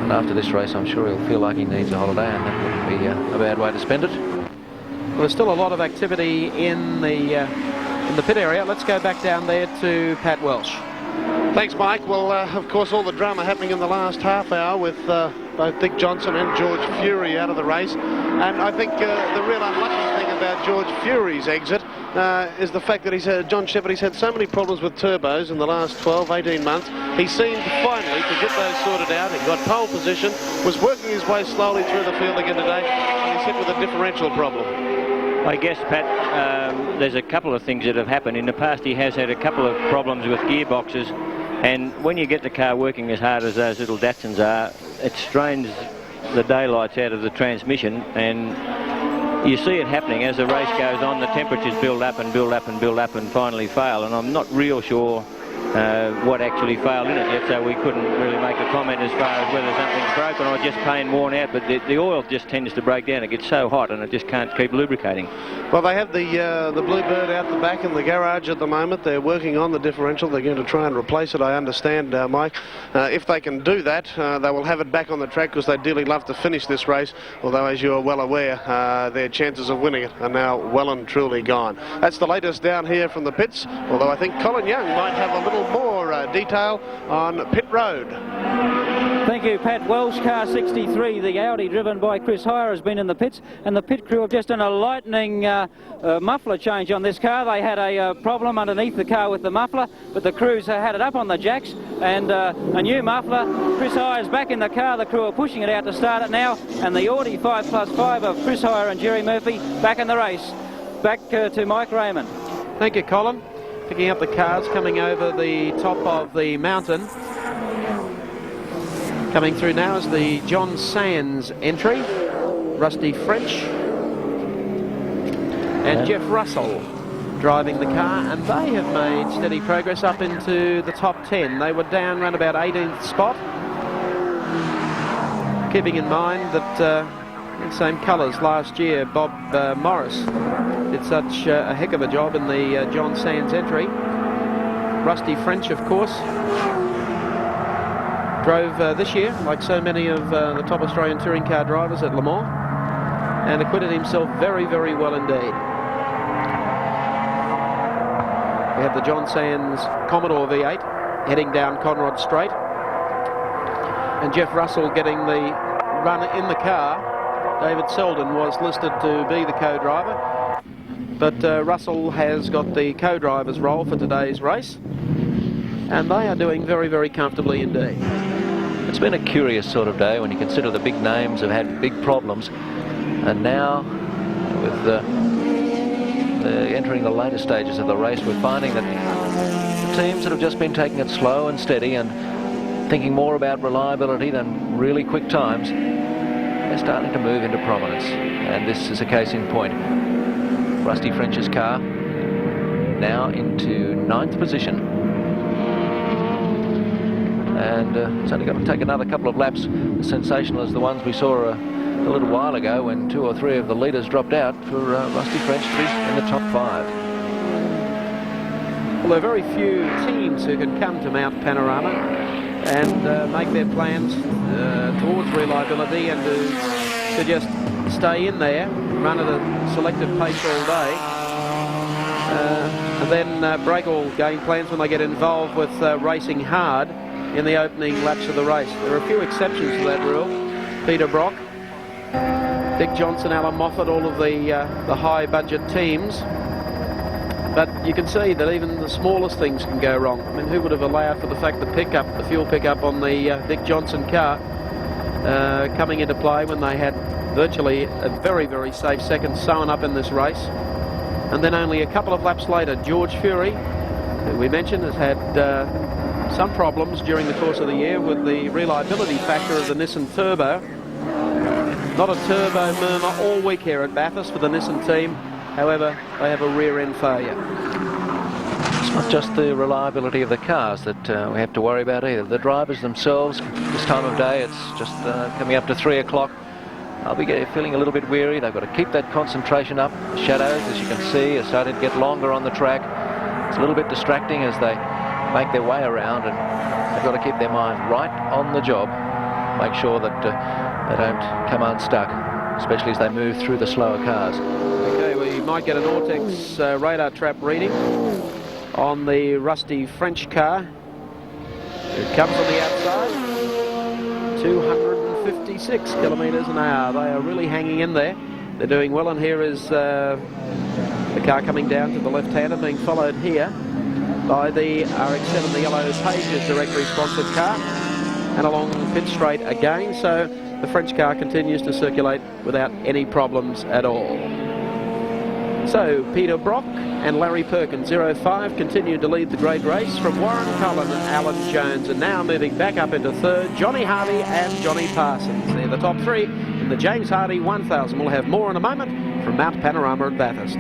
Speaker 4: And after this race, I'm sure he'll feel like he needs a holiday, and that wouldn't be a bad way to spend it.
Speaker 1: Well, there's still a lot of activity in the pit area. Let's go back down there to Pat Welsh.
Speaker 8: Thanks, Mike. Well, of course, all the drama happening in the last half hour with both Dick Johnson and George Fury out of the race. And I think the real unlucky thing about George Fury's exit is the fact that John Shepherd, he's had so many problems with turbos in the last 12, 18 months. He seemed finally to get those sorted out. He got pole position, was working his way slowly through the field again today, and he's hit with a differential problem.
Speaker 10: I guess, Pat, there's a couple of things that have happened. In the past, he has had a couple of problems with gearboxes, and when you get the car working as hard as those little Datsuns are, it strains the daylights out of the transmission, and you see it happening as the race goes on. The temperatures build up and build up and build up and finally fail, and I'm not real sure what actually failed in it yet, so we couldn't really make a comment as far as whether something's broken or just plain worn out. But the oil just tends to break down. It gets so hot and it just can't keep lubricating.
Speaker 8: Well, they have the Bluebird out the back in the garage at the moment. They're working on the differential. They're going to try and replace it, I understand, Mike. If they can do that, they will have it back on the track because they'd dearly love to finish this race. Although, as you're well aware, their chances of winning it are now well and truly gone. That's the latest down here from the pits, although I think Colin Young might have a little more detail on pit road.
Speaker 2: Thank you, Pat. Welsh car 63, the Audi driven by Chris Hire, has been in the pits, and the pit crew have just done a lightning muffler change on this car. They had a problem underneath the car with the muffler, but the crews had it up on the jacks, and a new muffler. Chris Hire's back in the car. The crew are pushing it out to start it now, and the Audi 5+5 of Chris Hire and Jerry Murphy back in the race. Back to Mike Raymond.
Speaker 1: Thank you, Colin. Picking up the cars coming over the top of the mountain. Coming through now is the John Sands entry. Rusty French and Jeff Russell driving the car, and they have made steady progress up into the top 10. They were down around about 18th spot. Keeping in mind that same colours last year, Bob Morris did such a heck of a job in the John Sands entry. Rusty French, of course, drove this year, like so many of the top Australian touring car drivers at Le Mans, and acquitted himself very, very well indeed. We have the John Sands Commodore V8 heading down Conrod Straight, and Jeff Russell getting the run in the car. David Selden was listed to be the co-driver, but Russell has got the co-driver's role for today's race, and they are doing very, very comfortably indeed.
Speaker 4: It's been a curious sort of day when you consider the big names have had big problems, and now with entering the later stages of the race, we're finding that the teams that have just been taking it slow and steady and thinking more about reliability than really quick times, they're starting to move into prominence, and this is a case in point. Rusty French's car now into 9th position, and it's only going to take another couple of laps as sensational as the ones we saw a little while ago when 2 or 3 of the leaders dropped out for Rusty French to be in the top 5.
Speaker 1: Well, there are very few teams who can come to Mount Panorama and make their plans towards reliability and to just stay in there, run at a selected pace all day, and then break all game plans when they get involved with racing hard in the opening laps of the race. There are a few exceptions to that rule. Peter Brock, Dick Johnson, Alan Moffat, all of the high-budget teams. But you can see that even the smallest things can go wrong. I mean, who would have allowed for the fact the fuel pickup on the Dick Johnson car coming into play when they had virtually a very, very safe second sewn up in this race. And then only a couple of laps later, George Fury, who we mentioned has had some problems during the course of the year with the reliability factor of the Nissan Turbo. Not a turbo murmur all week here at Bathurst for the Nissan team. However, they have a rear-end failure.
Speaker 4: It's not just the reliability of the cars that we have to worry about either. The drivers themselves, this time of day, it's just coming up to 3 o'clock. I'll be feeling a little bit weary. They've got to keep that concentration up. The shadows, as you can see, are starting to get longer on the track. It's a little bit distracting as they make their way around, and they've got to keep their mind right on the job. Make sure that they don't come unstuck, especially as they move through the slower cars.
Speaker 1: Okay, we might get an Ortex radar trap reading on the Rusty French car. It comes on the outside, 256 kilometres an hour. They are really hanging in there. They're doing well, and here is the car coming down to the left-hand and being followed here by the RX-7, the Yellow Pages directory-sponsored car, and along pit straight again. So the French car continues to circulate without any problems at all. So Peter Brock and Larry Perkins, 05, continue to lead the great race from Warren Cullen and Alan Jones, and now moving back up into 3rd, Johnny Harvey and Johnny Parsons. They're the top 3 in the James Hardy 1000. We'll have more in a moment from Mount Panorama at Bathurst.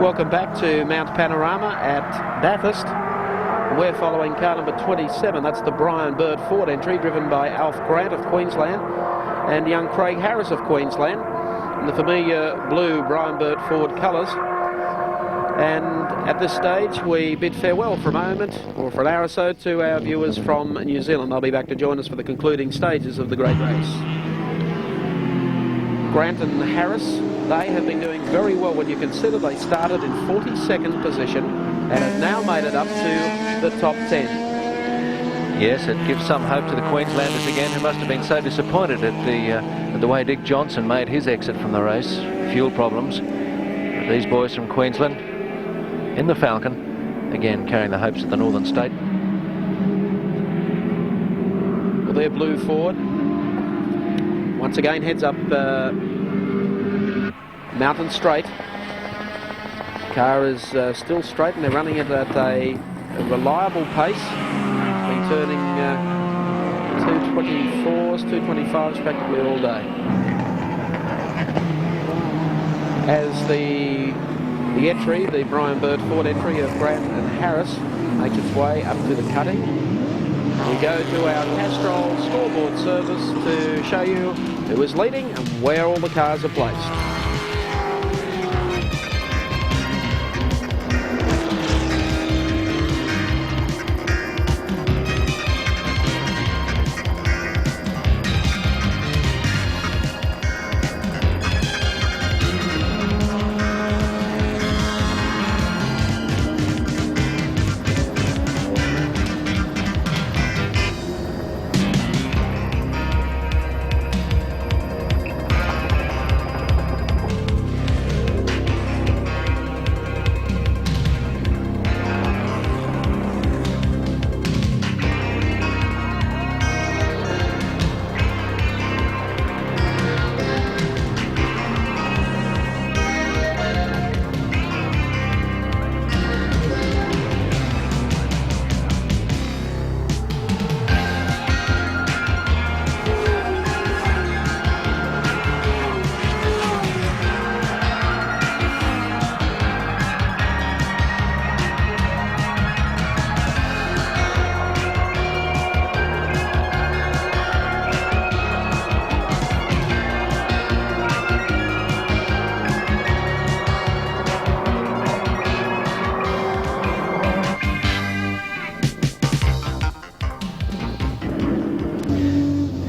Speaker 1: Welcome back to Mount Panorama at Bathurst. We're following car number 27. That's the Brian Bird Ford entry, driven by Alf Grant of Queensland and young Craig Harris of Queensland, in the familiar blue Brian Bird Ford colours. And at this stage, we bid farewell for a moment, or for an hour or so, to our viewers from New Zealand. They'll be back to join us for the concluding stages of the great race. Grant and Harris, they have been doing very well when you consider they started in 42nd position and have now made it up to the top 10.
Speaker 4: Yes, it gives some hope to the Queenslanders again, who must have been so disappointed at the way Dick Johnson made his exit from the race. Fuel problems. But these boys from Queensland in the Falcon, again carrying the hopes of the Northern State.
Speaker 1: Well, their blue Ford once again heads up Mountain Straight. Car is still straight, and they're running it at a reliable pace. Been turning 224s, 225s practically all day. As the entry, the Brian Bird Ford entry of Grant and Harris, makes its way up to the cutting, we go to our Castrol scoreboard service to show you who is leading and where all the cars are placed.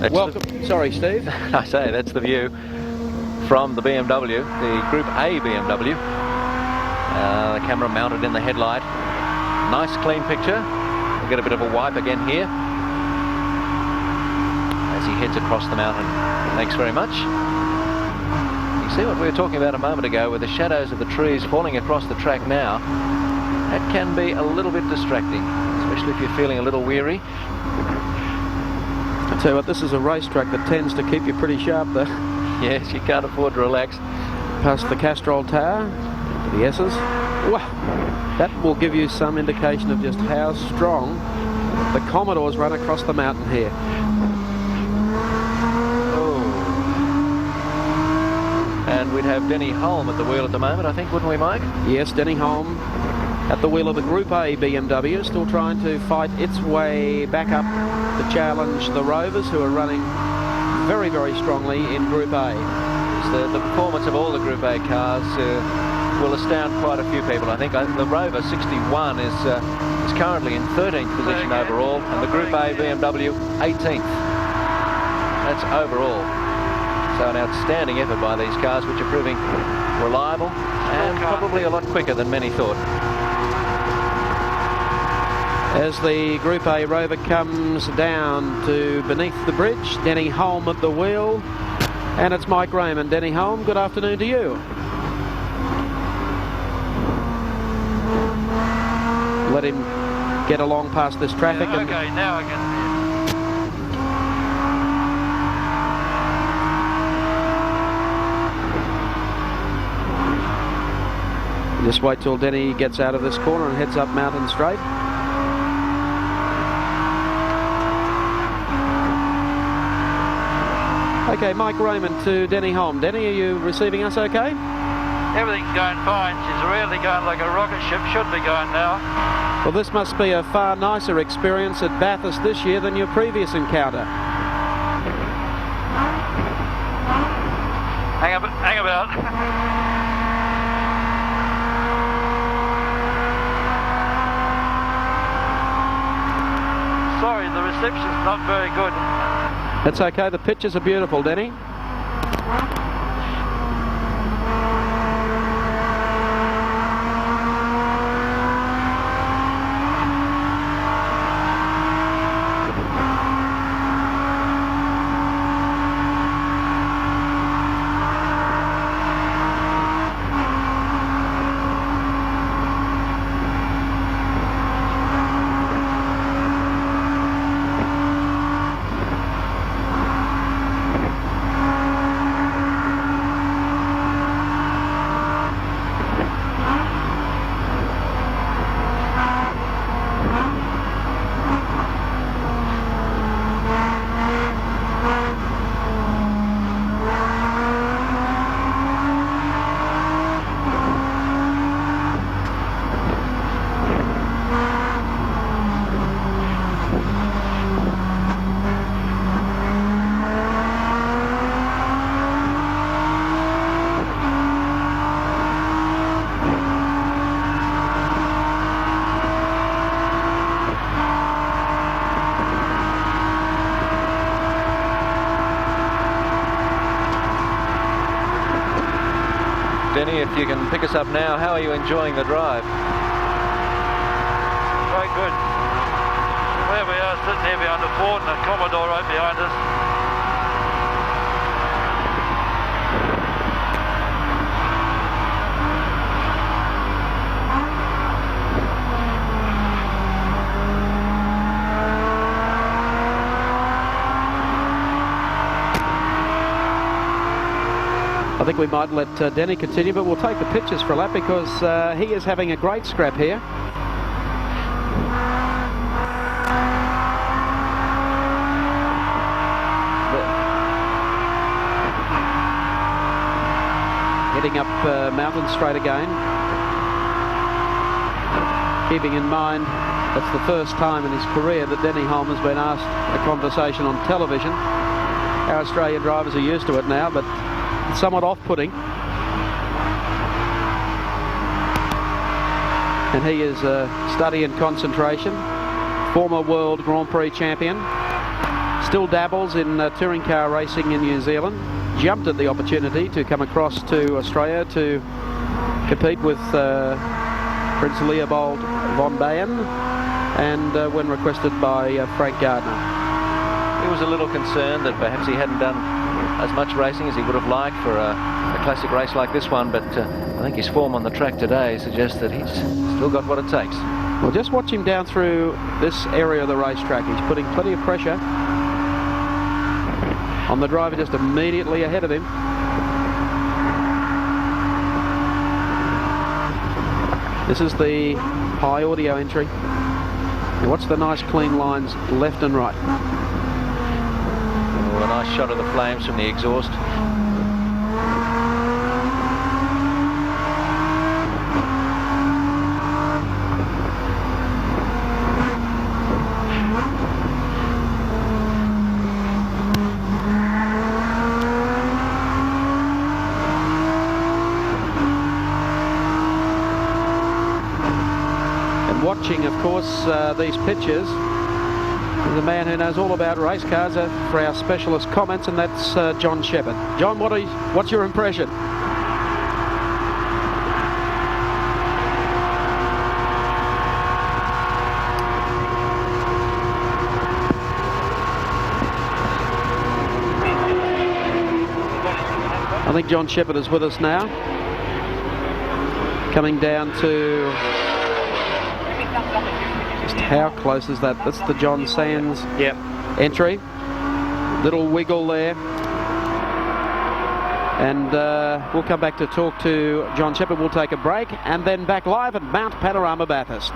Speaker 1: Welcome. Sorry, Steve.
Speaker 4: I say, that's the view from the BMW, the Group A BMW. The camera mounted in the headlight. Nice clean picture. We'll get a bit of a wipe again here as he heads across the mountain. Thanks very much. You see what we were talking about a moment ago, with the shadows of the trees falling across the track now. That can be a little bit distracting, especially if you're feeling a little weary.
Speaker 1: I tell you what, this is a racetrack that tends to keep you pretty sharp, though.
Speaker 4: Yes, you can't afford to relax.
Speaker 1: Past the Castrol Tower, to the S's. Wow, that will give you some indication of just how strong the Commodores run across the mountain here.
Speaker 4: Oh. And we'd have Denny Holm at the wheel at the moment, I think, wouldn't we, Mike?
Speaker 1: Yes, Denny Holm at the wheel of the Group A BMW, still trying to fight its way back up to challenge the Rovers, who are running very, very strongly in Group A.
Speaker 4: The performance of all the Group A cars will astound quite a few people. I think the Rover 61 is currently in 13th position overall, and the Group A BMW 18th. That's overall. So an outstanding effort by these cars, which are proving reliable and probably a lot quicker than many thought.
Speaker 1: As the Group A Rover comes down to beneath the bridge, Denny Holm at the wheel, and it's Mike Raymond. Denny Holm, good afternoon to you. Let him get along past this traffic.
Speaker 15: Yeah, okay, now I can.
Speaker 1: Just wait till Denny gets out of this corner and heads up Mountain Straight. Okay, Mike Raymond to Denny Holm. Denny, are you receiving us okay?
Speaker 6: Everything's going fine. She's really going like a rocket ship. Should be going now.
Speaker 1: Well, this must be a far nicer experience at Bathurst this year than your previous encounter.
Speaker 6: Hang about. Sorry, the reception's not very good.
Speaker 1: That's okay. The pictures are beautiful, Denny.
Speaker 4: Denny, if you can pick us up now, how are you enjoying the drive?
Speaker 6: Very good. Where we are, sitting here behind the fort and the Commodore right behind us.
Speaker 1: I think we might let Denny continue, but we'll take the pictures for a lap because he is having a great scrap here. Heading up Mountain Straight again. Keeping in mind that's the first time in his career that Denny Holm has been asked a conversation on television. Our Australian drivers are used to it now, but it's somewhat off-putting. And he is study and concentration. Former World Grand Prix champion. Still dabbles in touring car racing in New Zealand. Jumped at the opportunity to come across to Australia to compete with Prince Leopold von Bayen, and when requested by Frank Gardner.
Speaker 4: He was a little concerned that perhaps he hadn't done as much racing as he would have liked for a classic race like this one, but I think his form on the track today suggests that he's still got what it takes.
Speaker 1: Well, just watch him down through this area of the racetrack. He's putting plenty of pressure on the driver just immediately ahead of him. This is the high audio entry. And watch the nice clean lines left and right.
Speaker 4: Oh, a nice shot of the flames from the exhaust.
Speaker 1: Watching, of course, these pictures is a man who knows all about race cars for our specialist comments, and that's John Shepherd. John, what's your impression? I think John Shepherd is with us now. Coming down to... How close is that? That's the John Sands entry. Little wiggle there. And we'll come back to talk to John Shepherd. We'll take a break and then back live at Mount Panorama Bathurst.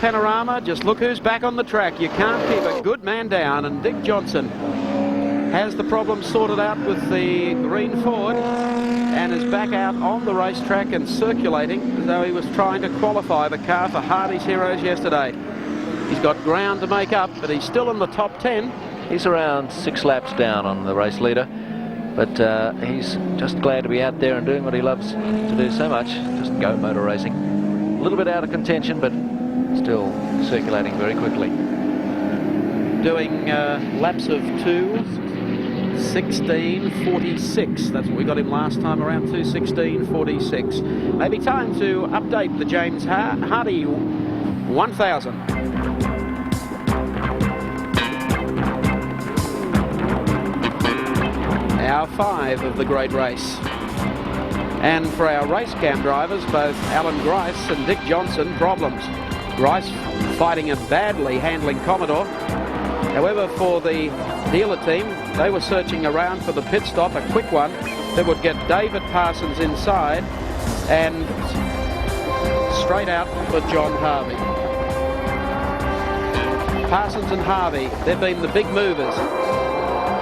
Speaker 1: Panorama. Just look who's back on the track. You can't keep a good man down, and Dick Johnson has the problem sorted out with the green Ford and is back out on the racetrack and circulating as though he was trying to qualify the car for Hardy's Heroes yesterday. He's got ground to make up, but he's still in the top 10.
Speaker 4: He's around 6 laps down on the race leader, but he's just glad to be out there and doing what he loves to do so much, just go motor racing. A little bit out of contention, but still circulating very quickly.
Speaker 1: Doing laps of 2:16.46. That's what we got him last time around, 2:16.46. Maybe time to update the James Hardy 1000. Hour 5 of the great race. And for our race cam drivers, both Alan Grice and Dick Johnson, problems. Grice fighting it badly, handling Commodore. However, for the dealer team, they were searching around for the pit stop, a quick one that would get David Parsons inside and straight out for John Harvey. Parsons and Harvey, they've been the big movers.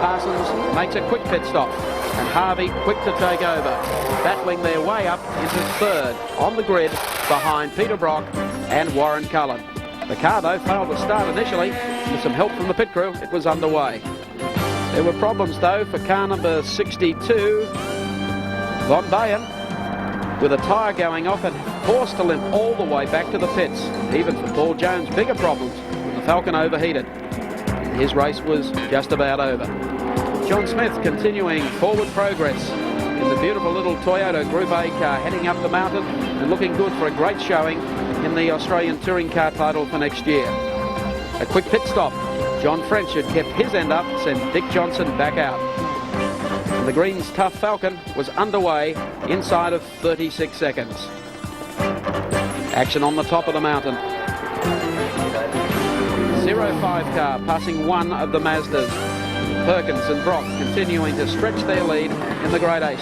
Speaker 1: Parsons makes a quick pit stop, and Harvey quick to take over, battling their way up into third on the grid behind Peter Brock and Warren Cullen. The car, though, failed to start initially. With some help from the pit crew, it was underway. There were problems, though, for car number 62, Von Bayen, with a tyre going off and forced to limp all the way back to the pits. Even for Paul Jones, bigger problems when the Falcon overheated. His race was just about over. John Smith continuing forward progress in the beautiful little Toyota Group A car, heading up the mountain and looking good for a great showing in the Australian Touring Car title for next year. A quick pit stop. John French had kept his end up, sent Dick Johnson back out. And the Green's tough Falcon was underway inside of 36 seconds. Action on the top of the mountain. 05 car passing one of the Mazdas. Perkins and Brock continuing to stretch their lead in the Great Ace.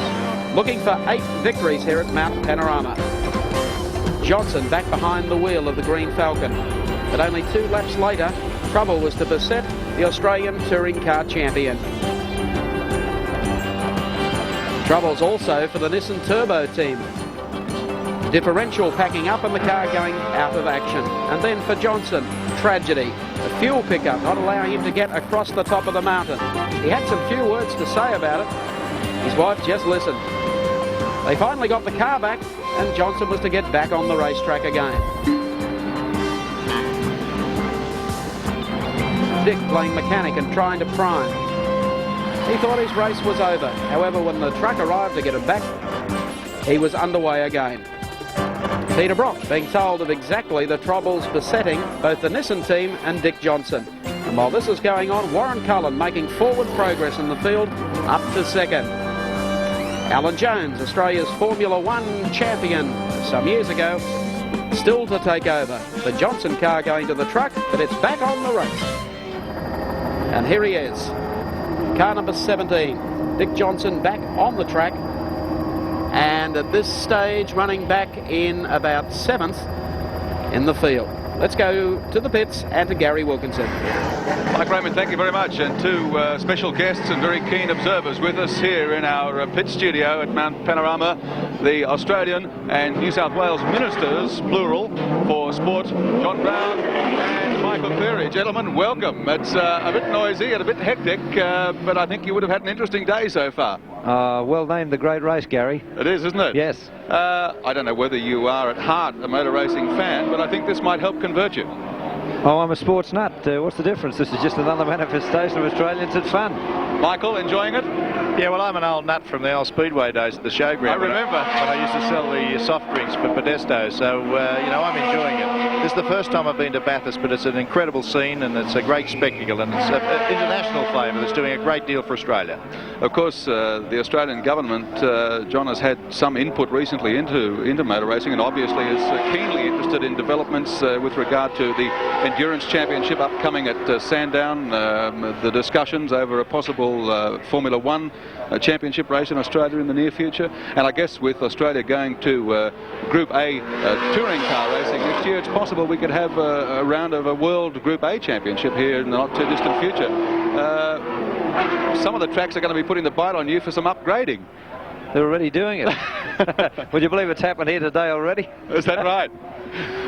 Speaker 1: Looking for 8 victories here at Mount Panorama. Johnson back behind the wheel of the Green Falcon. But only 2 laps later, trouble was to beset the Australian Touring Car champion. Troubles also for the Nissan Turbo team. Differential packing up and the car going out of action. And then for Johnson, tragedy. The fuel pickup not allowing him to get across the top of the mountain. He had some few words to say about it. His wife just listened. They finally got the car back, and Johnson was to get back on the racetrack again. Dick playing mechanic and trying to prime. He thought his race was over. However, when the truck arrived to get him back, he was underway again. Peter Brock being told of exactly the troubles besetting both the Nissan team and Dick Johnson. And while this is going on, Warren Cullen making forward progress in the field up to second. Alan Jones, Australia's Formula One champion some years ago, still to take over. The Johnson car going to the truck, but it's back on the race. And here he is, car number 17. Dick Johnson back on the track. And at this stage, running back in about 7th in the field. Let's go to the pits and to Gary Wilkinson.
Speaker 5: Mike Raymond, thank you very much. And 2 special guests and very keen observers with us here in our pit studio at Mount Panorama. The Australian and New South Wales ministers, plural, for sport, John Brown and Michael Cleary. Gentlemen, welcome. It's a bit noisy and a bit hectic, but I think you would have had an interesting day so far.
Speaker 16: Well named the great race, Gary.
Speaker 5: It is, isn't it?
Speaker 16: Yes.
Speaker 5: I don't know whether you are at heart a motor racing fan, but I think this might help convert you.
Speaker 16: Oh, I'm a sports nut. What's the difference? This is just another manifestation of Australians at fun.
Speaker 5: Michael, enjoying it?
Speaker 17: Yeah, well, I'm an old nut from the old Speedway days at the showground.
Speaker 5: I remember.
Speaker 17: When I used to sell the soft drinks for Modesto, so, you know, I'm enjoying it. This is the first time I've been to Bathurst, but it's an incredible scene and it's a great spectacle, and it's an international flavour that's doing a great deal for Australia.
Speaker 5: Of course, the Australian government, John, has had some input recently into motor racing, and obviously is keenly interested in developments with regard to the Endurance Championship upcoming at Sandown, the discussions over a possible Formula One championship race in Australia in the near future. And I guess with Australia going to Group A touring car racing next year, it's possible we could have a round of a World Group A championship here in the not too distant future. Some of the tracks are going to be putting the bite on you for some upgrading.
Speaker 16: They're already doing it. Would you believe it's happened here today already?
Speaker 5: Is that right?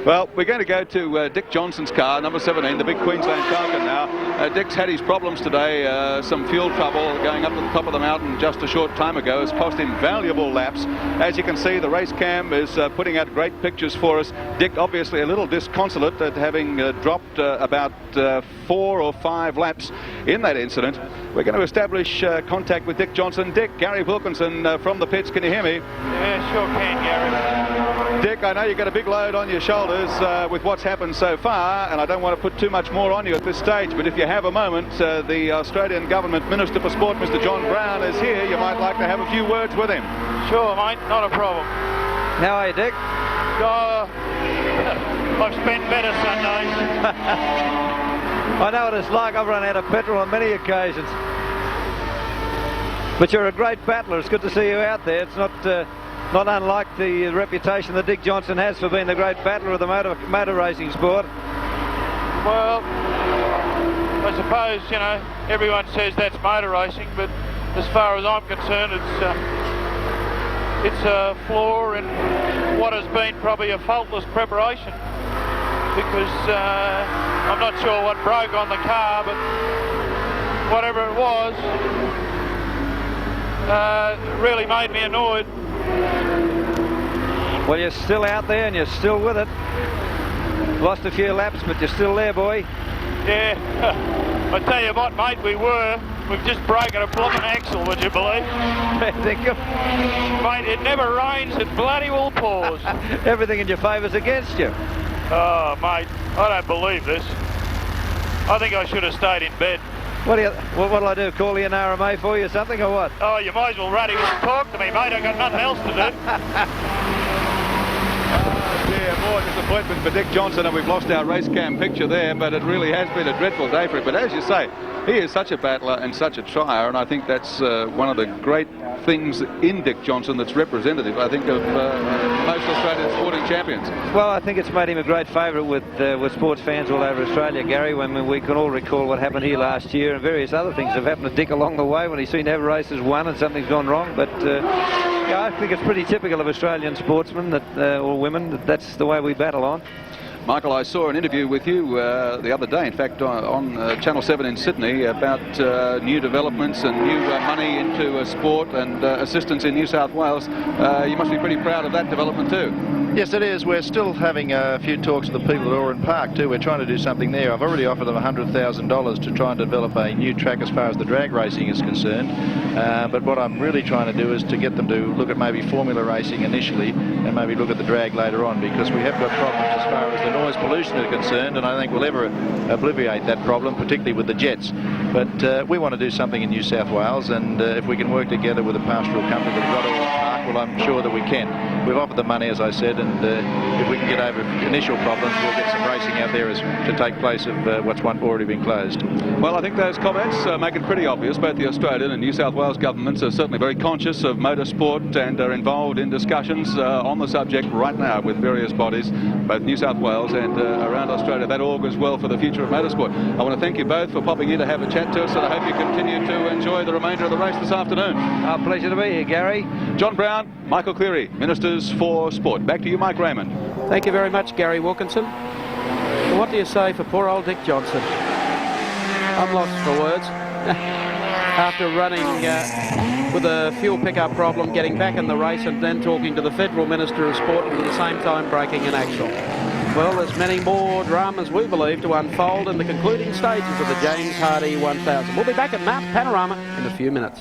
Speaker 5: Well, we're going to go to Dick Johnson's car, number 17, the big Queensland Falcon now. Dick's had his problems today, some fuel trouble going up to the top of the mountain just a short time ago has cost him valuable laps. As you can see, the race cam is putting out great pictures for us. Dick obviously a little disconsolate at having dropped about 4 or 5 laps in that incident. We're going to establish contact with Dick Johnson. Dick, Gary Wilkinson from the pits, can you hear me?
Speaker 15: Yeah, sure can, Gary.
Speaker 5: Dick, I know you've got a big load on your shoulders with what's happened so far, and I don't want to put too much more on you at this stage, but if you have a moment, the Australian Government Minister for Sport, Mr. John Brown, is here. You might like to have a few words with him.
Speaker 15: Sure, mate, not a problem.
Speaker 16: How are you, Dick?
Speaker 15: I've spent better Sundays.
Speaker 16: I know what it's like. I've run out of petrol on many occasions. But you're a great battler. It's good to see you out there. It's not unlike the reputation that Dick Johnson has for being the great battler of the motor racing sport.
Speaker 15: Well, I suppose, you know, everyone says that's motor racing, but as far as I'm concerned, it's a flaw in what has been probably a faultless preparation, because I'm not sure what broke on the car, but whatever it was really made me annoyed.
Speaker 16: Well, you're still out there and you're still with it. Lost a few laps, but you're still there, boy.
Speaker 15: Yeah, I tell you what, mate, we've just broken a blooming axle, would you believe?
Speaker 16: Thank you.
Speaker 15: Mate, it never rains, it bloody well pours.
Speaker 16: Everything in your favour's against you.
Speaker 15: Oh, mate, I don't believe this. I think I should have stayed in bed.
Speaker 16: What'll I do, call you an RMA for you or something, or what?
Speaker 15: Oh, you might as well ready to talk to me, mate. I've got nothing else to do.
Speaker 5: Yeah, more disappointment for Dick Johnson, and we've lost our race cam picture there, but it really has been a dreadful day for him. But as you say, he is such a battler and such a trier, and I think that's one of the great things in Dick Johnson that's representative, I think, of most Australian sporting champions.
Speaker 16: Well, I think it's made him a great favourite with sports fans all over Australia, Gary, when we can all recall what happened here last year, and various other things have happened to Dick along the way when he's seen to have races won and something's gone wrong. But yeah, I think it's pretty typical of Australian sportsmen or women that that's the way we battle on.
Speaker 5: Michael, I saw an interview with you the other day, in fact, on Channel 7 in Sydney about new developments and new money into sport and assistance in New South Wales. You must be pretty proud of that development too.
Speaker 17: Yes, it is. We're still having a few talks with the people at Oran Park too. We're trying to do something there. I've already offered them $100,000 to try and develop a new track as far as the drag racing is concerned. But what I'm really trying to do is to get them to look at maybe formula racing initially and maybe look at the drag later on, because we have got problems as far as the noise pollution is concerned, and I think we'll ever obliviate that problem, particularly with the jets. But we want to do something in New South Wales, and if we can work together with a pastoral company that we've got Oran Park, well, I'm sure that we can. We've offered the money, as I said, and if we can get over initial problems, we'll get some racing out there to take place of what's already been closed.
Speaker 5: Well, I think those comments make it pretty obvious. Both the Australian and New South Wales governments are certainly very conscious of motorsport and are involved in discussions on the subject right now with various bodies, both New South Wales and around Australia. That augurs well for the future of motorsport. I want to thank you both for popping in to have a chat to us, and I hope you continue to enjoy the remainder of the race this afternoon.
Speaker 16: Our pleasure to be here, Gary.
Speaker 5: John Brown, Michael Cleary, Ministers for Sport. Back to you, Mike Raymond.
Speaker 1: Thank you very much, Gary Wilkinson. Well, what do you say for poor old Dick Johnson? I'm lost for words. After running with a fuel pickup problem, getting back in the race and then talking to the Federal Minister of Sport and at the same time breaking an axle. Well, there's many more dramas, we believe, to unfold in the concluding stages of the James Hardy 1000. We'll be back at Mount Panorama in a few minutes.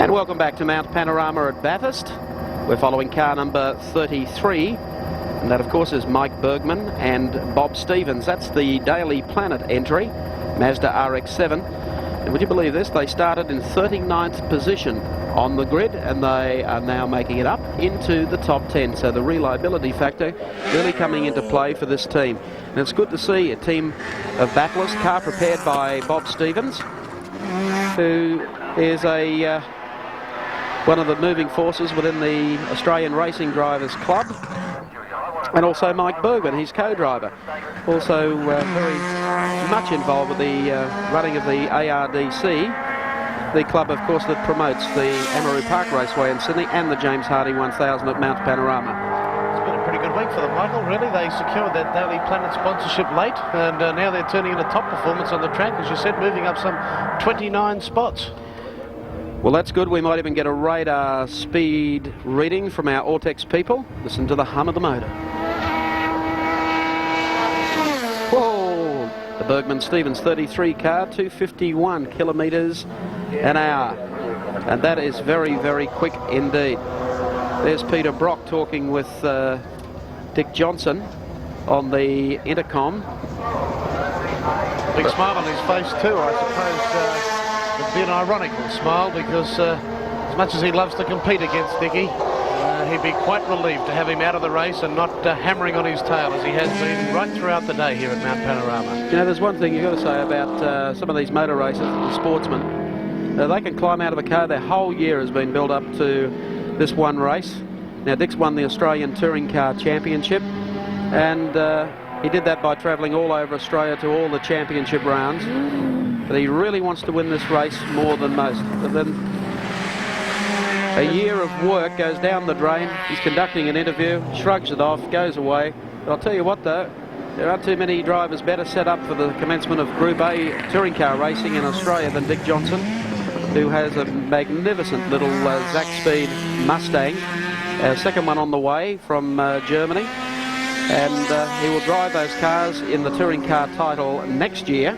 Speaker 1: And welcome back to Mount Panorama at Bathurst. We're following car number 33, and that of course is Mike Bergman and Bob Stevens. That's the Daily Planet entry, Mazda RX-7. And would you believe this? They started in 39th position on the grid, and they are now making it up into the top 10. So the reliability factor really coming into play for this team. And it's good to see a team of battlers, car prepared by Bob Stevens, who is one of the moving forces within the Australian Racing Drivers Club, and also Mike Bergman, his co-driver, also very much involved with the running of the ARDC, the club, of course, that promotes the Amaroo Park Raceway in Sydney and the James Hardie 1000 at Mount Panorama.
Speaker 8: It's been a pretty good week for them, Michael, really. They secured that Daily Planet sponsorship late, and now they're turning in a top performance on the track, as you said, moving up some 29 spots.
Speaker 1: Well, that's good. We might even get a radar speed reading from our Autex people. Listen to the hum of the motor. Whoa! The Bergman-Stevens 33 car, 251 kilometres an hour. And that is very, very quick indeed. There's Peter Brock talking with Dick Johnson on the intercom.
Speaker 8: Big smile on his face too, I suppose. It'd be an ironical smile, because as much as he loves to compete against Dickie, he'd be quite relieved to have him out of the race and not hammering on his tail as he has been right throughout the day here at Mount Panorama.
Speaker 1: You know, there's one thing you've got to say about some of these motor races, the sportsmen. They can climb out of a car. Their whole year has been built up to this one race. Now, Dick's won the Australian Touring Car Championship, and he did that by travelling all over Australia to all the championship rounds. But he really wants to win this race more than most. But then a year of work goes down the drain. He's conducting an interview, shrugs it off, goes away. But I'll tell you what though, there aren't too many drivers better set up for the commencement of Group A touring car racing in Australia than Dick Johnson, who has a magnificent little Zack Speed Mustang, second one on the way from Germany. And he will drive those cars in the touring car title next year.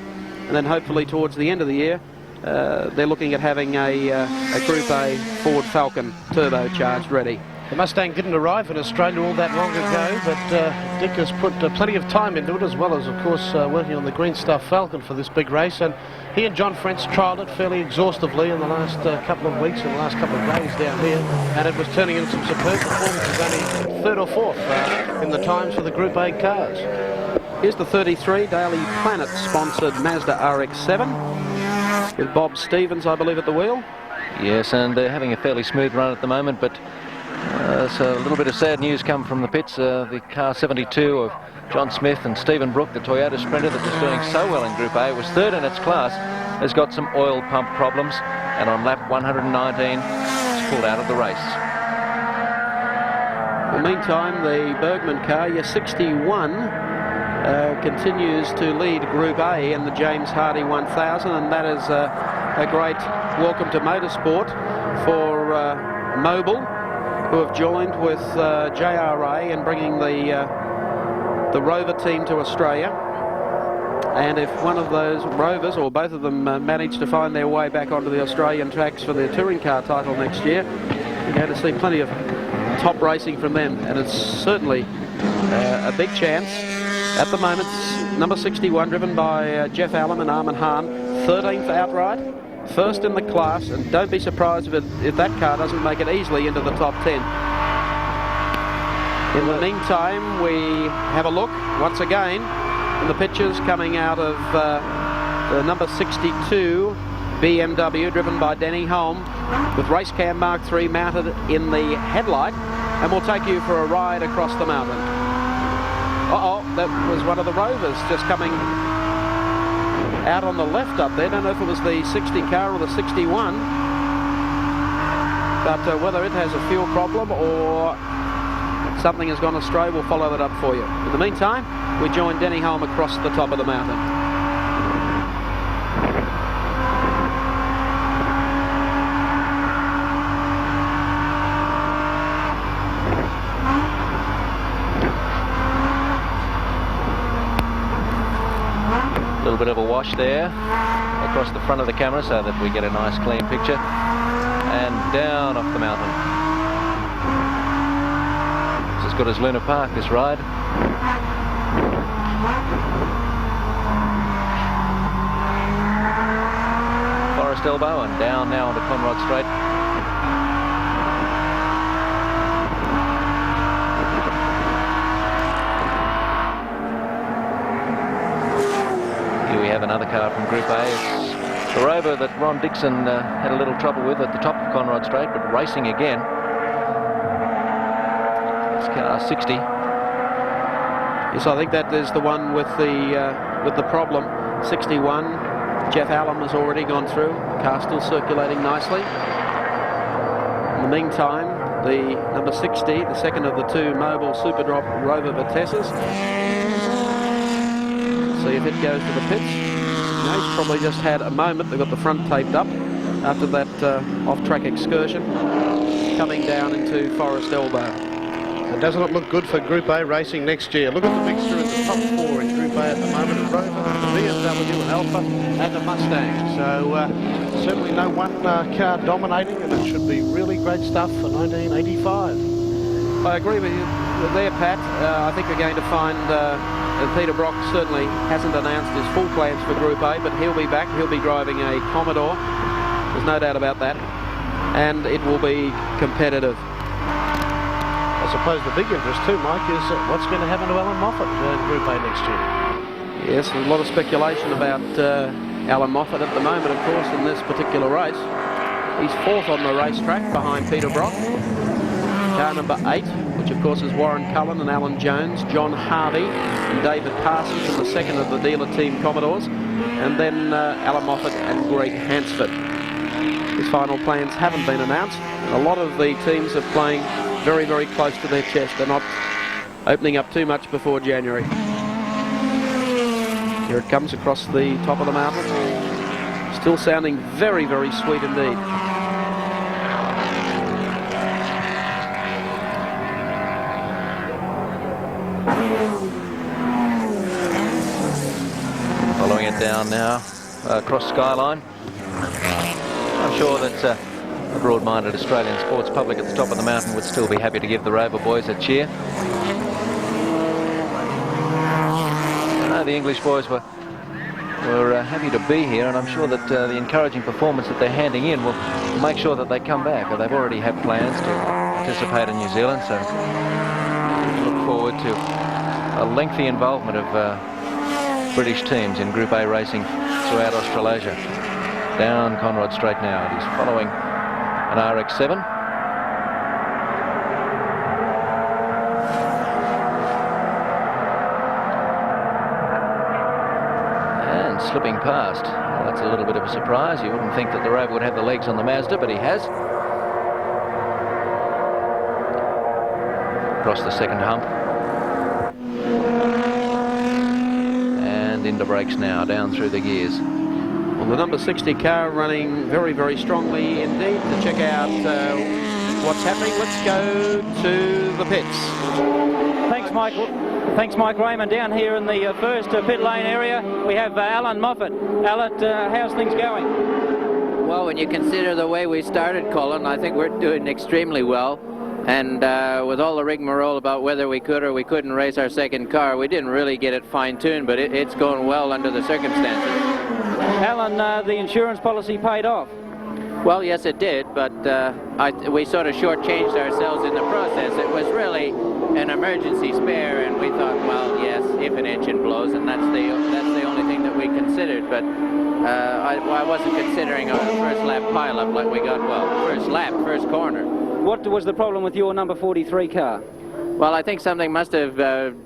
Speaker 1: And then hopefully towards the end of the year, they're looking at having a Group A Ford Falcon turbocharged ready.
Speaker 8: The Mustang didn't arrive in Australia all that long ago, but Dick has put plenty of time into it, as well as, of course, working on the Green Stuff Falcon for this big race. And he and John French trialled it fairly exhaustively in the last couple of weeks and the last couple of days down here, and it was turning in some superb performances, only third or fourth in the times for the Group A cars.
Speaker 1: Here's the 33 Daily Planet sponsored Mazda RX-7 with Bob Stevens, I believe, at the wheel.
Speaker 4: Yes, and they're having a fairly smooth run at the moment, but so a little bit of sad news come from the pits. The car 72 of John Smith and Stephen Brook, the Toyota Sprinter that was doing so well in Group A, it was third in its class, has got some oil pump problems, and on lap 119 it's pulled out of the race.
Speaker 1: In the meantime, the Bergman car, your 61, continues to lead Group A in the James Hardie 1000, and that is a great welcome to motorsport for Mobil, who have joined with JRA in bringing the Rover team to Australia. And if one of those Rovers, or both of them, manage to find their way back onto the Australian tracks for their touring car title next year, you're going to see plenty of top racing from them, and it's certainly a big chance. At the moment, number 61, driven by Jeff Allen and Armin Hahn, 13th outright, first in the class, and don't be surprised if that car doesn't make it easily into the top 10. In the meantime, we have a look once again in the pictures coming out of the number 62 BMW, driven by Denny Holm, with Race Cam Mark III mounted in the headlight, and we'll take you for a ride across the mountain. Uh-oh, that was one of the Rovers just coming out on the left up there. Don't know if it was the 60 car or the 61, but whether it has a fuel problem or something has gone astray, we'll follow that up for you. In the meantime, we join Denny Holm across the top of the mountain.
Speaker 4: A little bit of a wash there across the front of the camera so that we get a nice clean picture. and down off the mountain. It's as good as Luna Park, this ride. Forest Elbow and down now onto Conrod Straight. Here we have another car from Group A. It's the Rover that Ron Dixon had a little trouble with at the top of Conrod Straight, but racing again. It's car 60.
Speaker 1: Yes, I think that is the one with the problem. 61. Jeff Allen has already gone through. Car still circulating nicely. In the meantime, the number 60, the second of the two mobile Super Drop Rover Vitesses. See if it goes to the pits. No, he's probably just had a moment. They've got the front taped up after that off-track excursion, coming down into Forest Elbow.
Speaker 8: So doesn't it look good for Group A racing next year? Look at the mixture in the top four in Group A at the moment: a Rover, BMW, an Alpha, and a Mustang. So certainly no one car dominating, and it should be really great stuff for 1985.
Speaker 1: I agree with you there, Pat. I think we're going to find Peter Brock certainly hasn't announced his full plans for Group A, but he'll be back. He'll be driving a Commodore. There's no doubt about that. And it will be competitive.
Speaker 8: I suppose the big interest too, Mike, is what's going to happen to Alan Moffat in Group A next year.
Speaker 1: Yes, there's a lot of speculation about Alan Moffat at the moment, of course, in this particular race. He's fourth on the racetrack behind Peter Brock. Car number 8, which of course is Warren Cullen and Alan Jones, John Harvey and David Parsons in the second of the dealer team Commodores, and then Alan Moffat and Greg Hansford. His final plans haven't been announced. A lot of the teams are playing very, very close to their chest. They're not opening up too much before January. Here it comes across the top of the mountain. Still sounding very, very sweet indeed.
Speaker 4: Following it down now, across Skyline. I'm sure that a broad-minded Australian sports public at the top of the mountain would still be happy to give the Rover boys a cheer. I know the English boys were happy to be here, and I'm sure that the encouraging performance that they're handing in will make sure that they come back. They've already had plans to participate in New Zealand, so look forward to a lengthy involvement of British teams in Group A racing throughout Australasia. Down Conrod Straight now, and he's following an RX-7. And slipping past. Well, that's a little bit of a surprise. You wouldn't think that the Rover would have the legs on the Mazda, but he has. Across the second hump. And into brakes now, down through the gears.
Speaker 1: Well, the number 60 car running very, very strongly indeed. To check out what's happening, let's go to the pits.
Speaker 2: Thanks, Michael. Thanks, Mike Raymond. Down here in the first pit lane area, we have Alan Moffat. Alan, how's things going?
Speaker 18: Well, when you consider the way we started, Colin, I think we're doing extremely well. And with all the rigmarole about whether we could or we couldn't race our second car, we didn't really get it fine-tuned, but it's going well under the circumstances.
Speaker 2: Alan, the insurance policy paid off.
Speaker 18: Well, yes, it did, but we sort of shortchanged ourselves in the process. It was really an emergency spare, and we thought, well, yes, if an engine blows, and that's the only thing that we considered. But I wasn't considering a first lap pileup like we got. Well, first lap, first corner.
Speaker 2: What was the problem with your number 43 car?
Speaker 18: Well, I think something must have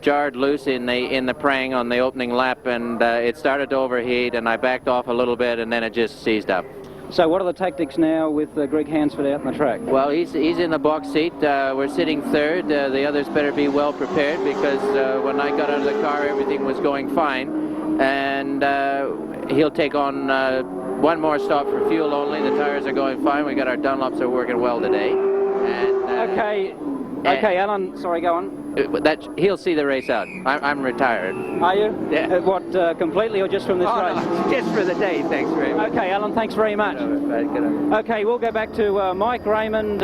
Speaker 18: jarred loose in the prang on the opening lap, and it started to overheat, and I backed off a little bit, and then it just seized up.
Speaker 2: So what are the tactics now with Greg Hansford out on the track?
Speaker 18: Well, he's in the box seat. We're sitting third. The others better be well prepared, because when I got out of the car, everything was going fine, and he'll take on one more stop for fuel only. The tires are going fine. We got our Dunlops are working well today. And,
Speaker 2: Okay, Alan, sorry, go on.
Speaker 18: he'll see the race out. I'm retired.
Speaker 2: Are you?
Speaker 18: Yeah.
Speaker 2: What, completely or just from this race?
Speaker 18: No, just for the day, thanks very much.
Speaker 2: Okay, Alan, thanks very much. Okay, we'll go back to Mike Raymond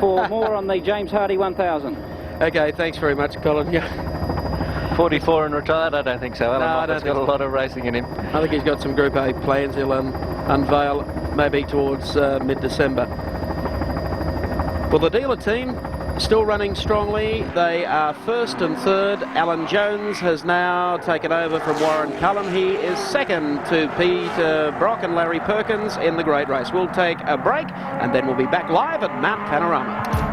Speaker 2: for more on the James Hardy 1000.
Speaker 1: Okay, thanks very much, Colin. Yeah.
Speaker 4: 44 and retired? I don't think so. Alan
Speaker 1: No, I
Speaker 4: Moffat's
Speaker 1: don't
Speaker 4: got a
Speaker 1: think
Speaker 4: lot of racing in him.
Speaker 1: I think he's got some Group A plans he'll unveil maybe towards mid-December. Well, the dealer team still running strongly. They are first and third. Alan Jones has now taken over from Warren Cullen. He is second to Peter Brock and Larry Perkins in the great race. We'll take a break and then we'll be back live at Mount Panorama.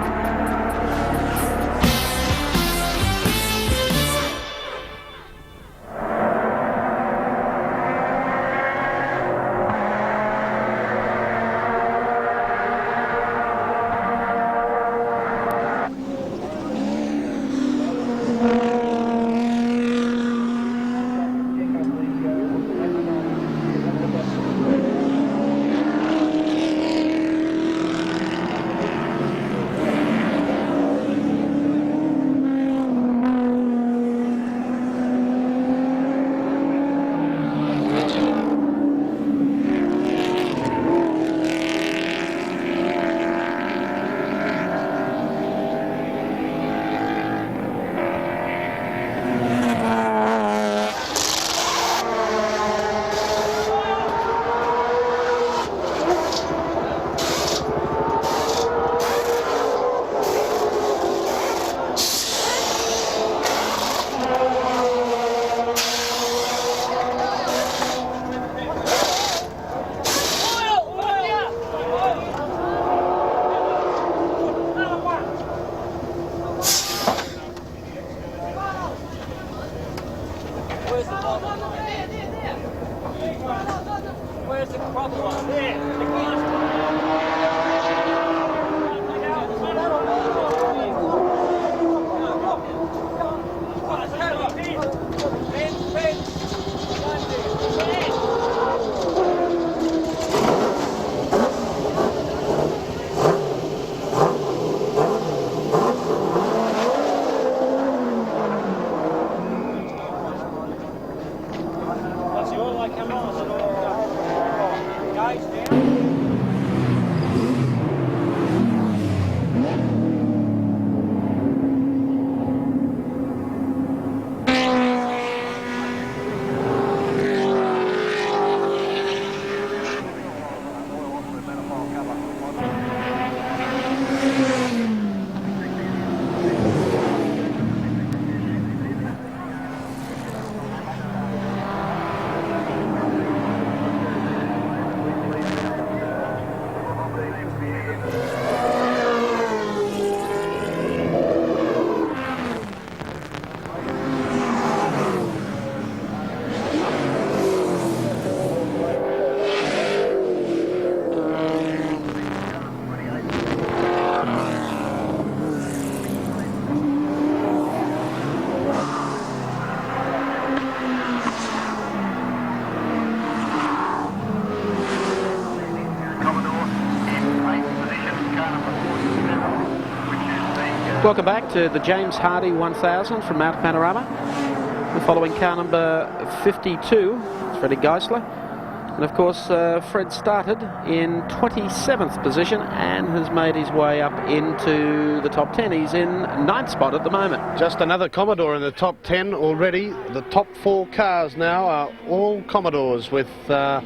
Speaker 1: Welcome back to the James Hardy 1000 from Mount Panorama. We're following car number 52, it's Freddie Geisler. And of course, Fred started in 27th position and has made his way up into the top 10. He's in 9th spot at the moment.
Speaker 8: Just another Commodore in the top 10 already. The top 4 cars now are all Commodores, with the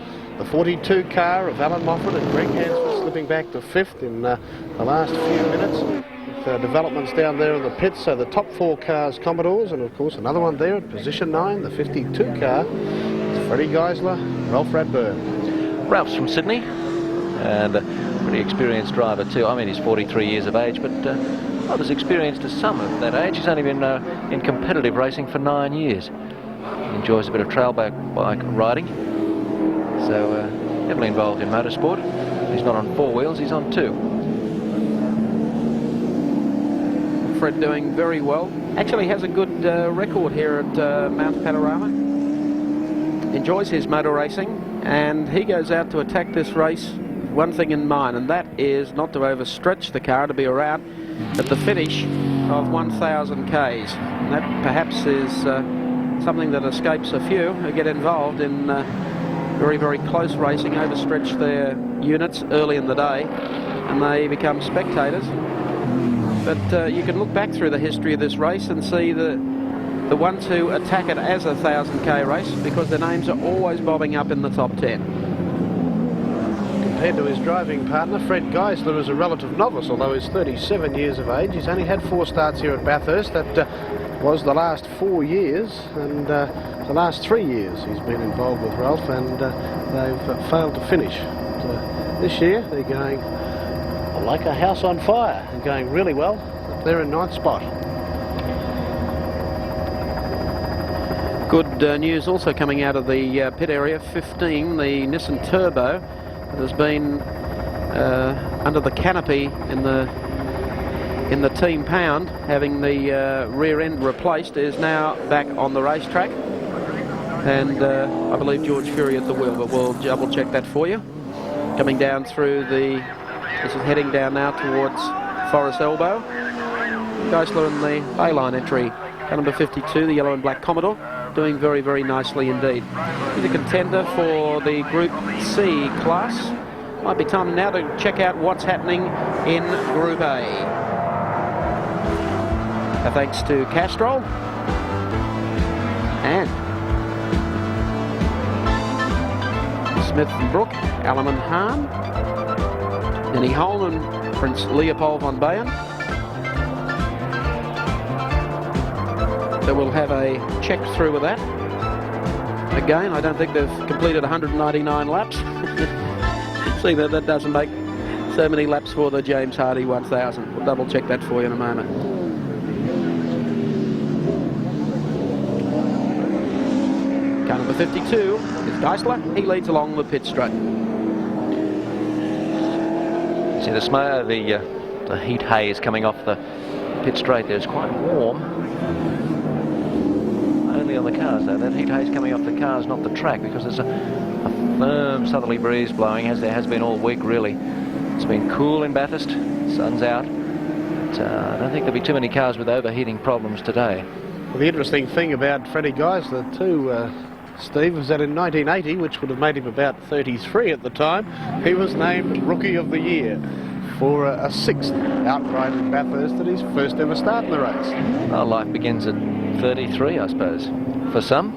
Speaker 8: 42 car of Alan Moffat and Greg Hansford slipping back to 5th in the last few minutes. Developments down there in the pits, so the top 4 cars Commodores, and of course another one there at position 9, the 52 car, it's Freddie Geisler, Ralph Radburn.
Speaker 4: Ralph's from Sydney and a pretty experienced driver too. I mean, he's 43 years of age, but not as experienced as some of that age. He's only been in competitive racing for 9 years. He enjoys a bit of trail bike riding, so heavily involved in motorsport. He's not on 4 wheels, he's on 2.
Speaker 1: Fred doing very well. Actually has a good record here at Mount Panorama. Enjoys his motor racing, and he goes out to attack this race one thing in mind, and that is not to overstretch the car, to be around at the finish of 1,000 Ks. And that perhaps is something that escapes a few who get involved in very, very close racing, overstretch their units early in the day, and they become spectators. But you can look back through the history of this race and see the ones who attack it as a 1,000K race, because their names are always bobbing up in the top 10.
Speaker 8: Compared to his driving partner, Fred Geisler is a relative novice, although he's 37 years of age. He's only had 4 starts here at Bathurst. That was the last 4 years, and the last 3 years he's been involved with Ralph, and they've failed to finish. But, this year they're going like a house on fire. They're going really well. They're in 9th spot.
Speaker 1: Good news also coming out of the pit area. 15, the Nissan Turbo, that has been under the canopy in the team pound, having the rear end replaced, is now back on the racetrack, and I believe George Fury at the wheel, but we'll double check that for you. Coming down through this is heading down now towards Forest Elbow. Geisler in the Bayline entry, car number 52, the yellow and black Commodore, doing very, very nicely indeed. He's a contender for the Group C class. Might be time now to check out what's happening in Group A. Thanks to Castrol and Smith and Brook, Allen and Hahn, Denny Holm and Prince Leopold von Bayern. So we'll have a check through with that. Again, I don't think they've completed 199 laps. See that doesn't make so many laps for the James Hardy 1000. We'll double check that for you in a moment. Car number 52 is Geisler. He leads along the pit straight.
Speaker 4: See the heat haze coming off the pit straight there. It's quite warm. Only on the cars though. That heat haze coming off the cars, not the track, because there's a firm southerly breeze blowing, as there has been all week really. It's been cool in Bathurst, sun's out. But, I don't think there'll be too many cars with overheating problems today.
Speaker 8: Well, the interesting thing about Freddie Geisler too, Steve, was that in 1980, which would have made him about 33 at the time, he was named Rookie of the Year for a 6th outright in Bathurst at his first ever start in the race.
Speaker 4: Well, life begins at 33, I suppose, for some.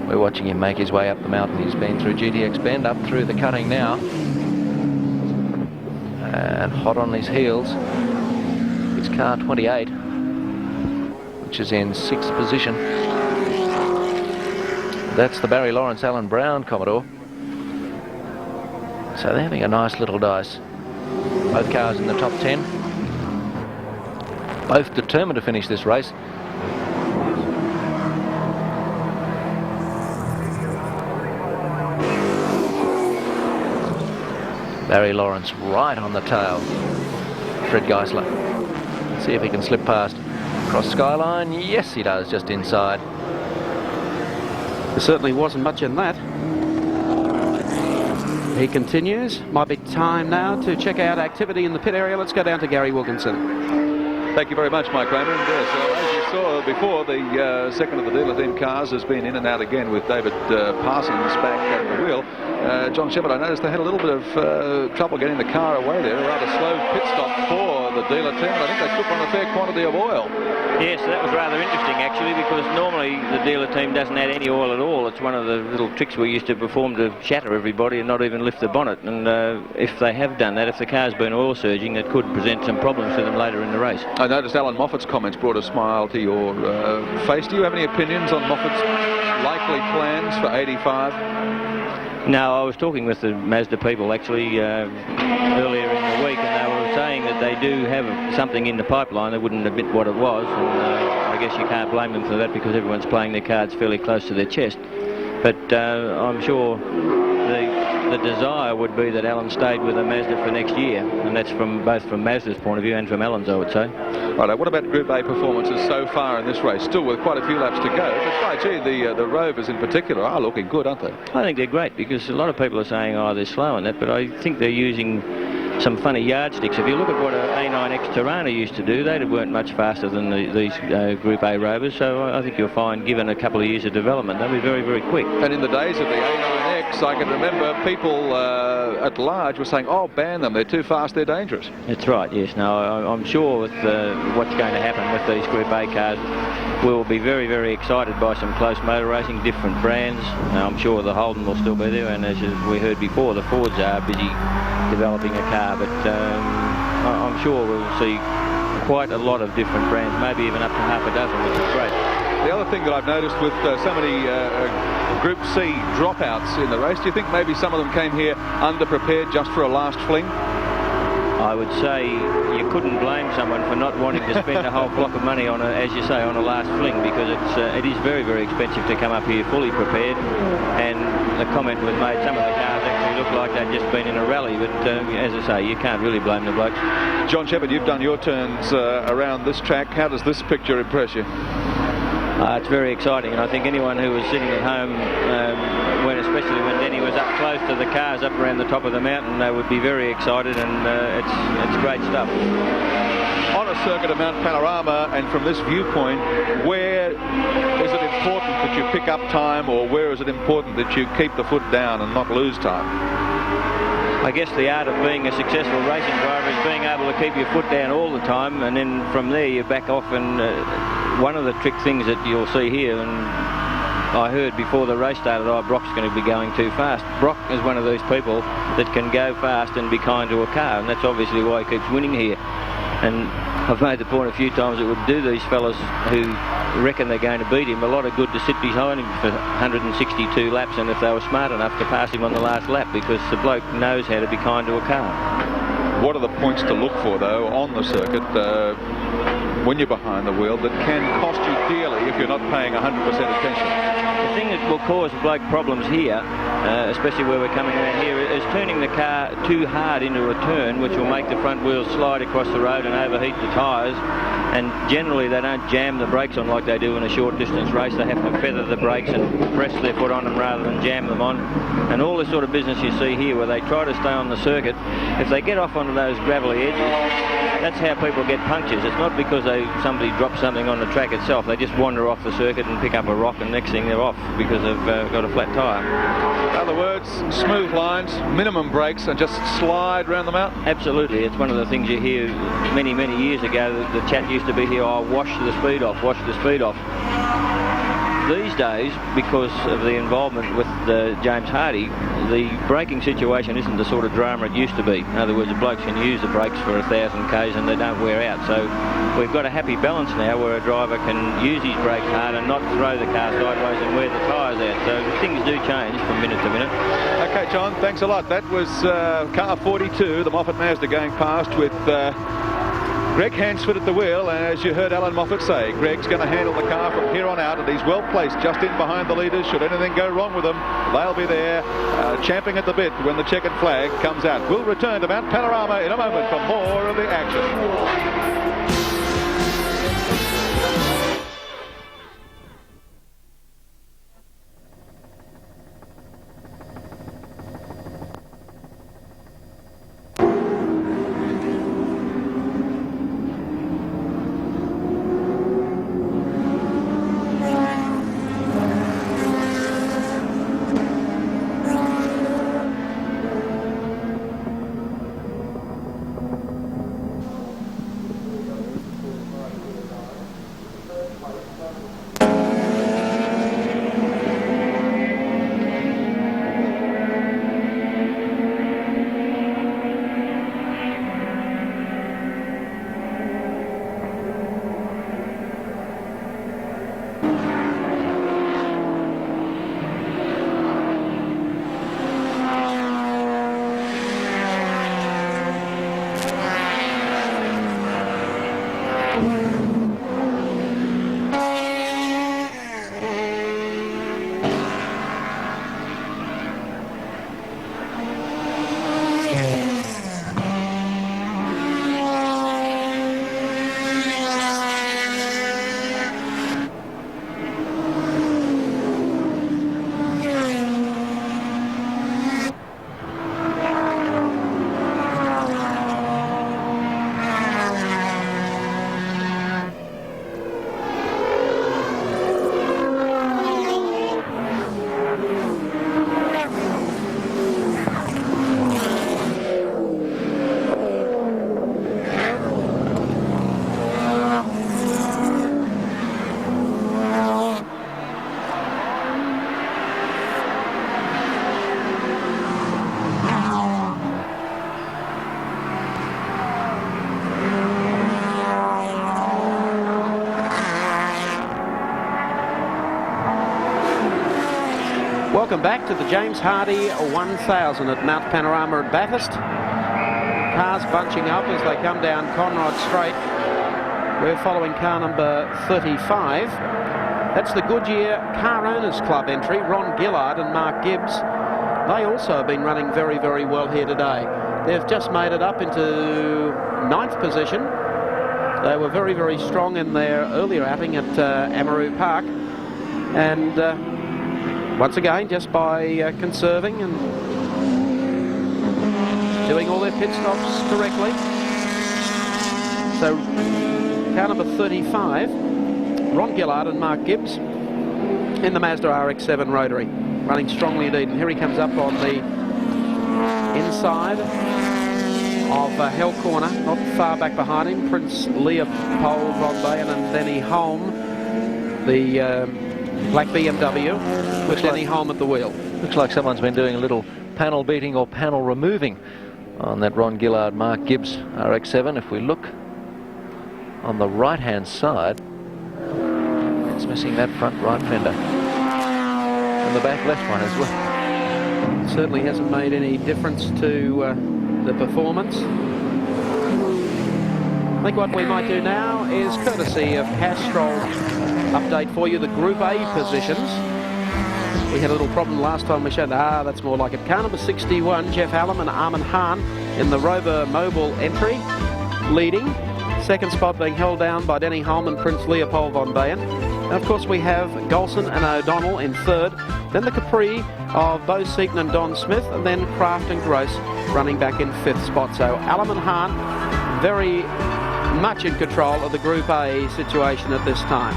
Speaker 4: We're watching him make his way up the mountain. He's been through GTX Bend, up through the cutting now, and hot on his heels is car 28, which is in 6th position. That's the Barry Lawrence Alan Brown Commodore. So they're having a nice little dice. Both cars in the top 10. Both determined to finish this race. Barry Lawrence right on the tail. Fred Geisler. Let's see if he can slip past. Cross skyline. Yes, he does, just inside.
Speaker 1: There certainly wasn't much in that. He continues. Might be time now to check out activity in the pit area. Let's go down to Gary Wilkinson.
Speaker 5: Thank you very much, Mike Raymond. Yes, as you saw before, the second of the dealer team cars has been in and out again with David Parsons back at the wheel. John Shepard, I noticed they had a little bit of trouble getting the car away there. A rather slow pit stop for the dealer team. I think they took on a fair quantity of oil.
Speaker 10: Yes, that was rather interesting actually, because normally the dealer team doesn't add any oil at all. It's one of the little tricks we used to perform to shatter everybody and not even lift the bonnet. And if they have done that, if the car's been oil surging, it could present some problems for them later in the race.
Speaker 5: I noticed Alan Moffat's comments brought a smile to your face. Do you have any opinions on Moffat's likely plans for 85?
Speaker 10: No, I was talking with the Mazda people actually earlier in the week, and they were saying that they do have something in the pipeline. They wouldn't admit what it was, and I guess you can't blame them for that, because everyone's playing their cards fairly close to their chest. But I'm sure the desire would be that Alan stayed with a Mazda for next year, and that's both from Mazda's point of view and from Alan's, I would say.
Speaker 5: Right, what about Group A performances so far in this race? Still with quite a few laps to go, but by gee, the Rovers in particular are looking good, aren't they?
Speaker 10: I think they're great, because a lot of people are saying, oh, they're slow in that, but I think they're using some funny yardsticks. If you look at what an A9X Tirana used to do, they weren't much faster than these Group A Rovers, so I think you'll find, given a couple of years of development, they'll be very, very quick.
Speaker 5: And in the days of the A9X, I can remember people at large were saying, oh, ban them, they're too fast, they're dangerous.
Speaker 10: That's right, yes. Now, I'm sure with what's going to happen with these Group A cars, we'll be very, very excited by some close motor racing, different brands. Now, I'm sure the Holden will still be there, and as we heard before, the Fords are busy developing a car, but I'm sure we'll see quite a lot of different brands, maybe even up to half a dozen, which is great.
Speaker 5: The other thing that I've noticed with so many Group C dropouts in the race, do you think maybe some of them came here underprepared just for a last fling?
Speaker 10: I would say you couldn't blame someone for not wanting to spend a whole block of money on, as you say, on a last fling, because it is very, very expensive to come up here fully prepared. And the comment was made, some of the cars actually look like they've just been in a rally, but as I say, you can't really blame the blokes.
Speaker 5: John Shepherd, you've done your turns around this track. How does this picture impress you?
Speaker 10: It's very exciting, and I think anyone who was sitting at home, especially when Denny was up close to the cars up around the top of the mountain, they would be very excited, and it's great stuff.
Speaker 5: On a circuit of Mount Panorama, and from this viewpoint, where is it important that you pick up time, or where is it important that you keep the foot down and not lose time?
Speaker 10: I guess the art of being a successful racing driver is being able to keep your foot down all the time, and then from there you back off. And one of the trick things that you'll see here, and I heard before the race started, Brock's going to be going too fast. Brock is one of those people that can go fast and be kind to a car, and that's obviously why he keeps winning here. And I've made the point a few times it would do these fellas who reckon they're going to beat him a lot of good to sit behind him for 162 laps, and if they were smart enough to pass him on the last lap, because the bloke knows how to be kind to a car.
Speaker 5: What are the points to look for, though, on the circuit when you're behind the wheel that can cost you dearly if you're not paying 100% attention?
Speaker 10: The thing that will cause bloke problems here, especially where we're coming around here, is turning the car too hard into a turn, which will make the front wheels slide across the road and overheat the tyres. And generally they don't jam the brakes on like they do in a short distance race. They have to feather the brakes and press their foot on them rather than jam them on. And all this sort of business you see here where they try to stay on the circuit, if they get off onto those gravelly edges, that's how people get punctures. It's not because somebody drops something on the track itself. They just wander off the circuit and pick up a rock, and next thing they're off because they've got a flat tyre.
Speaker 5: In other words, smooth lines, minimum brakes, and just slide around the mountain?
Speaker 10: Absolutely. It's one of the things you hear many, many years ago. The chat used to be here, wash the speed off, wash the speed off. These days, because of the involvement with James Hardy, the braking situation isn't the sort of drama it used to be. In other words, the blokes can use the brakes for 1,000 k's and they don't wear out. So we've got a happy balance now where a driver can use his brakes hard and not throw the car sideways and wear the tyres out. So things do change from minute to minute.
Speaker 5: Okay, John, thanks a lot. That was car 42, the Moffat Mazda, going past with Greg Hansford at the wheel, and as you heard Alan Moffat say, Greg's going to handle the car from here on out, and he's well placed just in behind the leaders. Should anything go wrong with them, they'll be there champing at the bit when the checkered flag comes out. We'll return to Mount Panorama in a moment for more of the action.
Speaker 1: Welcome back to the James Hardy 1000 at Mount Panorama at Bathurst. Cars bunching up as they come down Conrod Straight. We're following car number 35. That's the Goodyear Car Owners Club entry, Ron Gillard and Mark Gibbs. They also have been running very, very well here today. They've just made it up into 9th position. They were very, very strong in their earlier outing at Amaroo Park. And once again, just by conserving and doing all their pit stops correctly. So car number 35, Ron Gillard and Mark Gibbs in the Mazda RX-7 Rotary, running strongly indeed. And here he comes up on the inside of Hell Corner, not far back behind him, Prince Leopold von Bayen and Denny Holm, the black BMW with Denny Holm at the wheel.
Speaker 4: Looks like someone's been doing a little panel beating or panel removing on that Ron Gillard Mark Gibbs RX-7. If we look on the right hand side, it's missing that front right fender and the back left one as well.
Speaker 1: It certainly hasn't made any difference to the performance. I think what we might do now is, courtesy of Castrol, update for you the Group A positions. We had a little problem last time we showed. That's more like it. Car number 61, Jeff Hallam and Armin Hahn in the Rover Mobile entry, leading. Second spot being held down by Denny Holm and Prince Leopold von Bayen. And of course we have Golson and O'Donnell in third. Then the Capri of Bo Seaton and Don Smith, and then Kraft and Gross running back in 5th spot. So Hallam and Hahn very much in control of the Group A situation at this time.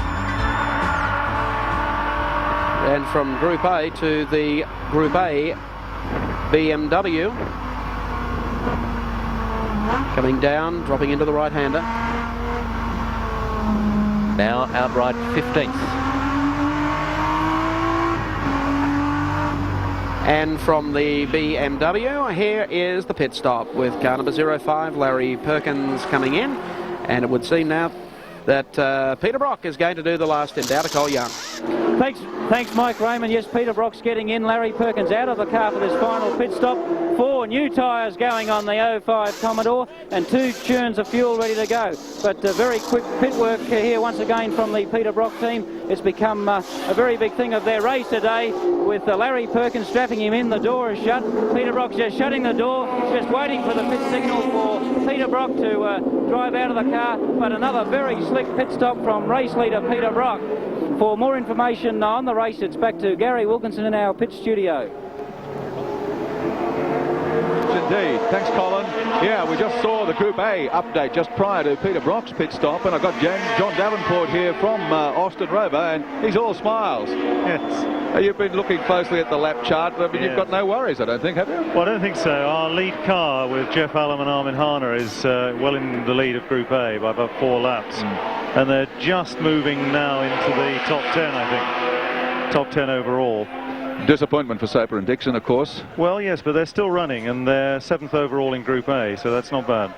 Speaker 1: And from Group A to the Group A BMW. Coming down, dropping into the right-hander.
Speaker 4: Now outright 15th.
Speaker 1: And from the BMW, here is the pit stop with car number 05, Larry Perkins coming in. And it would seem now that Peter Brock is going to do the last in. Down to Cole Young.
Speaker 2: Thanks, Mike Raymond. Yes, Peter Brock's getting in. Larry Perkins out of the car for this final pit stop. 4 new tyres going on the 05 Commodore and 2 churns of fuel ready to go. But very quick pit work here once again from the Peter Brock team. It's become a very big thing of their race today with Larry Perkins strapping him in. The door is shut. Peter Brock's just shutting the door, just waiting for the pit signal for Peter Brock to drive out of the car. But another very slick pit stop from race leader Peter Brock. For more information on the race, it's back to Gary Wilkinson in our pit studio.
Speaker 5: Indeed. Thanks, Colin. Yeah, we just saw the Group A update just prior to Peter Brock's pit stop, and I've got John Davenport here from Austin Rover, and he's all smiles.
Speaker 19: Yes.
Speaker 5: You've been looking closely at the lap chart, but you've got no worries, I don't think, have you?
Speaker 19: Well, I don't think so. Our lead car with Jeff Hallam and Armin Hahn is well in the lead of Group A by about 4 laps. And they're just moving now into the top 10, I think. Top 10 overall.
Speaker 5: Disappointment for Soper and Dixon, of course.
Speaker 19: Well, yes, but they're still running, and they're 7th overall in Group A, so that's not bad.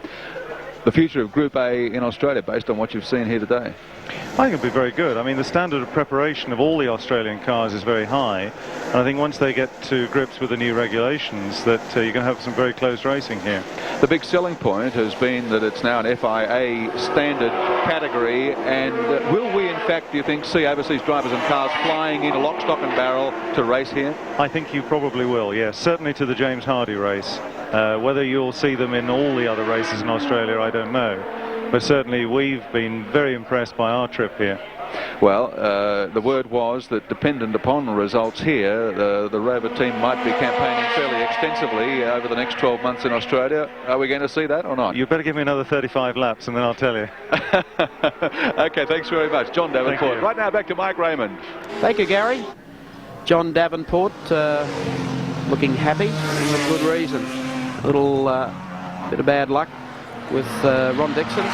Speaker 5: The future of Group A in Australia, based on what you've seen here today?
Speaker 19: I think it'll be very good. I mean, the standard of preparation of all the Australian cars is very high, and I think once they get to grips with the new regulations, that you're going to have some very close racing here.
Speaker 5: The big selling point has been that it's now an FIA standard category, and will we, in fact, do you think, see overseas drivers and cars flying into lock, stock and barrel to race here?
Speaker 19: I think you probably will, yes. Certainly to the James Hardy race. Whether you'll see them in all the other races in Australia, I don't know. But certainly we've been very impressed by our trip here.
Speaker 5: Well, the word was that dependent upon the results here, the Rover team might be campaigning fairly extensively over the next 12 months in Australia. Are we going to see that or not?
Speaker 19: You better give me another 35 laps and then I'll tell you.
Speaker 5: Okay, thanks very much. John Davenport. Right now back to Mike Raymond.
Speaker 1: Thank you, Gary. John Davenport looking happy for good reason. A little bit of bad luck with Ron Dixon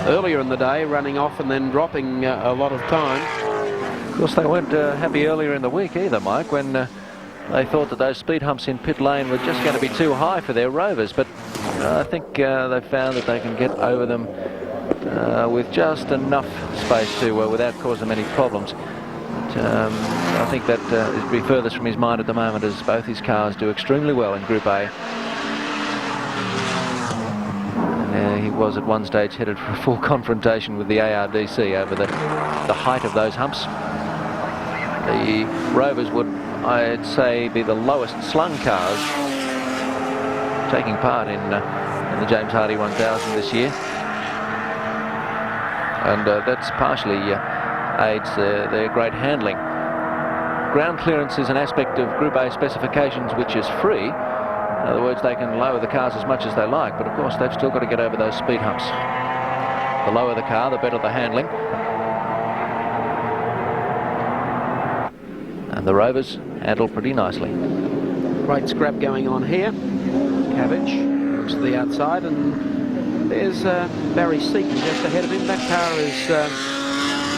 Speaker 1: earlier in the day, running off and then dropping a lot of time.
Speaker 4: Of course, they weren't happy earlier in the week either, Mike, when they thought that those speed humps in pit lane were just going to be too high for their Rovers. But I think they've found that they can get over them with just enough space to without causing any problems. I think that is be furthest from his mind at the moment, as both his cars do extremely well in Group A. And, he was at one stage headed for a full confrontation with the ARDC over the height of those humps. The Rovers would, I'd say, be the lowest slung cars taking part in the James Hardy 1000 this year. And that's partially aids their great handling. Ground clearance is an aspect of Group A specifications which is free. In other words, they can lower the cars as much as they like, but of course they've still got to get over those speed humps. The lower the car, the better the handling. And the Rovers handle pretty nicely.
Speaker 1: Great scrap going on here. Cabbage looks to the outside, and there's Barry Seaton just ahead of him. That car is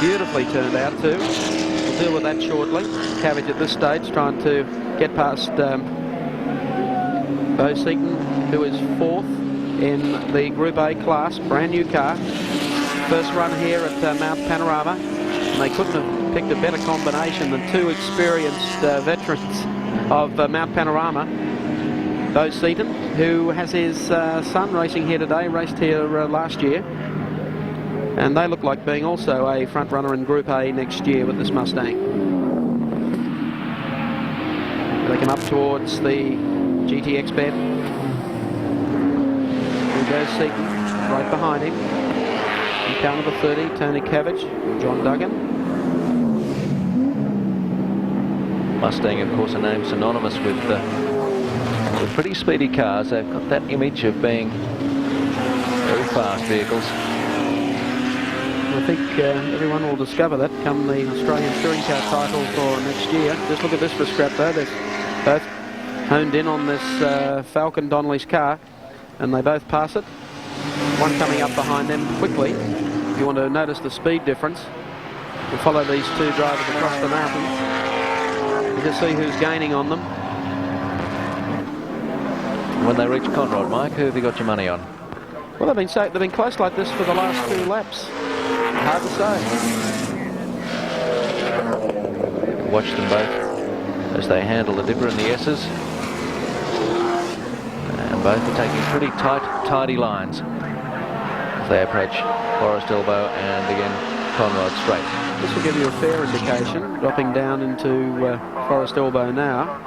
Speaker 1: beautifully turned out too. We'll deal with that shortly. Cabbage at this stage trying to get past Bo Seaton, who is fourth in the Group A class. Brand new car. First run here at Mount Panorama. And they couldn't have picked a better combination than two experienced veterans of Mount Panorama. Bo Seaton, who has his son racing here today, raced here last year. And they look like being also a front runner in Group A next year with this Mustang. They come up towards the GTX bed. There goes Seaton, right behind him. In car number 30, Tony Cabbage, John Duggan.
Speaker 4: Mustang, of course, a name synonymous with pretty speedy cars. They've got that image of being very fast vehicles.
Speaker 1: I think everyone will discover that come the Australian Touring Car title for next year. Just look at this for scrap though. They've both honed in on this Falcon Donnelly's car, and they both pass it. One coming up behind them quickly. If you want to notice the speed difference, we'll follow these two drivers across the mountain. You can see who's gaining on them.
Speaker 4: When they reach Conrod, Mike, who have you got your money on?
Speaker 1: Well, they've been close like this for the last two laps. Hard to say.
Speaker 4: Watch them both as they handle the Dipper and the S's. And both are taking pretty tight, tidy lines as they approach Forest Elbow and again Conrod Straight.
Speaker 1: This will give you a fair indication, dropping down into Forest Elbow now.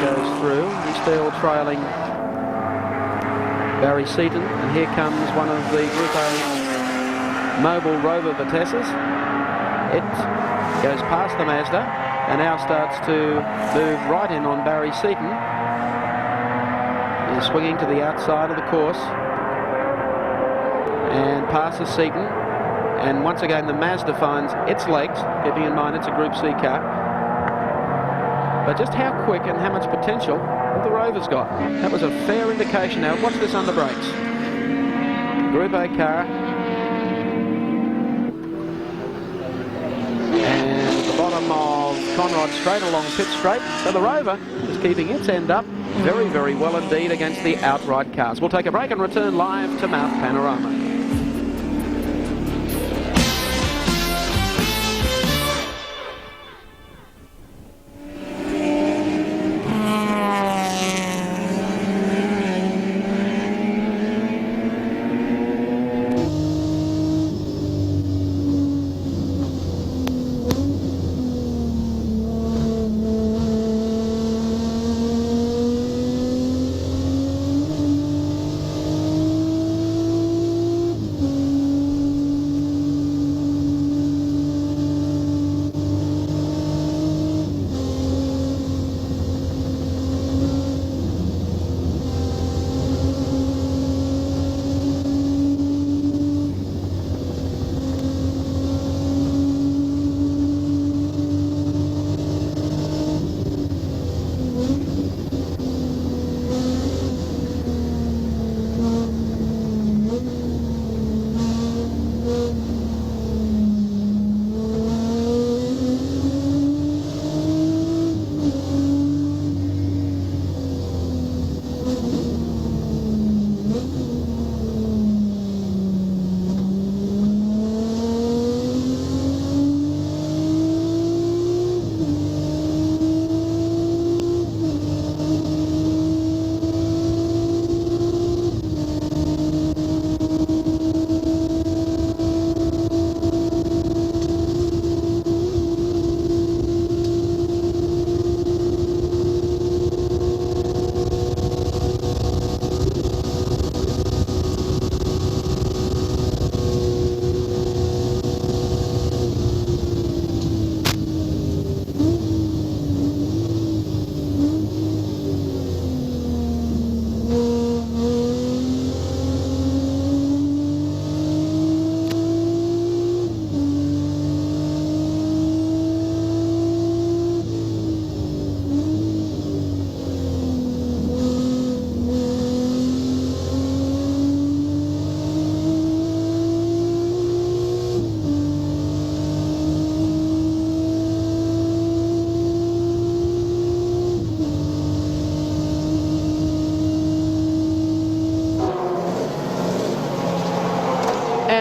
Speaker 1: Goes through. He's still trailing Barry Seaton, and here comes one of the Group A Mobile Rover Vitesses. It goes past the Mazda and now starts to move right in on Barry Seaton. He's swinging to the outside of the course and passes Seaton, and once again the Mazda finds its legs, keeping in mind it's a Group C car. But just how quick and how much potential have the Rovers got? That was a fair indication. Now watch this under brakes. Group A car. And at the bottom of Conrod Straight along Pitt Straight. So the Rover is keeping its end up very, very well indeed against the outright cars. We'll take a break and return live to Mount Panorama.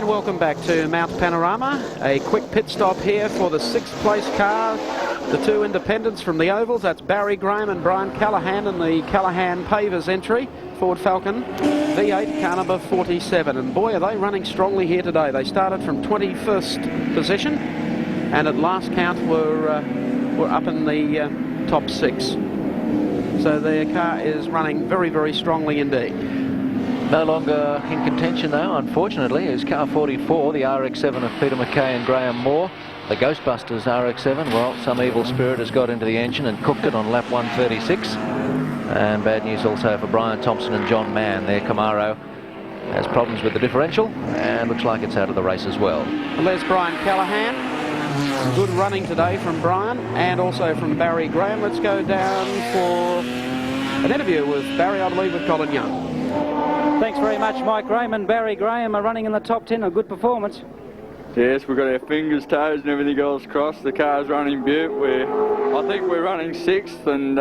Speaker 1: welcome back to Mount Panorama. A quick pit stop here for the 6th place car. The two independents from the ovals, that's Barry Graham and Brian Callaghan in the Callaghan Pavers entry. Ford Falcon V8, car number 47. And boy, are they running strongly here today. They started from 21st position and at last count were up in the top 6. So their car is running very, very strongly indeed.
Speaker 4: No longer in contention though, unfortunately, is car 44, the RX-7 of Peter McKay and Graham Moore. The Ghostbusters RX-7, well, some evil spirit has got into the engine and cooked it on lap 136. And bad news also for Brian Thompson and John Mann. Their Camaro has problems with the differential and looks like it's out of the race as well.
Speaker 1: Well, there's Brian Callaghan. Good running today from Brian and also from Barry Graham. Let's go down for an interview with Barry, I believe, with Colin Young.
Speaker 2: Thanks very much, Mike Graham. And Barry Graham are running in the top 10, a good performance.
Speaker 20: Yes, we've got our fingers, toes and everything else crossed. The car's running beaut. I think we're running 6th and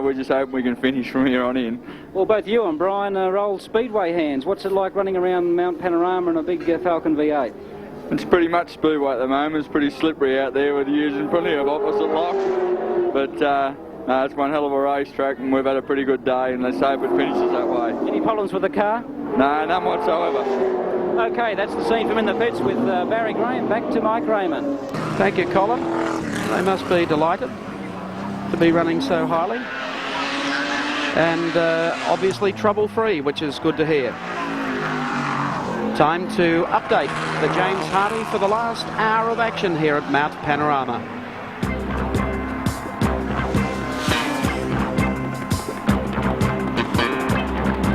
Speaker 20: we're just hoping we can finish from here on in.
Speaker 2: Well, both you and Brian are old Speedway hands. What's it like running around Mount Panorama in a big Falcon V8?
Speaker 20: It's pretty much Speedway at the moment. It's pretty slippery out there with using plenty of opposite lock. But no, it's one hell of a racetrack and we've had a pretty good day and let's hope it finishes that way.
Speaker 2: Any problems with the car?
Speaker 20: No, none whatsoever.
Speaker 2: Okay, that's the scene from in the pits with Barry Graham. Back to Mike Raymond.
Speaker 1: Thank you, Colin. They must be delighted to be running so highly. And obviously trouble-free, which is good to hear. Time to update the James Hardy for the last hour of action here at Mount Panorama.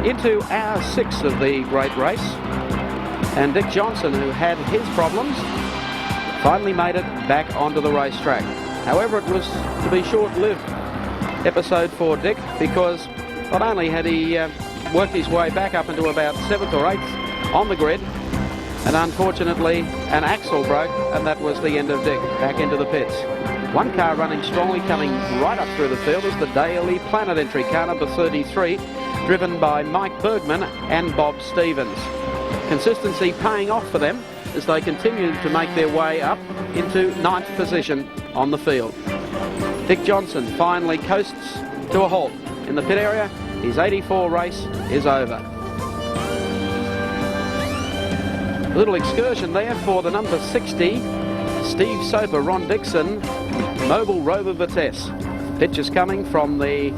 Speaker 1: Into hour 6 of the great race. And Dick Johnson, who had his problems, finally made it back onto the racetrack. However, it was to be short-lived episode for Dick because not only had he worked his way back up into about 7th or 8th on the grid, and unfortunately an axle broke, and that was the end of Dick, back into the pits. One car running strongly, coming right up through the field, is the Daily Planet entry, car number 33, driven by Mike Bergman and Bob Stevens. Consistency paying off for them as they continue to make their way up into 9th position on the field. Dick Johnson finally coasts to a halt in the pit area. His 84 race is over. A little excursion there for the number 60, Steve Soper, Ron Dixon, Mobile Rover Vitesse. Pictures coming from the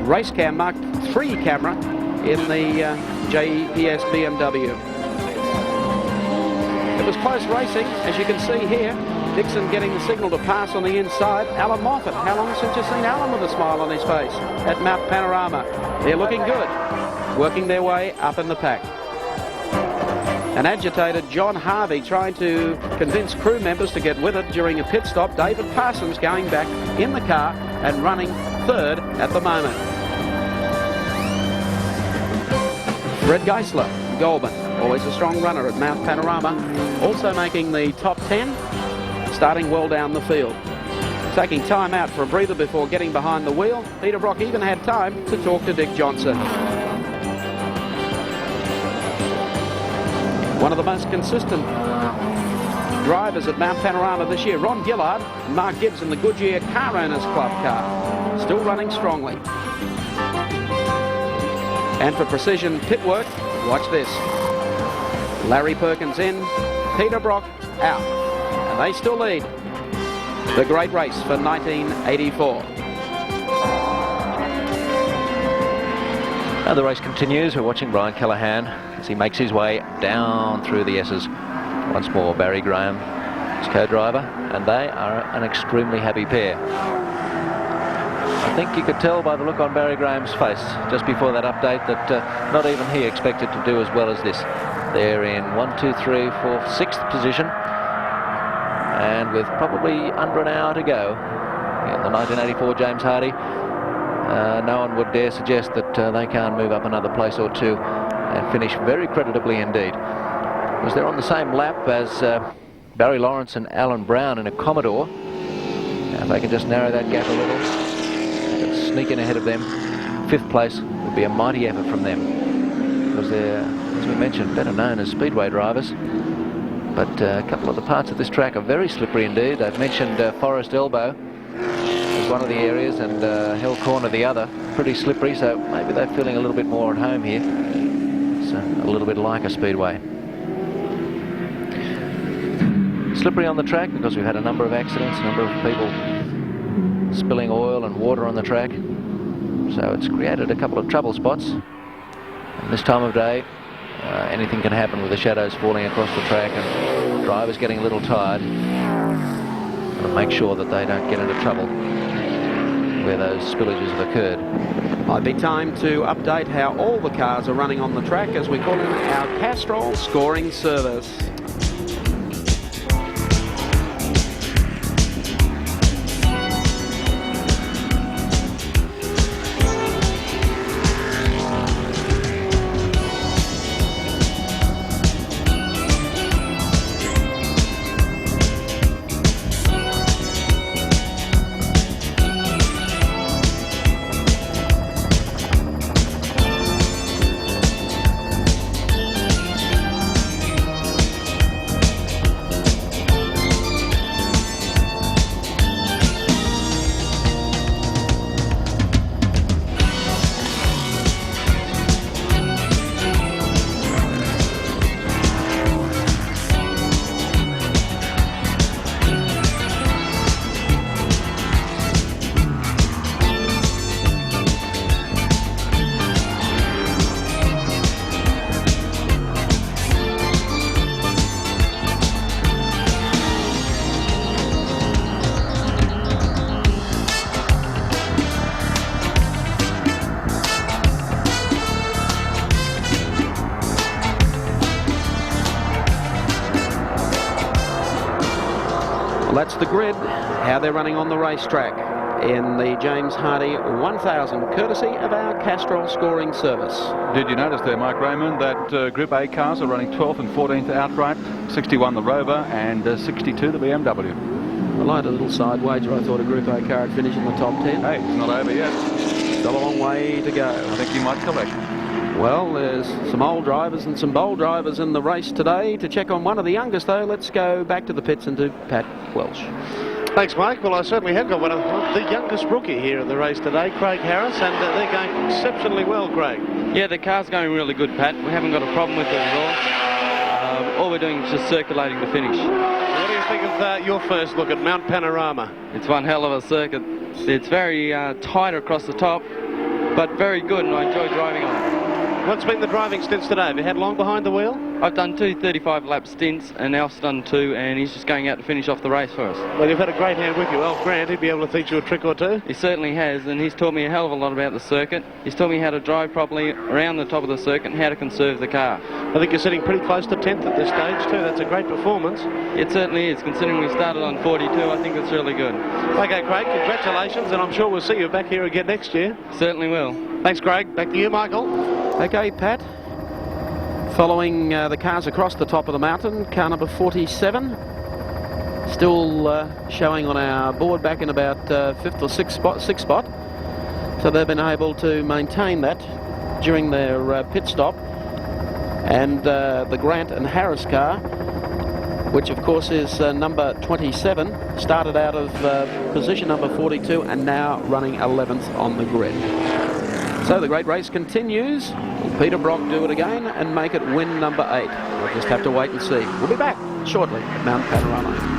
Speaker 1: Racecam Mark III camera in the JPS BMW. It was close racing, as you can see here. Dixon getting the signal to pass on the inside. Alan Moffat, how long since you've seen Alan with a smile on his face at Mount Panorama? They're looking good, working their way up in the pack. An agitated John Harvey trying to convince crew members to get with it during a pit stop. David Parsons going back in the car and running 3rd at the moment. Fred Geisler, Goulburn, always a strong runner at Mount Panorama, also making the top 10, starting well down the field. Taking time out for a breather before getting behind the wheel. Peter Brock even had time to talk to Dick Johnson. One of the most consistent drivers at Mount Panorama this year, Ron Gillard and Mark Gibbs in the Goodyear Car Owners Club car, still running strongly. And for precision pit work, watch this. Larry Perkins in, Peter Brock out. And they still lead the great race for 1984.
Speaker 4: And the race continues. We're watching Brian Callaghan as he makes his way down through the S's. Once more, Barry Graham, his co-driver, and they are an extremely happy pair. I think you could tell by the look on Barry Graham's face just before that update that not even he expected to do as well as this. They're in 1, 2, 3, 4, 6th position, and with probably under an hour to go in the 1984 James Hardy, no one would dare suggest that they can't move up another place or two and finish very creditably indeed. Because they're on the same lap as Barry Lawrence and Alan Brown in a Commodore. Now, if they can just narrow that gap a little, sneak in ahead of them, 5th place would be a mighty effort from them. because they're, as we mentioned, better known as speedway drivers. But a couple of the parts of this track are very slippery indeed. They've mentioned Forest Elbow as one of the areas and Hill Corner the other. Pretty slippery, so maybe they're feeling a little bit more at home here. It's a little bit like a speedway. Slippery on the track because we've had a number of accidents, a number of people spilling oil and water on the track. So it's created a couple of trouble spots. And this time of day, anything can happen with the shadows falling across the track and drivers getting a little tired. Got to make sure that they don't get into trouble where those spillages have occurred.
Speaker 1: Might be time to update how all the cars are running on the track as we call it our Castrol scoring service. Well, that's the grid, how they're running on the racetrack in the James Hardy 1000, courtesy of our Castrol scoring service.
Speaker 5: Did you notice there, Mike Raymond, that Group A cars are running 12th and 14th outright, 61 the Rover and 62 the BMW.
Speaker 1: I liked a little side wager. I thought a Group A car would finish in the top 10.
Speaker 5: Hey, it's not over yet.
Speaker 1: Still a long way to go.
Speaker 5: I think you might collect.
Speaker 1: Well, there's some old drivers and some bold drivers in the race today. To check on one of the youngest, though, let's go back to the pits and to Pat Welsh.
Speaker 8: Thanks, Mike. Well, I certainly have got one of the youngest rookie here in the race today, Craig Harris, and they're going exceptionally well, Craig.
Speaker 21: Yeah, the car's going really good, Pat. We haven't got a problem with it at all. All we're doing is just circulating the finish.
Speaker 8: What do you think of your first look at Mount Panorama?
Speaker 21: It's one hell of a circuit. It's very tight across the top, but very good, and I enjoy driving on it.
Speaker 8: What's been the driving stints today? Have you had long behind the wheel?
Speaker 21: I've done 2 35-lap stints, and Alf's done 2, and he's just going out to finish off the race for us.
Speaker 8: Well, you've had a great hand with you. Alf Grant, he'd be able to teach you a trick or two.
Speaker 21: He certainly has, and he's taught me a hell of a lot about the circuit. He's taught me how to drive properly around the top of the circuit and how to conserve the car.
Speaker 8: I think you're sitting pretty close to 10th at this stage, too. That's a great performance.
Speaker 21: It certainly is. Considering we started on 42, I think it's really good.
Speaker 8: OK, Craig, congratulations, and I'm sure we'll see you back here again next year.
Speaker 21: Certainly will.
Speaker 8: Thanks, Craig. Back to you, Michael.
Speaker 1: OK, Pat. Following the cars across the top of the mountain, car number 47, still showing on our board back in about 5th or 6th spot. So they've been able to maintain that during their pit stop. And the Grant and Harris car, which of course is number 27, started out of position number 42 and now running 11th on the grid. So the great race continues. Will Peter Brock do it again and make it win number 8? We'll just have to wait and see. We'll be back shortly at Mount Panorama.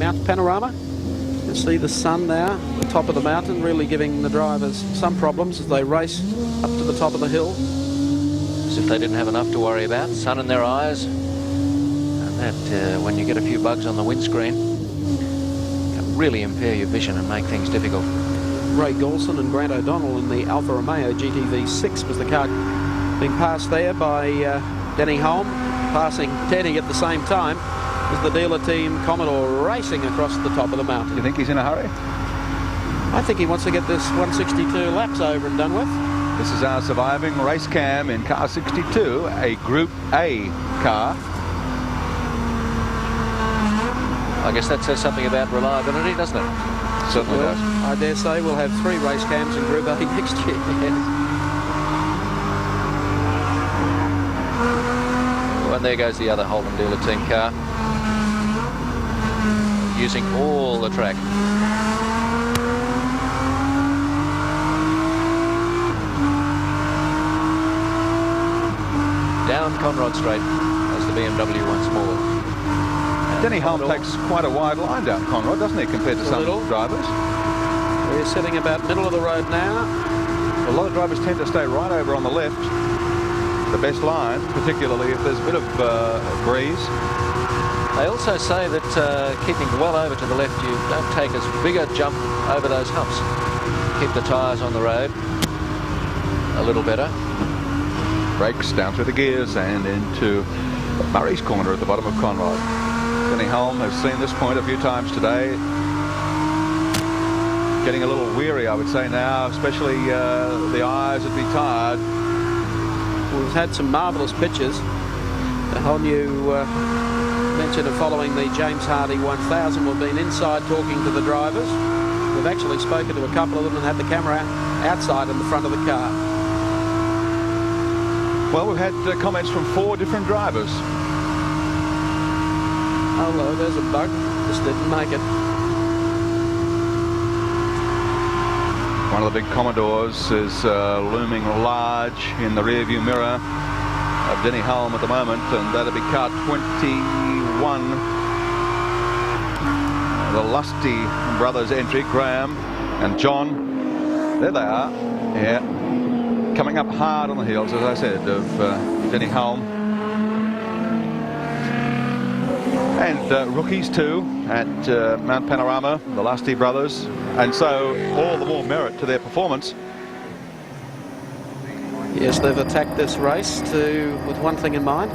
Speaker 1: Mount Panorama. You see the sun now at the top of the mountain, really giving the drivers some problems as they race up to the top of the hill.
Speaker 4: As if they didn't have enough to worry about. Sun in their eyes. And that, when you get a few bugs on the windscreen, can really impair your vision and make things difficult.
Speaker 1: Ray Golson and Grant O'Donnell in the Alfa Romeo GTV6 was the car being passed there by Denny Holm, passing Teddy at the same time as the dealer team Commodore racing across the top of the mountain.
Speaker 5: You think he's in a hurry?
Speaker 1: I think he wants to get this 162 laps over and done with.
Speaker 5: This is our surviving race cam in car 62, a Group A car.
Speaker 4: I guess that says something about reliability, doesn't it?
Speaker 5: Certainly does.
Speaker 1: I dare say we'll have 3 race cams in Group A next year.
Speaker 4: Well, and there goes the other Holden dealer team car, using all the track. Down Conrod Straight as the BMW once more.
Speaker 5: Denny Holm takes quite a wide line down Conrod, doesn't he, compared to some drivers?
Speaker 1: We're sitting about middle of the road now.
Speaker 5: A lot of drivers tend to stay right over on the left, the best line, particularly if there's a bit of breeze.
Speaker 4: They also say that keeping well over to the left, you don't take as big a jump over those humps. Keep the tyres on the road a little better.
Speaker 5: Brakes down through the gears and into Murray's corner at the bottom of Conrod. Denny Holm has seen this point a few times today. Getting a little weary, I would say now, especially the eyes would be tired.
Speaker 1: We've had some marvellous pictures. The whole new mention of following the James Hardy 1000. We've been inside talking to the drivers. We've actually spoken to a couple of them and had the camera outside in the front of the car.
Speaker 5: Well, we've had comments from 4 different drivers.
Speaker 1: Oh, no, there's a bug. Just didn't make it.
Speaker 5: One of the big Commodores is looming large in the rearview mirror of Denny Holm at the moment, and that'll be car 21. The Lusty brothers entry, Graham and John. There they are. Yeah. Coming up hard on the heels, as I said, of Denny Holm. And rookies too at Mount Panorama, the Lusty brothers, and so all the more merit to their performance.
Speaker 1: Yes, they've attacked this race with one thing in mind,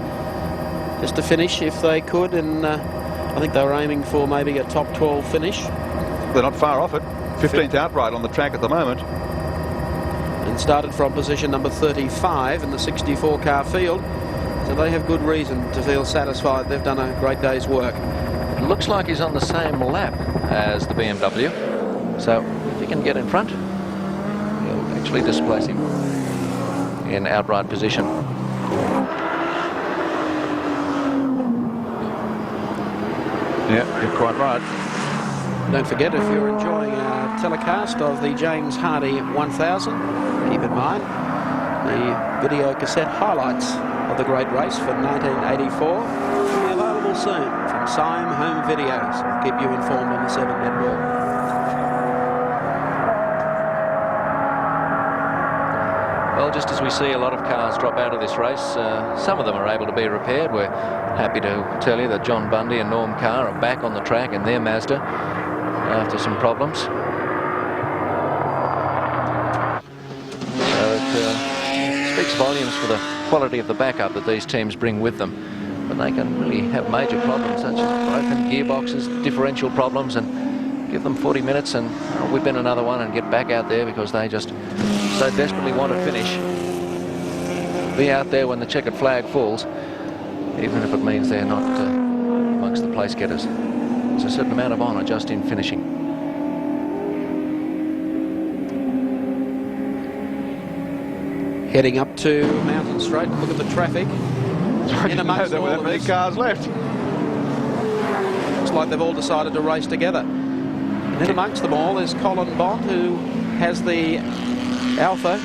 Speaker 1: just to finish if they could, and I think they were aiming for maybe a top 12 finish.
Speaker 5: They're not far off it. 15th outright on the track at the moment.
Speaker 1: And started from position number 35 in the 64 car field. So they have good reason to feel satisfied. They've done a great day's work.
Speaker 4: It looks like he's on the same lap as the BMW. So if he can get in front, he'll actually displace him in outright position.
Speaker 5: Yeah, you're quite right.
Speaker 1: Don't forget, if you're enjoying our telecast of the James Hardy 1000, keep in mind the video cassette highlights of the great race for 1984 will be available soon from Syme Home Videos. Keep you informed on the 7 network.
Speaker 4: Well, just as we see a lot of cars drop out of this race, some of them are able to be repaired. We're happy to tell you that John Bundy and Norm Carr are back on the track in their Mazda after some problems. So it speaks volumes for the quality of the backup that these teams bring with them. But they can really have major problems such as broken gearboxes, differential problems, and give them 40 minutes and whip in another one and get back out there because they just so desperately want to finish. Be out there when the checkered flag falls, even if it means they're not amongst the place getters. There's a certain amount of honour just in finishing.
Speaker 1: Heading up to Mountain Straight, look at the traffic. In amongst all of
Speaker 5: many cars left.
Speaker 1: Looks like they've all decided to race together. And in amongst them all is Colin Bond, who has the Alpha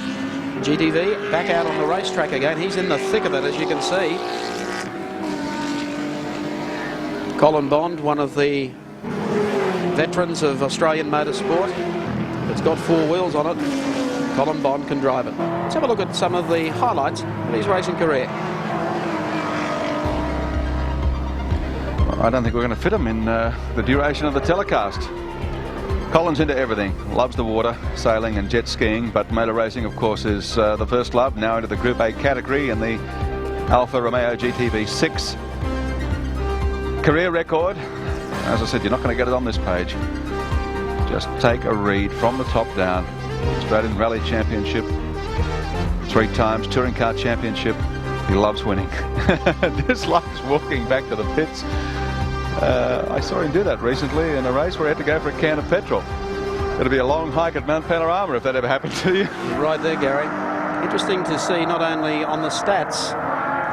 Speaker 1: GTV back out on the racetrack again. He's in the thick of it, as you can see. Colin Bond, one of the veterans of Australian motorsport. It's got 4 wheels on it. Colin Bond can drive it. Let's have a look at some of the highlights of his racing career.
Speaker 5: I don't think we're going to fit him in the duration of the telecast. Colin's into everything. Loves the water, sailing and jet skiing, but motor racing, of course, is the first love. Now into the Group A category in the Alfa Romeo GTV 6. Career record. As I said, you're not going to get it on this page. Just take a read from the top down. Australian Rally Championship, 3 times Touring Car Championship. He loves winning. Dislikes walking back to the pits. I saw him do that recently in a race where he had to go for a can of petrol. It'll be a long hike at Mount Panorama if that ever happened to you.
Speaker 1: Right there, Gary. Interesting to see not only on the stats,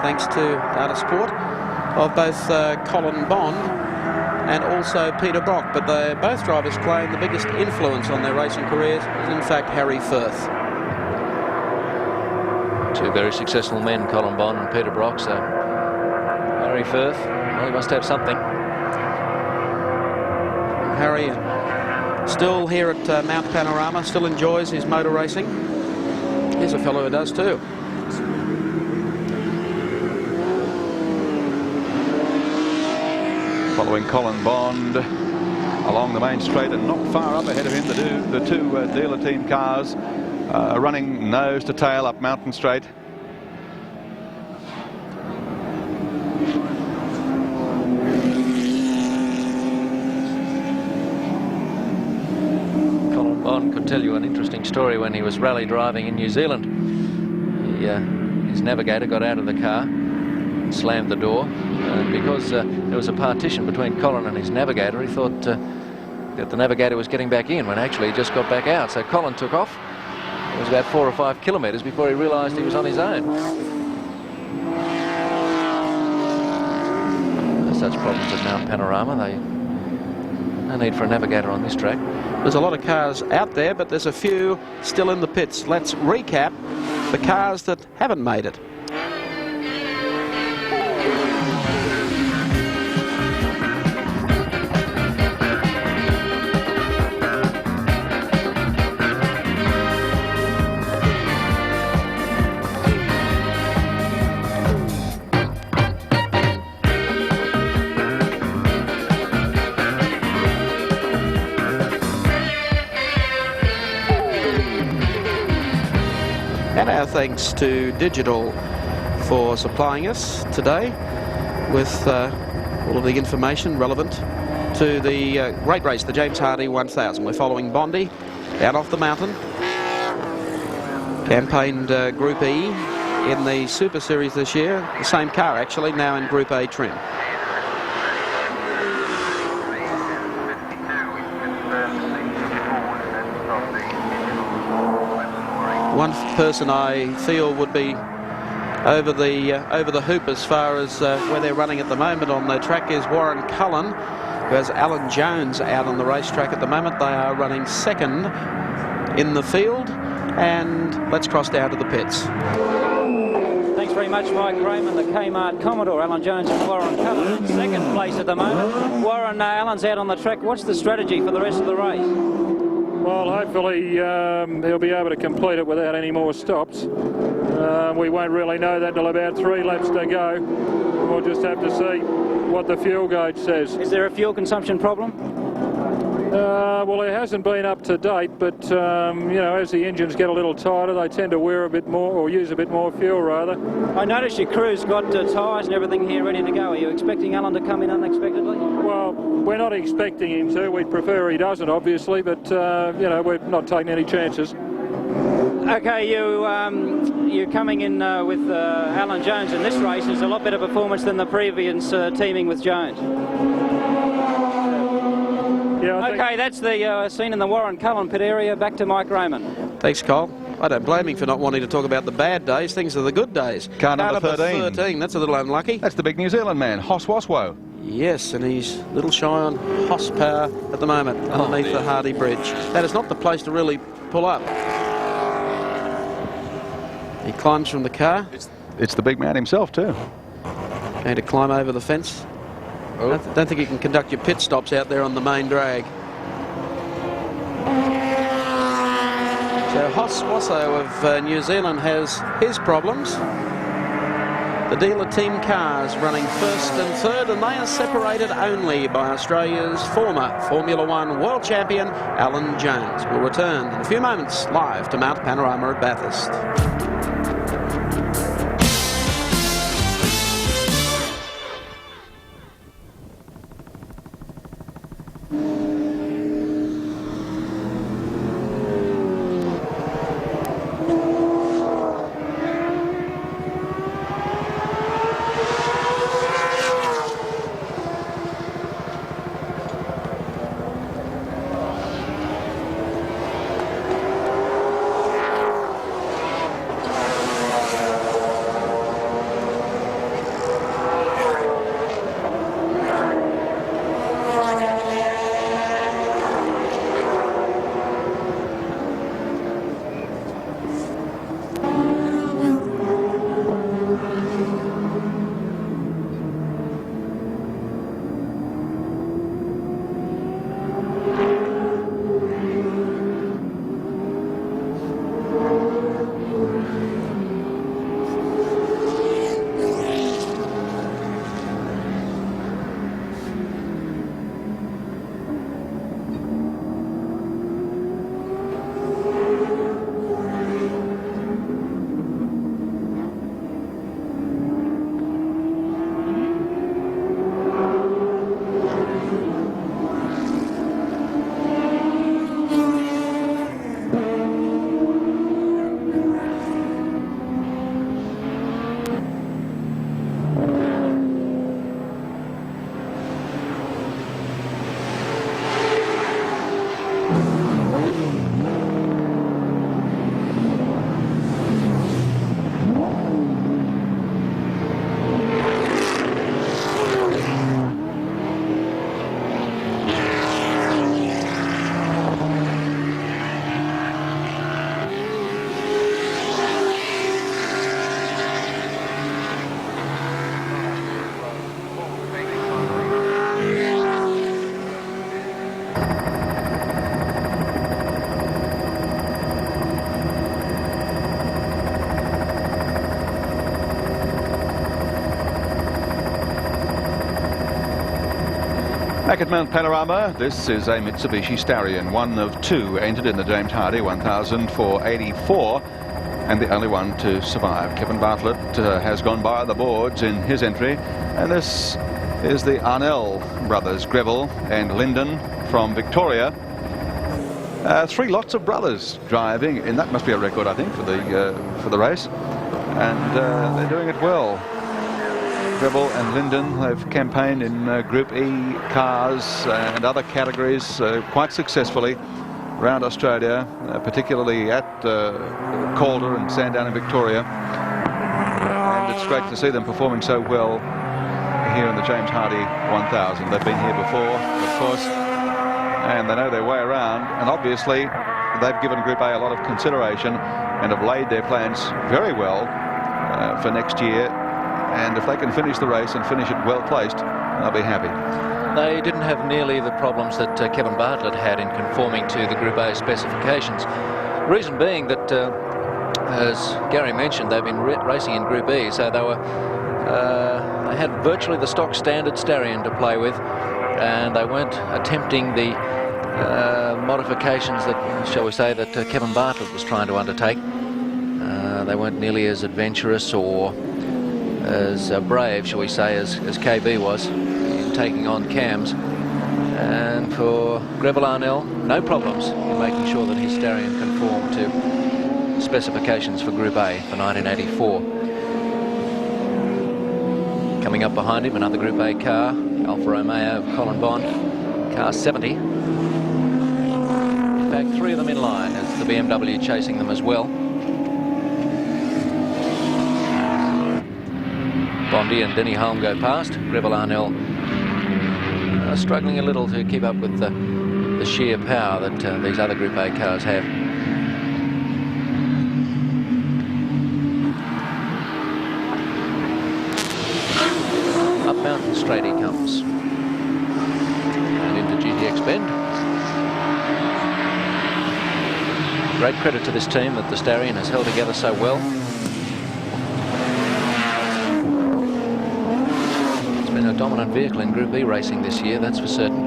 Speaker 1: thanks to Data Sport, of both Colin Bond and also Peter Brock, but both drivers claim the biggest influence on their racing careers is in fact Harry Firth.
Speaker 4: 2 very successful men, Colin Bond and Peter Brock, so Harry Firth, well, he must have something.
Speaker 1: Harry still here at Mount Panorama, still enjoys his motor racing. Here's a fellow who does too.
Speaker 5: Following Colin Bond along the main straight and not far up ahead of him, the two dealer team cars running nose to tail up Mountain Straight.
Speaker 4: Colin Bond could tell you an interesting story when he was rally driving in New Zealand. His navigator got out of the car, slammed the door, and because there was a partition between Colin and his navigator, he thought that the navigator was getting back in when actually he just got back out. So Colin took off. It was about 4 or 5 kilometres before he realised he was on his own. There's such problems at Mount Panorama. No need for a navigator on this track.
Speaker 1: There's a lot of cars out there, but there's a few still in the pits. Let's recap the cars that haven't made it. And our thanks to Digital for supplying us today with all of the information relevant to the great race, the James Hardy 1000. We're following Bondi down off the mountain. Campaigned Group E in the Super Series this year. The same car actually, now in Group A trim. One person I feel would be over the hoop as far as where they're running at the moment on the track is Warren Cullen, who has Alan Jones out on the racetrack at the moment. They are running second in the field, and let's cross down to the pits.
Speaker 2: Thanks very much, Mike Raymond, the Kmart Commodore. Alan Jones and Warren Cullen in second place at the moment. Warren, Alan's out on the track. What's the strategy for the rest of the race?
Speaker 15: Well, hopefully he'll be able to complete it without any more stops. We won't really know that till about 3 laps to go. We'll just have to see what the fuel gauge says.
Speaker 2: Is there a fuel consumption problem?
Speaker 15: Well, it hasn't been up to date, but you know, as the engines get a little tighter, they tend to wear a bit more, or use a bit more fuel rather.
Speaker 2: I noticed your crew's got tyres and everything here ready to go. Are you expecting Alan to come in unexpectedly?
Speaker 15: Well, we're not expecting him to. We'd prefer he doesn't, obviously, but you know, we're not taking any chances.
Speaker 2: Okay, you're coming in with Alan Jones in this race. Is a lot better performance than the previous teaming with Jones.
Speaker 15: Yeah,
Speaker 2: okay, that's the scene in the Warren Cullen pit area. Back to Mike Raymond.
Speaker 1: Thanks, Cole. I don't blame him for not wanting to talk about the bad days. Things are the good days.
Speaker 5: Car number 13.
Speaker 1: That's a little unlucky.
Speaker 5: That's the big New Zealand man, Hoss Waswo.
Speaker 1: Yes, and he's a little shy on horsepower at the moment underneath the Hardy Bridge. That is not the place to really pull up. He climbs from the car.
Speaker 5: It's the big man himself too.
Speaker 1: Going to climb over the fence. I don't think you can conduct your pit stops out there on the main drag. So Hoss Wasso of New Zealand has his problems. The dealer team cars running first and third, and they are separated only by Australia's former Formula One world champion, Alan Jones. We'll return in a few moments live to Mount Panorama at Bathurst.
Speaker 5: Back at Mount Panorama, this is a Mitsubishi Starion, one of two entered in the James Hardy 1000 for 84, and the only one to survive. Kevin Bartlett has gone by the boards in his entry, and this is the Arnell brothers, Greville and Lyndon from Victoria. Three lots of brothers driving, and that must be a record, I think, for the race, and they're doing it well. Greville and Lyndon have campaigned in Group E cars and other categories quite successfully around Australia, particularly at Calder and Sandown in Victoria. And it's great to see them performing so well here in the James Hardy 1000. They've been here before, of course, and they know their way around. And obviously, they've given Group A lot of consideration and have laid their plans very well for next year. And if they can finish the race and finish it well placed, they'll be happy.
Speaker 4: They didn't have nearly the problems that Kevin Bartlett had in conforming to the Group A specifications. Reason being that, as Gary mentioned, they've been racing in Group E, so they had virtually the stock standard Starion to play with, and they weren't attempting the modifications that, shall we say, that Kevin Bartlett was trying to undertake. They weren't nearly as adventurous or as brave, shall we say, as KB was in taking on cams. And for Greville Arnell, no problems in making sure that his Starion conformed to specifications for Group A for 1984. Coming up behind him, another Group A car, Alfa Romeo Colin Bond, car 70. In fact, three of them in line, as the BMW chasing them as well. Bondi and Denny Holm go past. Greville Arnell struggling a little to keep up with the sheer power that these other Group A cars have. Up Mountain Straight he comes. And into GTX Bend. great credit to this team that the Stallion has held together so well. It's been a dominant vehicle in Group B racing this year, that's for certain.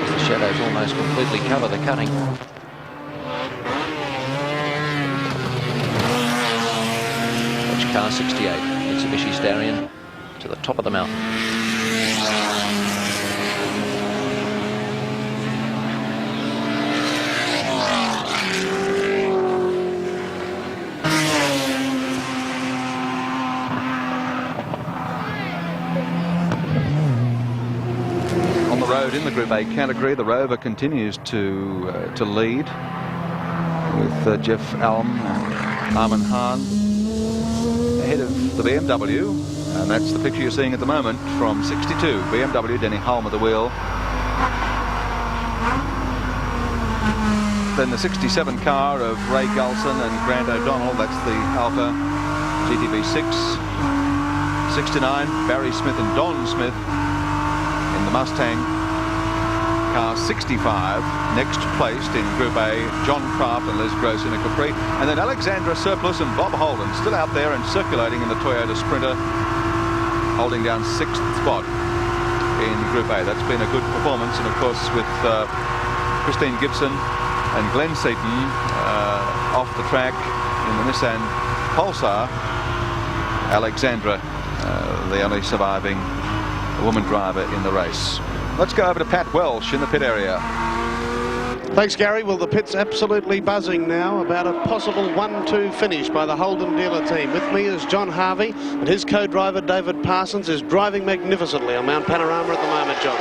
Speaker 4: The shadows almost completely cover the cutting. Watch car 68, Mitsubishi Stallion, to the top of the mountain.
Speaker 5: In the Group A category, the Rover continues to lead with Jeff Alm and Armin Hahn ahead of the BMW, and that's the picture you're seeing at the moment from 62. BMW, Denny Hulme at the wheel. Then the 67 car of Ray Gulson and Grant O'Donnell, that's the Alpha GTB6. 69, Barry Smith and Don Smith in the Mustang. Car 65, next placed in Group A, John Craft and Les Gross in a Capri. And then Alexandra Surplus and Bob Holden still out there and circulating in the Toyota Sprinter, holding down 6th spot in Group A. That's been a good performance. And of course with Christine Gibson and Glenn Seaton off the track in the Nissan Pulsar, Alexandra, the only surviving woman driver in the race. Let's go over to Pat Welsh in the pit area.
Speaker 8: Thanks, Gary. Well, the pit's absolutely buzzing now about a possible 1-2 finish by the Holden dealer team. With me is John Harvey, and his co-driver David Parsons is driving magnificently on Mount Panorama at the moment, John.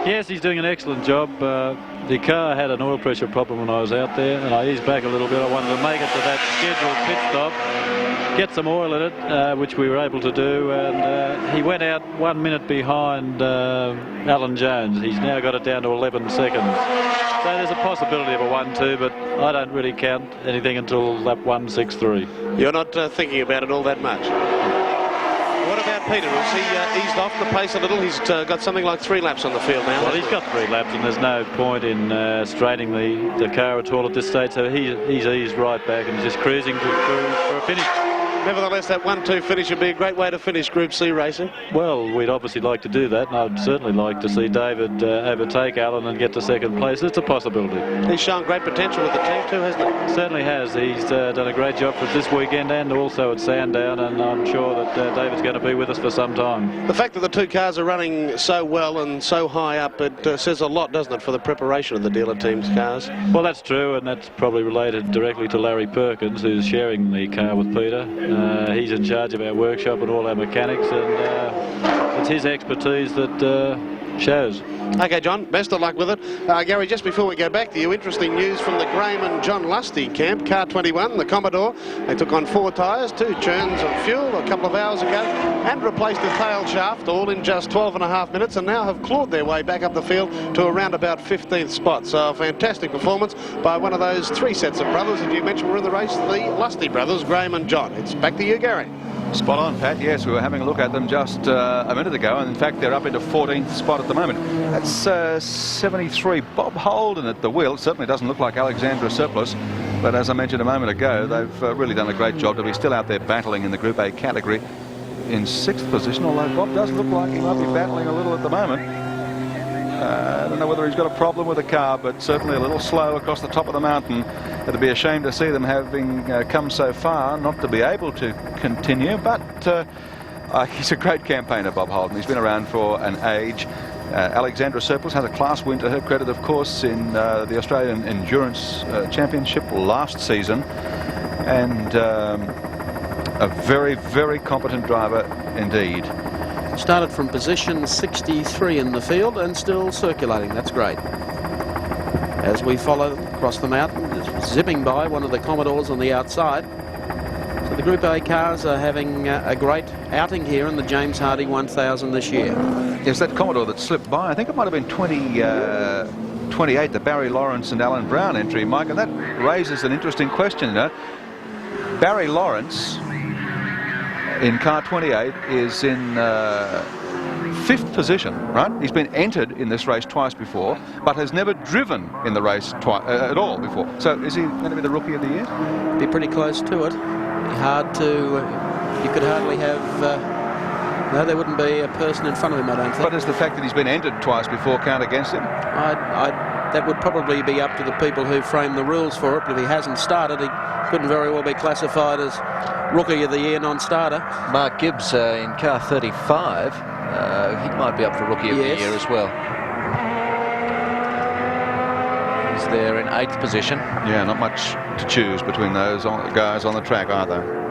Speaker 19: Yes, he's doing an excellent job. The car had an oil pressure problem when I was out there, and I eased back a little bit. I wanted to make it to that scheduled pit stop, get some oil in it, which we were able to do, and he went out 1 minute behind Alan Jones. He's now got it down to 11 seconds. So there's a possibility of a 1-2, but I don't really count anything until lap 163.
Speaker 8: You're not thinking about it all that much. What about Peter? Has he eased off the pace a little? He's got something like 3 laps on the field now.
Speaker 19: Well, he's got 3 laps, and there's no point in straining the car at all at this stage, so he's eased right back and just cruising for a finish.
Speaker 8: Nevertheless, that 1-2 finish would be a great way to finish Group C racing.
Speaker 19: Well, we'd obviously like to do that, and I'd certainly like to see David overtake Alan and get to 2nd place. It's a possibility.
Speaker 8: He's shown great potential with the team too, hasn't he?
Speaker 19: Certainly has. He's done a great job for us this weekend and also at Sandown, and I'm sure that David's going to be with us for some time.
Speaker 8: The fact that the 2 cars are running so well and so high up, it says a lot, doesn't it, for the preparation of the dealer team's cars?
Speaker 19: Well, that's true, and that's probably related directly to Larry Perkins, who's sharing the car with Peter. He's in charge of our workshop and all our mechanics, and it's his expertise that shows.
Speaker 8: Okay, John, best of luck with it. Gary, just before we go back to you, interesting news from the Graham and John Lusty camp. Car 21, the Commodore, they took on 4 tyres, 2 churns of fuel a couple of hours ago, and replaced the tail shaft, all in just 12.5 minutes, and now have clawed their way back up the field to around about 15th spot. So a fantastic performance by one of those 3 sets of brothers that you mentioned were in the race, the Lusty brothers, Graham and John. It's back to you, Gary.
Speaker 5: Spot on, Pat. Yes, we were having a look at them just a minute ago, and in fact they're up into 14th spot at the moment. That's 73. Bob Holden at the wheel. It certainly doesn't look like Alexandra Surplus, but as I mentioned a moment ago, they've really done a great job to be still out there battling in the Group A category in 6th position, although Bob does look like he might be battling a little at the moment. I don't know whether he's got a problem with the car, but certainly a little slow across the top of the mountain. It'd be a shame to see them having come so far not to be able to continue, but he's a great campaigner, Bob Holden. He's been around for an age. Alexandra Surplus has a class win to her credit, of course, in the Australian Endurance Championship last season, and a very, very competent driver indeed.
Speaker 1: Started from position 63 in the field and still circulating. That's great. As we follow across the mountain, just zipping by one of the Commodores on the outside. So the Group A cars are having a great outing here in the James Hardy 1000 this year.
Speaker 5: Yes, that Commodore that slipped by, I think it might have been 28, the Barry Lawrence and Alan Brown entry, Mike, and that raises an interesting question, you know. Barry Lawrence in car 28 is in 5th position, right? He's been entered in this race twice before, but has never driven in the race at all before. So is he going to be the Rookie of the Year?
Speaker 1: Be pretty close to it. Hard to... you could hardly have... no, there wouldn't be a person in front of him, I don't think.
Speaker 5: But does the fact that he's been entered twice before count against him?
Speaker 1: That would probably be up to the people who frame the rules for it, but if he hasn't started, he couldn't very well be classified as Rookie of the Year non-starter.
Speaker 4: Mark Gibbs in car 35, he might be up for Rookie of the Year as well. He's there in 8th position.
Speaker 5: Yeah, not much to choose between those guys on the track, are there?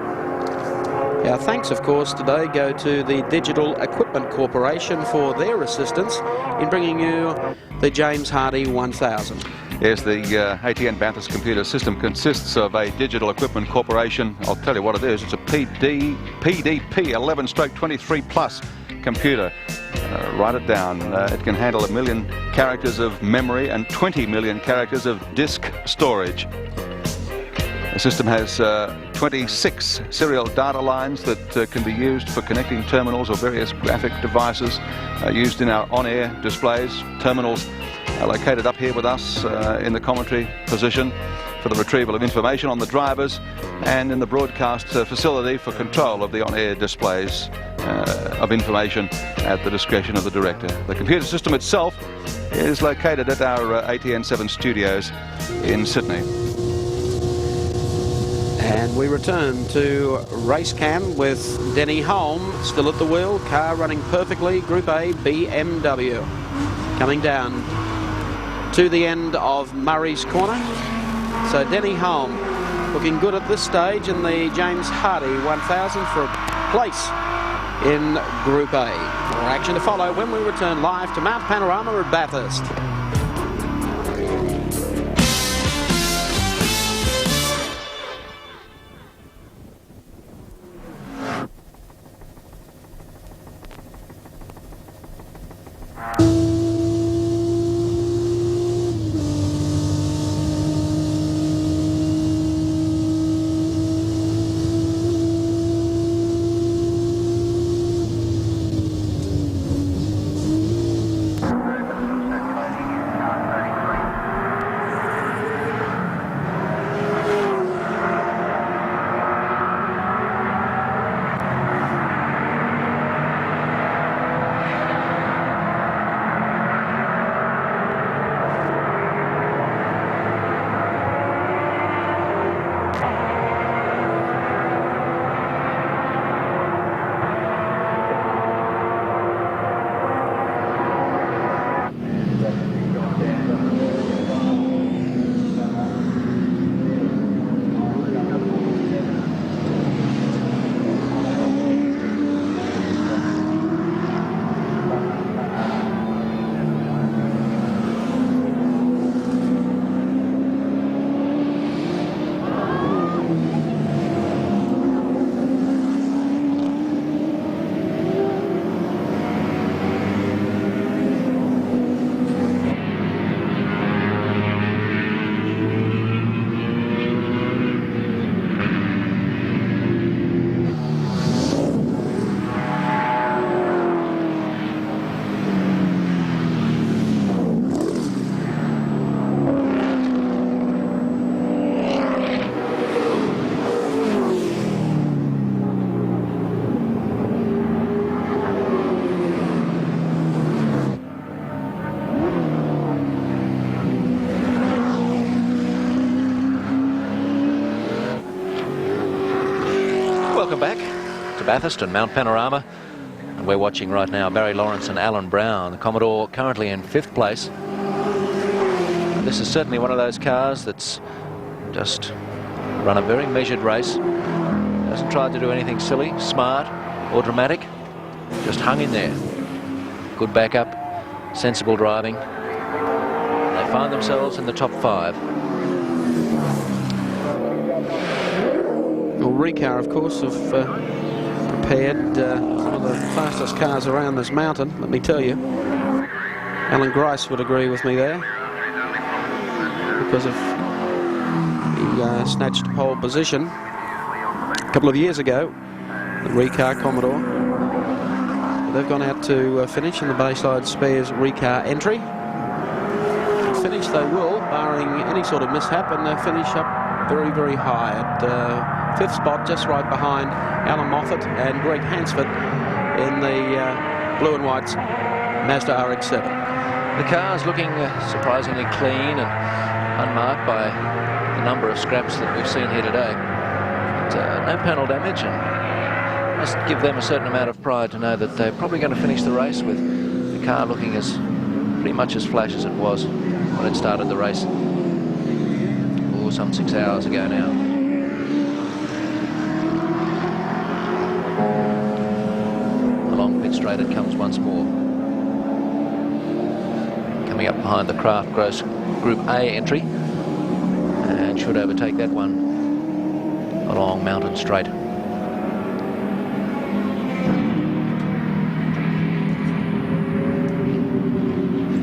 Speaker 1: Our thanks, of course, today go to the Digital Equipment Corporation for their assistance in bringing you the James Hardie 1000.
Speaker 5: Yes, the ATN Bathurst computer system consists of a Digital Equipment Corporation. I'll tell you what it is. It's a PDP 11/23 Plus computer. Write it down. It can handle 1 million characters of memory and 20 million characters of disk storage. The system has 26 serial data lines that can be used for connecting terminals or various graphic devices used in our on-air displays. Terminals are located up here with us in the commentary position for the retrieval of information on the drivers, and in the broadcast facility for control of the on-air displays of information at the discretion of the director. The computer system itself is located at our ATN 7 studios in Sydney.
Speaker 1: And we return to race cam with Denny Holm still at the wheel, car running perfectly, Group A BMW. Coming down to the end of Murray's Corner. So Denny Holm looking good at this stage in the James Hardie 1000 for a place in Group A. More action to follow when we return live to Mount Panorama at Bathurst.
Speaker 4: Welcome back to Bathurst and Mount Panorama, and we're watching right now Barry Lawrence and Alan Brown, the Commodore currently in 5th place. And this is certainly one of those cars that's just run a very measured race, hasn't tried to do anything silly, smart or dramatic, just hung in there. Good backup, sensible driving. They find themselves in the top 5.
Speaker 1: Well, Recar, of course, have prepared one of the fastest cars around this mountain, let me tell you. Alan Grice would agree with me there, because of he snatched pole position a couple of years ago, the Recar Commodore. They've gone out to finish in the Bayside Spares Recar entry. And finish they will, barring any sort of mishap, and they finish up very, very high at 5th spot, just right behind Alan Moffat and Greg Hansford in the blue and white Mazda RX-7.
Speaker 4: The car's looking surprisingly clean and unmarked by the number of scraps that we've seen here today. But, no panel damage, and must give them a certain amount of pride to know that they're probably going to finish the race with the car looking as pretty much as flash as it was when it started the race. Oh, some 6 hours ago now. Along pit straight it comes once more. Coming up behind the Craft Gross Group A entry, and should overtake that one along Mountain Straight.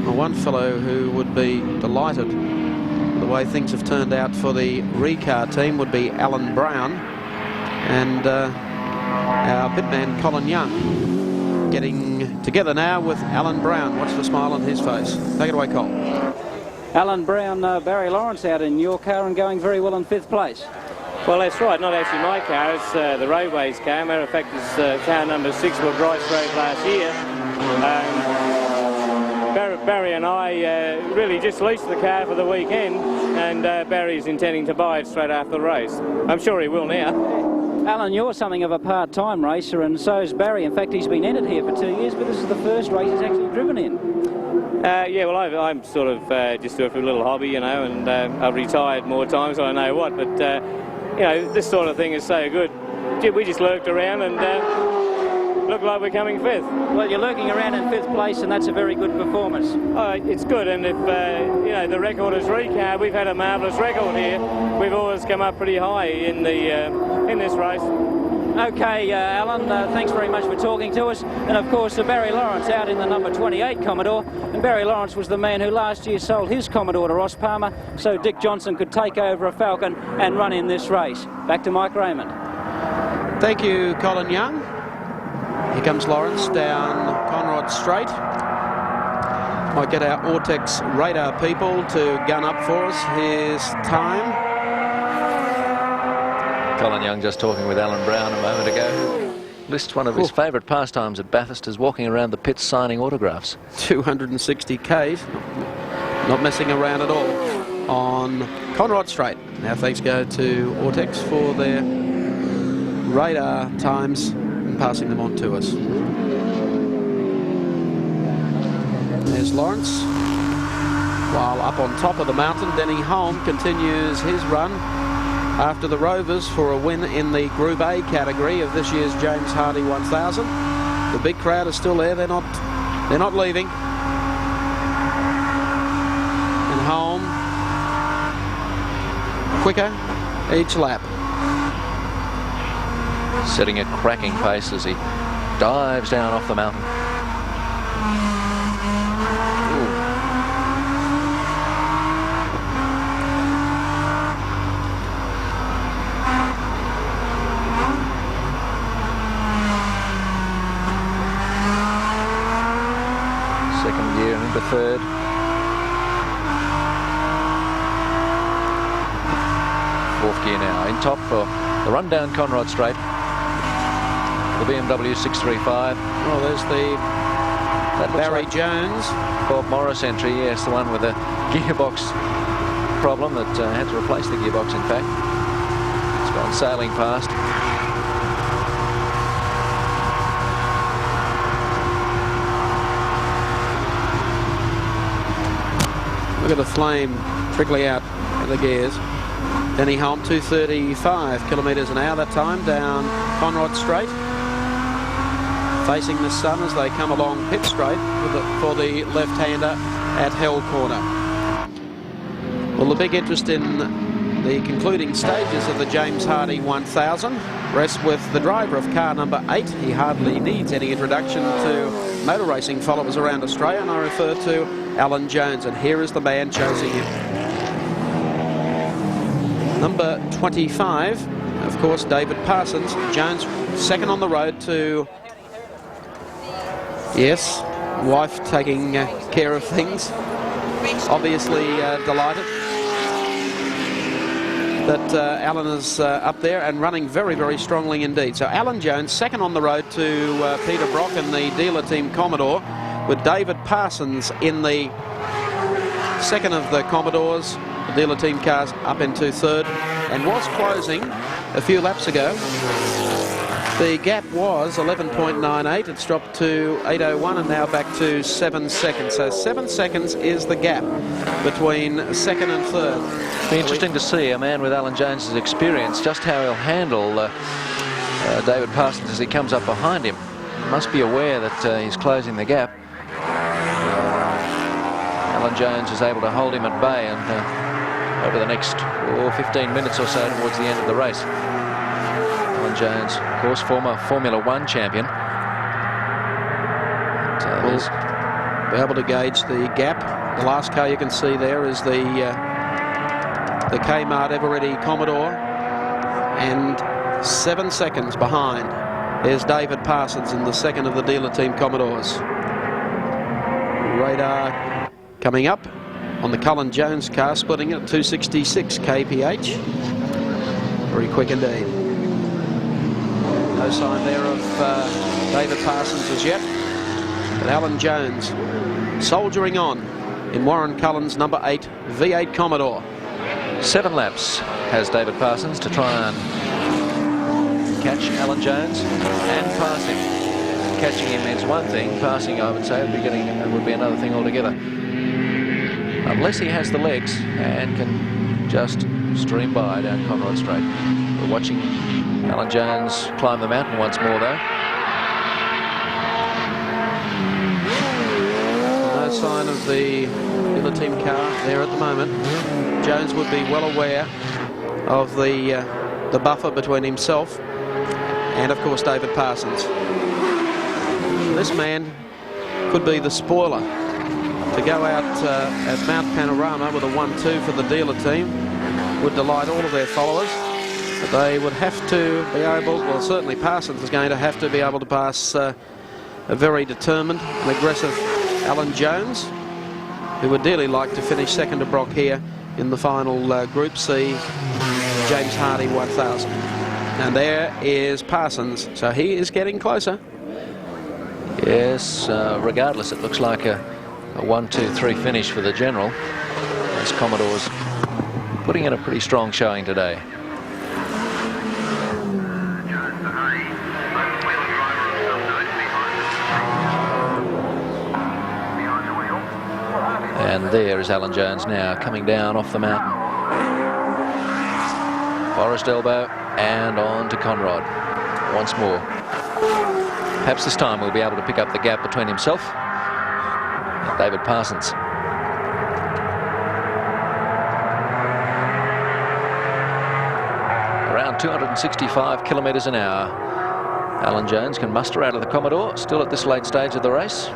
Speaker 1: Well, one fellow who would be delighted with the way things have turned out for the Recar team would be Alan Brown, and our pitman Colin Young getting together now with Alan Brown. Watch the smile on his face. Take it away, Col.
Speaker 2: Alan Brown, Barry Lawrence out in your car and going very well in 5th place.
Speaker 3: Well, that's right. Not actually my car. It's the Roadways car. Matter of fact, it's car number 6 for Bryce Road last year. Barry and I really just leased the car for the weekend, and Barry's intending to buy it straight after the race. I'm sure he will now.
Speaker 2: Alan, you're something of a part-time racer, and so is Barry. In fact, he's been entered here for 2 years, but this is the first race he's actually driven in.
Speaker 3: Yeah, well, I'm sort of just do it for a little hobby, you know, and I've retired more times than I know what, but, you know, this sort of thing is so good. We just lurked around and look like we're coming 5th.
Speaker 2: Well, you're lurking around in 5th place, and that's a very good performance.
Speaker 3: Oh, it's good, and if, you know, the record is Recar, we've had a marvellous record here. We've always come up pretty high in this race.
Speaker 2: Okay, Alan, thanks very much for talking to us. And of course, Barry Lawrence out in the number 28 Commodore. And Barry Lawrence was the man who last year sold his Commodore to Ross Palmer, so Dick Johnson could take over a Falcon and run in this race. Back to Mike Raymond.
Speaker 1: Thank you, Colin Young. Here comes Lawrence down Conrod Straight. Might get our Ortex radar people to gun up for us. Here's time.
Speaker 4: Colin Young just talking with Alan Brown a moment ago. Lists one of his favourite pastimes at Bathurst is walking around the pits signing autographs.
Speaker 1: 260 Ks, not messing around at all on Conrod Straight. Now thanks go to Ortex for their radar times and passing them on to us. There's Lawrence. While up on top of the mountain, Denny Holm continues his run after the Rovers for a win in the Group A category of this year's James Hardy 1000. The big crowd is still there. They're not leaving. And Holm quicker each lap.
Speaker 4: Setting a cracking pace as he dives down off the mountain. Into 3rd. Fourth gear now. In top for the run down Conrod Straight. The BMW 635.
Speaker 1: Oh, there's the Barry
Speaker 4: like
Speaker 1: Jones.
Speaker 4: Bob Morris entry, yes, the one with the gearbox problem that had to replace the gearbox, in fact. It's gone sailing past.
Speaker 1: Look at the flame trickling out of the gears. Denny Holm, 235 kilometres an hour that time down Conrod Straight. Facing the sun as they come along pit straight for the left-hander at Hell Corner. Well, the big interest in the concluding stages of the James Hardy 1000 rests with the driver of car number 8. He hardly needs any introduction to motor racing followers around Australia, and I refer to Alan Jones, and here is the man chasing him. Number 25, of course, David Parsons. Jones second on the road to Yes, wife taking care of things. Obviously delighted that Alan is up there and running very, very strongly indeed. So Alan Jones, second on the road to Peter Brock and the dealer team Commodore, with David Parsons in the second of the Commodores. The dealer team cars up into third, and was closing a few laps ago. The gap was 11.98. It's dropped to 8.01 and now back to 7 seconds. So 7 seconds is the gap between second and third.
Speaker 4: It'll be interesting to see a man with Alan Jones's experience, just how he'll handle David Parsons as he comes up behind him. He must be aware that he's closing the gap. Alan Jones is able to hold him at bay, and over the next 15 minutes or so towards the end of the race. Alan Jones, of course, former Formula One champion.
Speaker 1: We'll be able to gauge the gap. The last car you can see there is the Kmart Eveready Commodore, and 7 seconds behind is David Parsons in the second of the dealer team Commodores. Radar coming up on the Cullen Jones car, splitting it at 266 kph. Very quick indeed. No sign there of David Parsons as yet. But Alan Jones soldiering on in Warren Cullen's number 8 V8 Commodore.
Speaker 4: 7 laps has David Parsons to try and catch Alan Jones and pass him. Catching him is one thing, passing, I would say, would be another thing altogether. Unless he has the legs and can just stream by down Conrod Straight. We're watching Alan Jones climb the mountain once more, though.
Speaker 1: No sign of the dealer team car there at the moment. Jones would be well aware of the buffer between himself and, of course, David Parsons. This man could be the spoiler to go out at Mount Panorama with a 1-2 for the dealer team. Would delight all of their followers. But they would have to be able, well, certainly Parsons is going to have to be able to pass a very determined and aggressive Alan Jones, who would dearly like to finish second to Brock here in the final Group C James Hardy 1000. And there is Parsons, so he is getting closer.
Speaker 4: Yes, regardless, it looks like a 1-2-3 finish for the General, as Commodore's putting in a pretty strong showing today. And there is Alan Jones now coming down off the mountain. Forest Elbow and on to Conrod once more. Perhaps this time we'll be able to pick up the gap between himself and David Parsons. Around 265 kilometres an hour. Alan Jones can muster out of the Commodore, still at this late stage of the race.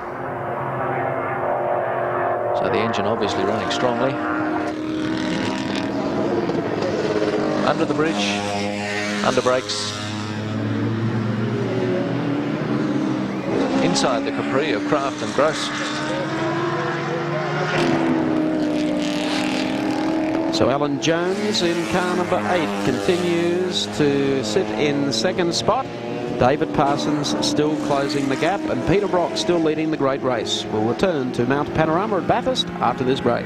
Speaker 4: So the engine obviously running strongly. Under the bridge, under brakes. Inside the Capri of Kraft and Gross.
Speaker 1: So Alan Jones in car number 8 continues to sit in second spot. David Parsons still closing the gap, and Peter Brock still leading the great race. We'll return to Mount Panorama at Bathurst after this break.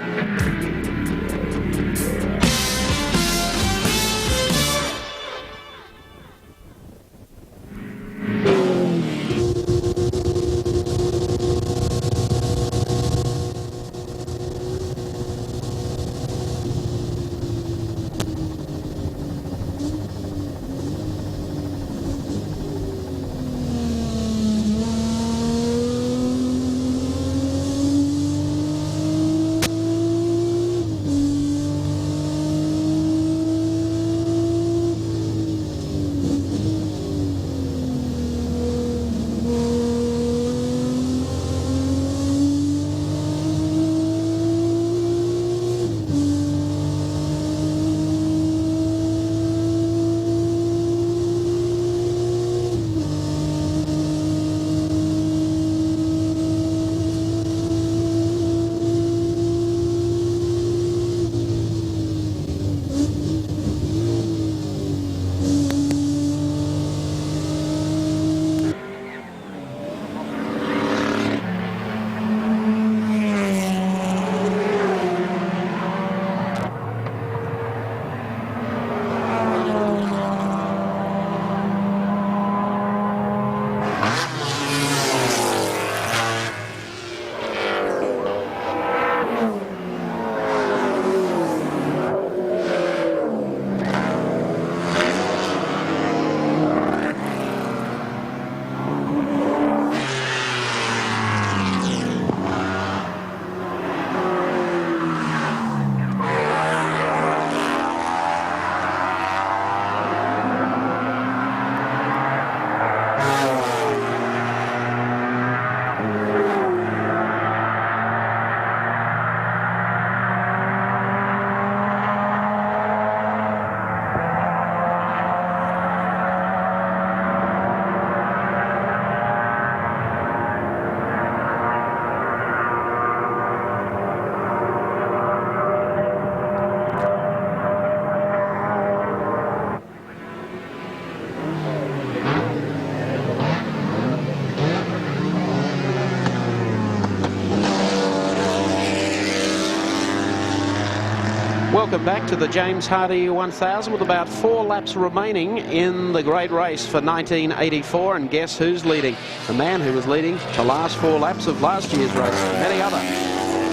Speaker 1: Welcome back to the James Hardy 1000 with about 4 laps remaining in the great race for 1984. And guess who's leading? The man who was leading the last 4 laps of last year's race, and many other.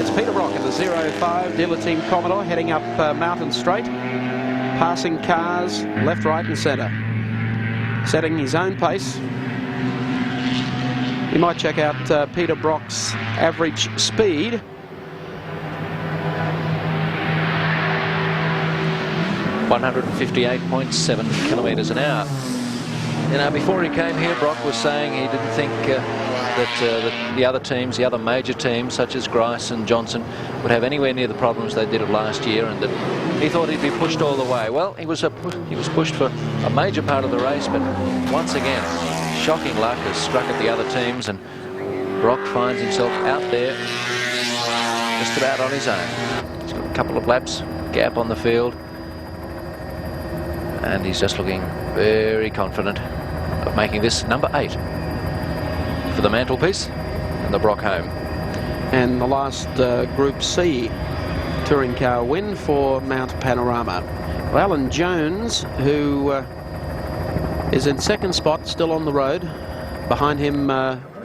Speaker 1: It's Peter Brock in the 05 dealer team Commodore heading up Mountain Straight, passing cars left, right and centre, setting his own pace. You might check out Peter Brock's average speed.
Speaker 4: .158.7 kilometres an hour. You know, before he came here, Brock was saying he didn't think that the other teams, the other major teams, such as Grice and Johnson, would have anywhere near the problems they did of last year, and that he thought he'd be pushed all the way. Well, he was pushed for a major part of the race, but once again, shocking luck has struck at the other teams, and Brock finds himself out there just about on his own. He's got a couple of laps gap on the field, and he's just looking very confident of making this number 8 for the mantelpiece and the Brock home.
Speaker 1: And the last Group C touring car win for Mount Panorama. Well, Alan Jones, who is in second spot, still on the road. Behind him,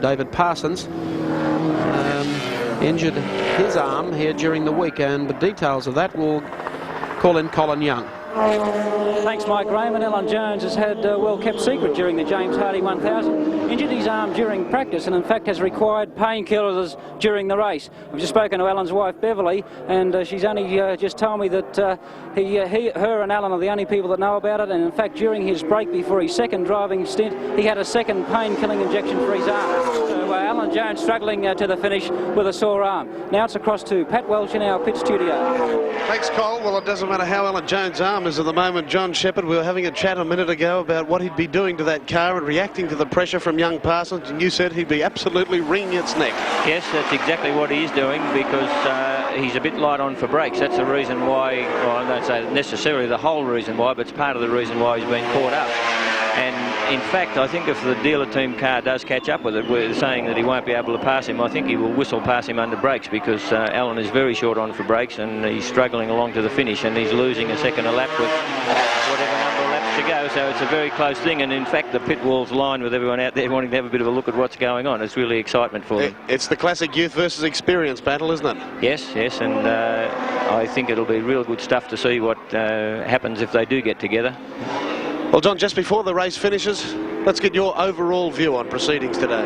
Speaker 1: David Parsons, injured his arm here during the week, and the details of that will call in Colin Young.
Speaker 2: Thanks, Mike Raymond. Alan Jones has had a well-kept secret during the James Hardy 1000. Injured his arm during practice and in fact has required painkillers during the race. I've just spoken to Alan's wife Beverly, and she's only just told me that her and Alan are the only people that know about it, and in fact during his break before his second driving stint he had a second pain-killing injection for his arm. So Alan Jones struggling to the finish with a sore arm. Now it's across to Pat Welch in our pit studio.
Speaker 8: Thanks, Cole. Well, it doesn't matter how Alan Jones' arm is at the moment. John Shepherd, we were having a chat a minute ago about what he'd be doing to that car and reacting to the pressure from young Parsons, and you said he'd be absolutely wringing its neck.
Speaker 10: Yes, that's exactly what he's doing, because he's a bit light on for brakes. That's the reason why, well, I don't say necessarily the whole reason why, but it's part of the reason why he's been caught up. And in fact, I think if the dealer team car does catch up with it, we're saying that he won't be able to pass him. I think he will whistle past him under brakes, because Alan is very short on for brakes and he's struggling along to the finish, and he's losing a second a lap with whatever number of laps to go. So it's a very close thing, and in fact the pit wall's lined with everyone out there wanting to have a bit of a look at what's going on. It's really excitement for them.
Speaker 8: It's the classic youth versus experience battle, isn't it?
Speaker 10: Yes, and I think it'll be real good stuff to see what happens if they do get together.
Speaker 8: Well, John, just before the race finishes, let's get your overall view on proceedings today.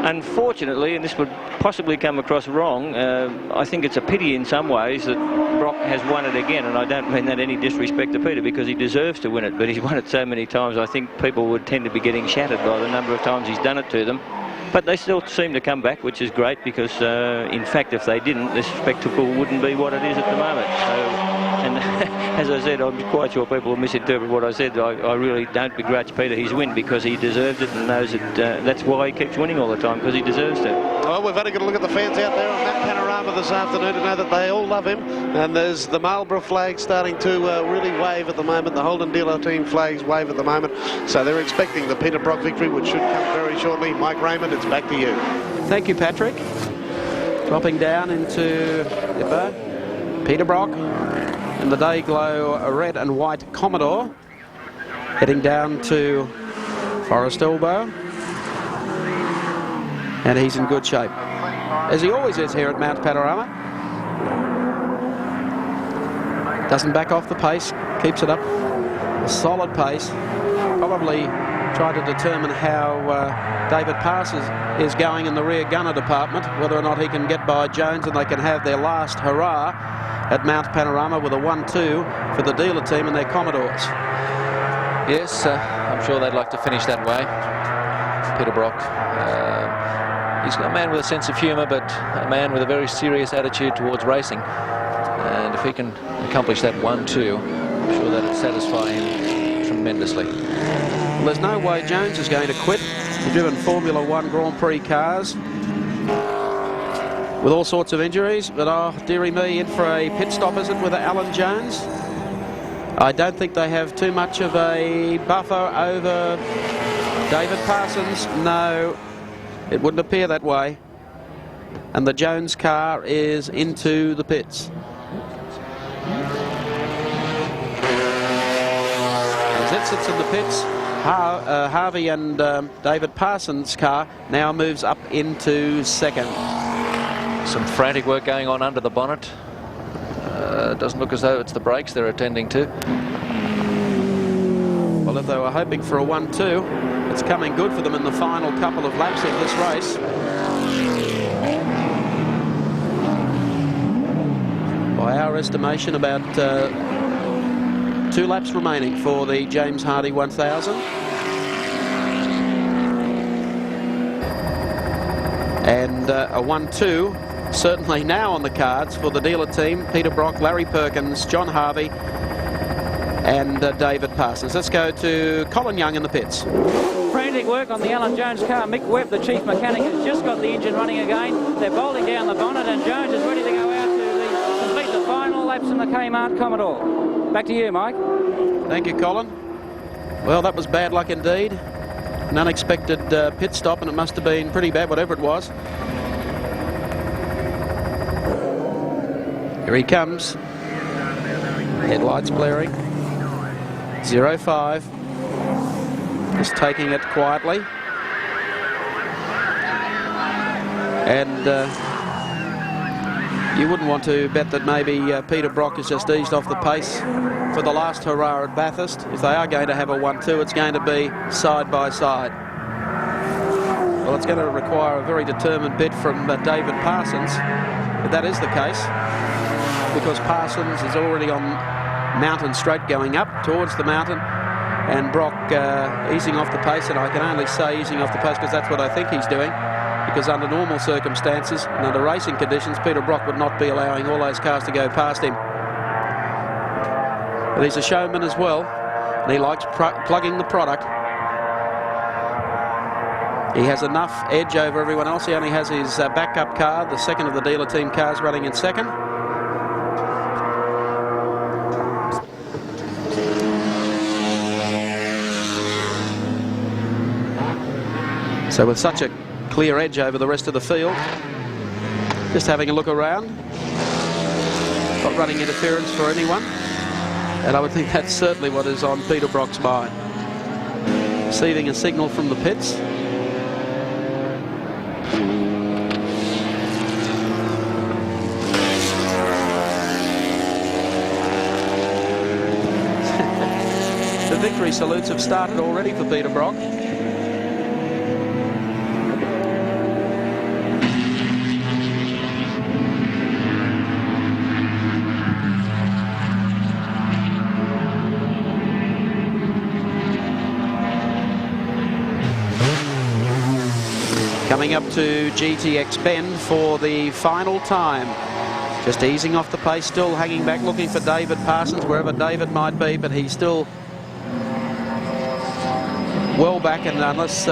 Speaker 10: Unfortunately, and this would possibly come across wrong, I think it's a pity in some ways that Brock has won it again, and I don't mean that any disrespect to Peter, because he deserves to win it, but he's won it so many times I think people would tend to be getting shattered by the number of times he's done it to them. But they still seem to come back, which is great, because in fact if they didn't, this spectacle wouldn't be what it is at the moment. So, and as I said, I'm quite sure people will misinterpret what I said. I really don't begrudge Peter his win, because he deserves it and knows that that's why he keeps winning all the time, because he deserves it.
Speaker 8: Well, we've had a good look at the fans out there on that panorama this afternoon to know that they all love him, and there's the Marlborough flag starting to really wave at the moment. The Holden dealer team flags wave at the moment, so they're expecting the Peter Brock victory, which should come very shortly. Mike Raymond, it's back to you.
Speaker 1: Thank you, Patrick. Dropping down into Dipper, Peter Brock in the Dayglow red and white Commodore, heading down to Forest Elbow, and he's in good shape, as he always is here at Mount Panorama. Doesn't back off the pace, keeps it up, a solid pace. Probably trying to determine how David Parsons is going in the rear gunner department, whether or not he can get by Jones and they can have their last hurrah at Mount Panorama with a 1-2 for the dealer team and their Commodores.
Speaker 4: Yes, I'm sure they'd like to finish that way. Peter Brock, he's a man with a sense of humour, but a man with a very serious attitude towards racing. And if he can accomplish that 1-2, I'm sure that it'll satisfy him tremendously.
Speaker 1: Well, there's no way Jones is going to quit. He's driven Formula One Grand Prix cars with all sorts of injuries, but oh, dearie me, in for a pit stop, is it, with Alan Jones? I don't think they have too much of a buffer over David Parsons. No, it wouldn't appear that way. and the Jones car is into the pits. As it sits in the pits, Harvey and David Parsons' car now moves up into second.
Speaker 4: Some frantic work going on under the bonnet. Doesn't look as though it's the brakes they're attending to.
Speaker 1: Well, if they were hoping for a 1-2, it's coming good for them in the final couple of laps of this race. By our estimation, about 2 laps remaining for the James Hardie 1000. And a 1-2 certainly now on the cards for the dealer team. Peter Brock, Larry Perkins, John Harvey and David Parsons. Let's go to Colin Young in the pits.
Speaker 2: Frantic work on the Alan Jones car. Mick Webb, the chief mechanic, has just got the engine running again. They're bolting down the bonnet and Jones is ready to go out to complete the final laps in the Kmart Commodore. Back to you, Mike.
Speaker 1: Thank you, Colin. Well, that was bad luck indeed. An unexpected pit stop, and it must have been pretty bad, whatever it was. Here he comes. Headlights blaring. 05. Just taking it quietly. And you wouldn't want to bet that maybe Peter Brock has just eased off the pace for the last hurrah at Bathurst. If they are going to have a 1-2, it's going to be side by side. Well, it's going to require a very determined bid from David Parsons, if that is the case, because Parsons is already on Mountain Straight going up towards the mountain, and Brock easing off the pace, and I can only say easing off the pace because that's what I think he's doing, because under normal circumstances and under racing conditions, Peter Brock would not be allowing all those cars to go past him. But he's a showman as well, and he likes plugging the product. He has enough edge over everyone else. He only has his backup car, the second of the dealer team cars, running in second. So with such a clear edge over the rest of the field, just having a look around, not running interference for anyone, and I would think that's certainly what is on Peter Brock's mind. Receiving a signal from the pits. The victory salutes have started already for Peter Brock. Coming up to GTX Bend for the final time. Just easing off the pace, still hanging back, looking for David Parsons, wherever David might be, but he's still well back, and unless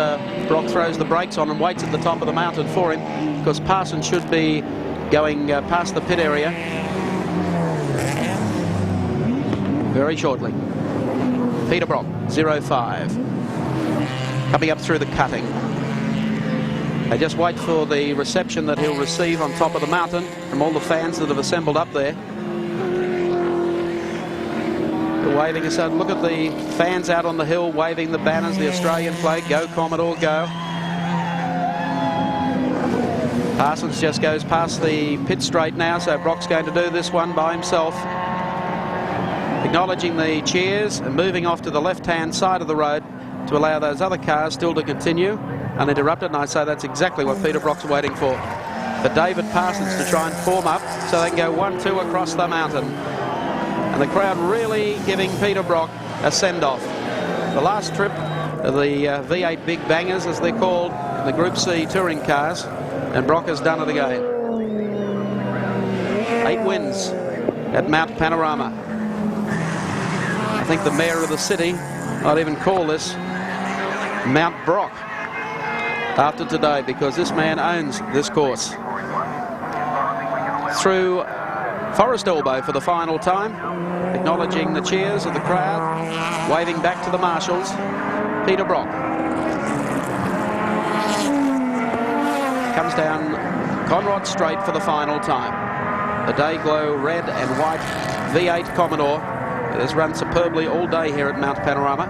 Speaker 1: Brock throws the brakes on and waits at the top of the mountain for him, because Parsons should be going past the pit area very shortly. Peter Brock, 05. Coming up through the cutting. They just wait for the reception that he'll receive on top of the mountain from all the fans that have assembled up there. They're waving us out. Look at the fans out on the hill waving the banners, the Australian flag. Go Commodore, go. Parsons just goes past the pit straight now, so Brock's going to do this one by himself. Acknowledging the cheers and moving off to the left-hand side of the road to allow those other cars still to continue uninterrupted, and I say that's exactly what Peter Brock's waiting for David Parsons to try and form up so they can go 1-2 across the mountain. And the crowd really giving Peter Brock a send-off. The last trip of the V8 Big Bangers, as they're called, the Group C touring cars, and Brock has done it again. 8 wins at Mount Panorama. I think the mayor of the city might even call this Mount Brock after today, because this man owns this course. Through Forest Elbow for the final time, acknowledging the cheers of the crowd, waving back to the marshals, Peter Brock. Comes down Conrod Straight for the final time. The Dayglow red and white V8 Commodore. It has run superbly all day here at Mount Panorama.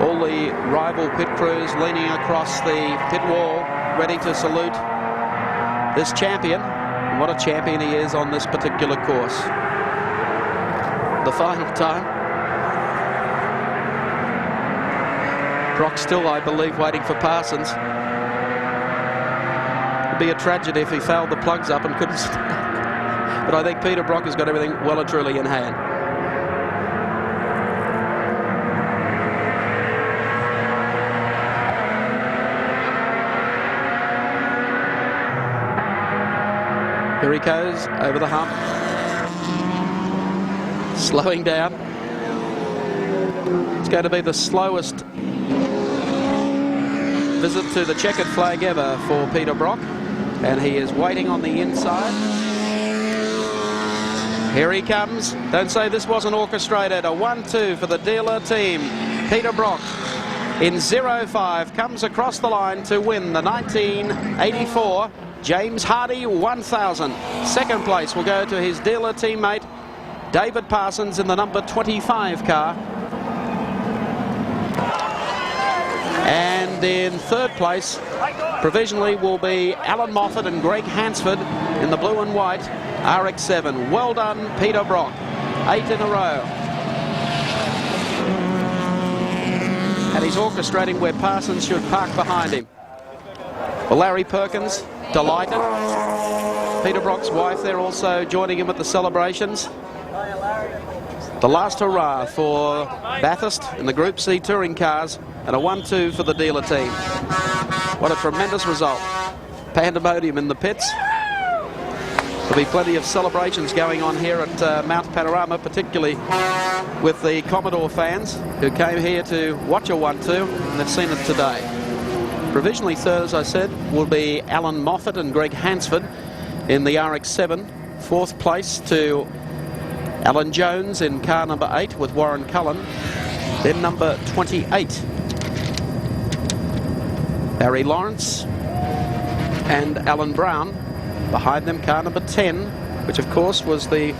Speaker 1: All the rival pit crews leaning across the pit wall, ready to salute this champion. What a champion he is on this particular course. The final time. Brock still, I believe, waiting for Parsons. It'd be a tragedy if he fouled the plugs up and couldn't start. But I think Peter Brock has got everything well and truly in hand. Here he goes over the hump. Slowing down. It's going to be the slowest visit to the checkered flag ever for Peter Brock, and he is waiting on the inside. Here he comes. Don't say this wasn't orchestrated. A 1-2 for the dealer team. Peter Brock in 0.5 comes across the line to win the 1984 James Hardy 1000. Second place will go to his dealer teammate David Parsons in the number 25 car. And in third place, provisionally, will be Alan Moffat and Greg Hansford in the blue and white RX-7. Well done, Peter Brock. 8 in a row. And he's orchestrating where Parsons should park behind him. Well, Larry Perkins, delighted. Peter Brock's wife there also joining him at the celebrations. The last hurrah for Bathurst in the Group C touring cars, and a 1-2 for the dealer team. What a tremendous result. Pandemonium in the pits. There'll be plenty of celebrations going on here at Mount Panorama, particularly with the Commodore fans who came here to watch a 1-2, and they've seen it today. Provisionally third, as I said, will be Alan Moffat and Greg Hansford in the RX-7. Fourth place to Alan Jones in car number 8 with Warren Cullen. Then number 28, Barry Lawrence and Alan Brown. Behind them, car number 10, which of course was the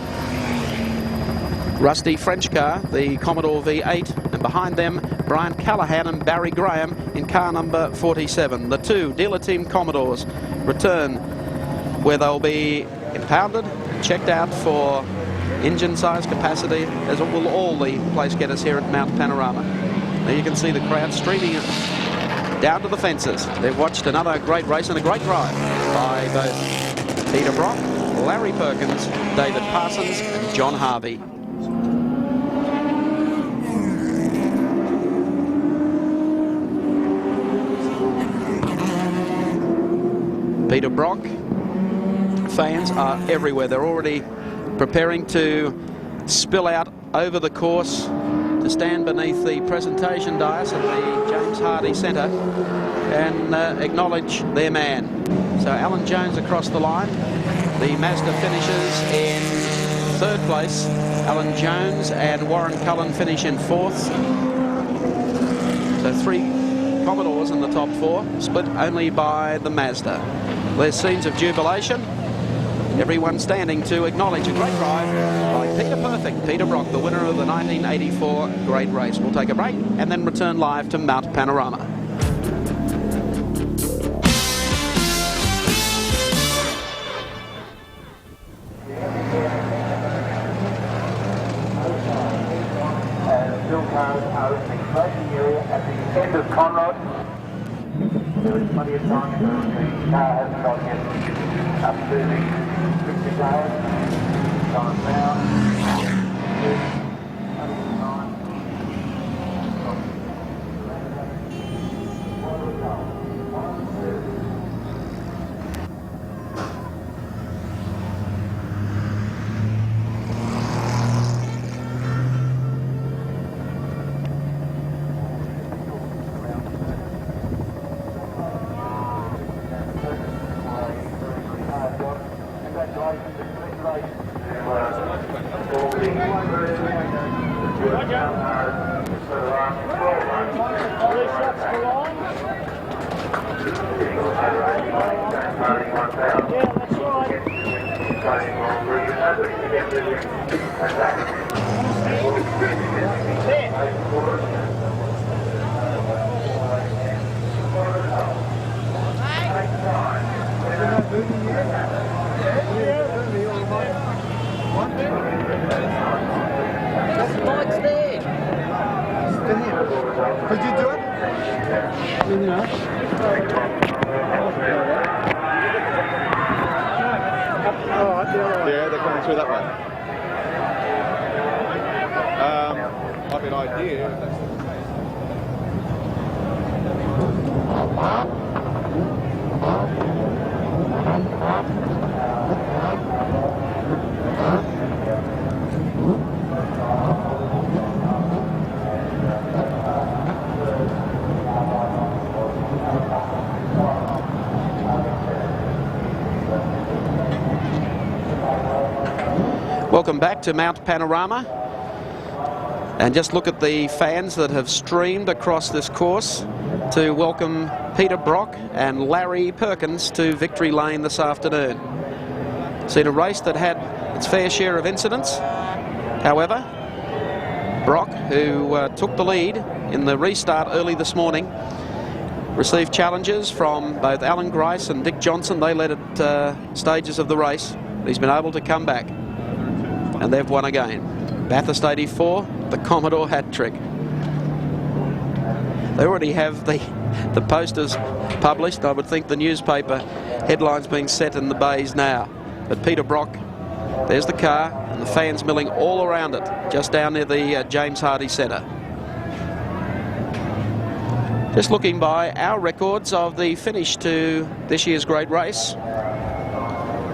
Speaker 1: rusty French car, the Commodore V8. And behind them, Brian Callahan and Barry Graham in car number 47. The two dealer team Commodores return where they'll be impounded and checked out for engine size capacity, as will all the place getters here at Mount Panorama. Now you can see the crowd streaming down to the fences. They've watched another great race and a great drive by both Peter Brock, Larry Perkins, David Parsons and John Harvey. Peter Brock fans are everywhere. They're already preparing to spill out over the course to stand beneath the presentation dais at the James Hardy Centre and acknowledge their man. So Alan Jones across the line. The Mazda finishes in third place. Alan Jones and Warren Cullen finish in fourth. So 3 Commodores in the top 4, split only by the Mazda. There's scenes of jubilation. Everyone standing to acknowledge a great drive by Peter Perfect, Peter Brock, the winner of the 1984 great race. We'll take a break and then return live to Mount Panorama.
Speaker 7: Still cars are in the closing area at the end of Conrod. There is plenty of time for the car hasn't got yet up to the 50 cars. Time now.
Speaker 9: Could you do it?
Speaker 5: Yeah, they're coming through that way. Might be an idea. If that's
Speaker 1: Welcome back to Mount Panorama. And just look at the fans that have streamed across this course to welcome Peter Brock and Larry Perkins to Victory Lane this afternoon. Seen a race that had its fair share of incidents. However, Brock, who took the lead in the restart early this morning, received challenges from both Alan Grice and Dick Johnson. They led at stages of the race. He's been able to come back, and they've won again. Bathurst 84, the Commodore hat trick. They already have the posters published. I would think the newspaper headlines being set in the bays now. But Peter Brock, there's the car, and the fans milling all around it, just down near the James Hardy Centre. Just looking by our records of the finish to this year's great race.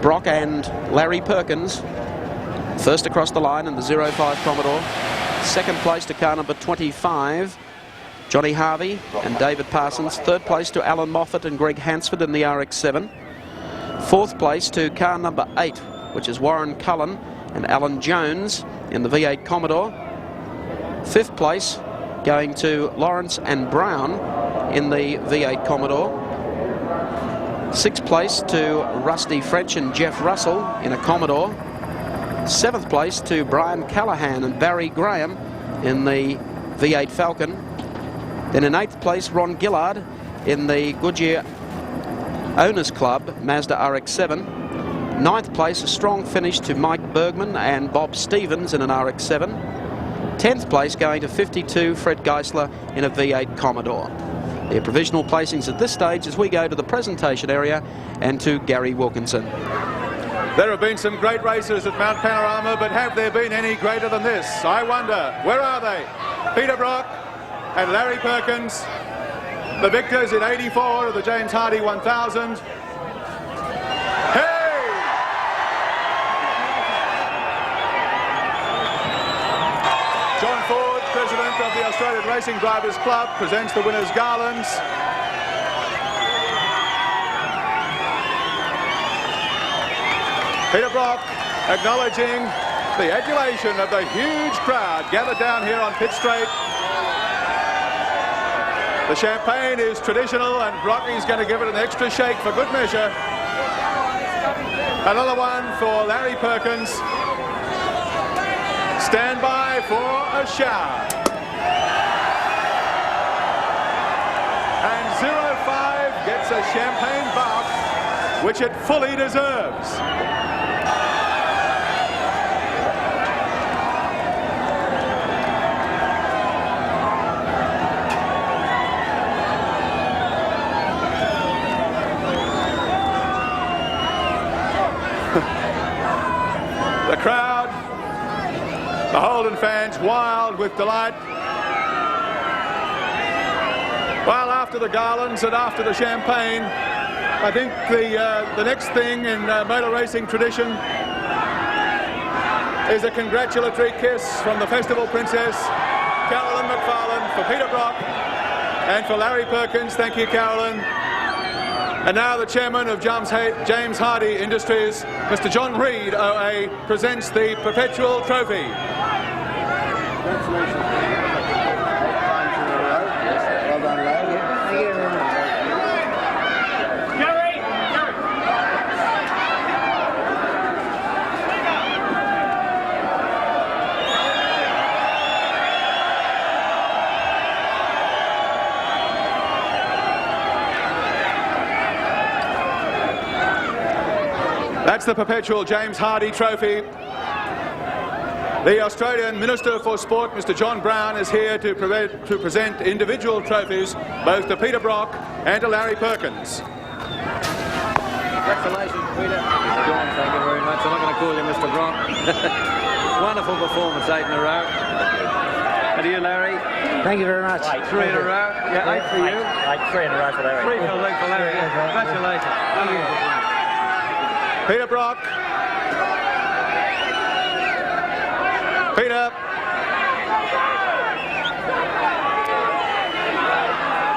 Speaker 1: Brock and Larry Perkins first across the line in the 05 Commodore. Second place to car number 25, Johnny Harvey and David Parsons. Third place to Alan Moffat and Greg Hansford in the RX-7. Fourth place to car number 8, which is Warren Cullen and Alan Jones in the V8 Commodore. Fifth place going to Lawrence and Brown in the V8 Commodore. Sixth place to Rusty French and Jeff Russell in a Commodore. Seventh place to Brian Callahan and Barry Graham in the V8 Falcon. Then in eighth place, Ron Gillard in the Goodyear Owners Club Mazda RX-7. Ninth place, a strong finish to Mike Bergman and Bob Stevens in an RX-7. 10th place going to 52, Fred Geisler in a V8 Commodore. Their provisional placings at this stage as we go to the presentation area and to Gary Wilkinson.
Speaker 22: There have been some great races at Mount Panorama, but have there been any greater than this? I wonder. Where are they? Peter Brock and Larry Perkins, the victors in 84 of the James Hardy 1000. Hey! John Ford, president of the Australian Racing Drivers Club, presents the winners' garlands. Peter Brock acknowledging the adulation of the huge crowd gathered down here on Pitt Straight. The champagne is traditional and Brocky's going to give it an extra shake for good measure. Another one for Larry Perkins. Stand by for a shower. And 05 gets a champagne bath, which it fully deserves. The crowd, the Holden fans, wild with delight. Well, after the garlands and after the champagne, I think the next thing in motor racing tradition is a congratulatory kiss from the Festival Princess, Carolyn McFarlane, for Peter Brock and for Larry Perkins. Thank you, Carolyn. And now the chairman of James Hardy Industries, Mr. John Reid, OA, presents the Perpetual Trophy. Congratulations. Well done, lad. That's the perpetual James Hardy Trophy. The Australian Minister for Sport, Mr. John Brown, is here to present individual trophies both to Peter Brock and to Larry Perkins.
Speaker 16: Congratulations, Peter. John, thank you very much. I'm not going to call you Mr. Brock. Wonderful performance, 8 in a row. And to you, Larry.
Speaker 11: Thank you very much.
Speaker 16: 3 in a row. Yeah, 8 for you.
Speaker 11: 3 in a row for Larry.
Speaker 16: 3 for Larry. Congratulations. Thank you.
Speaker 22: Peter Brock. Peter.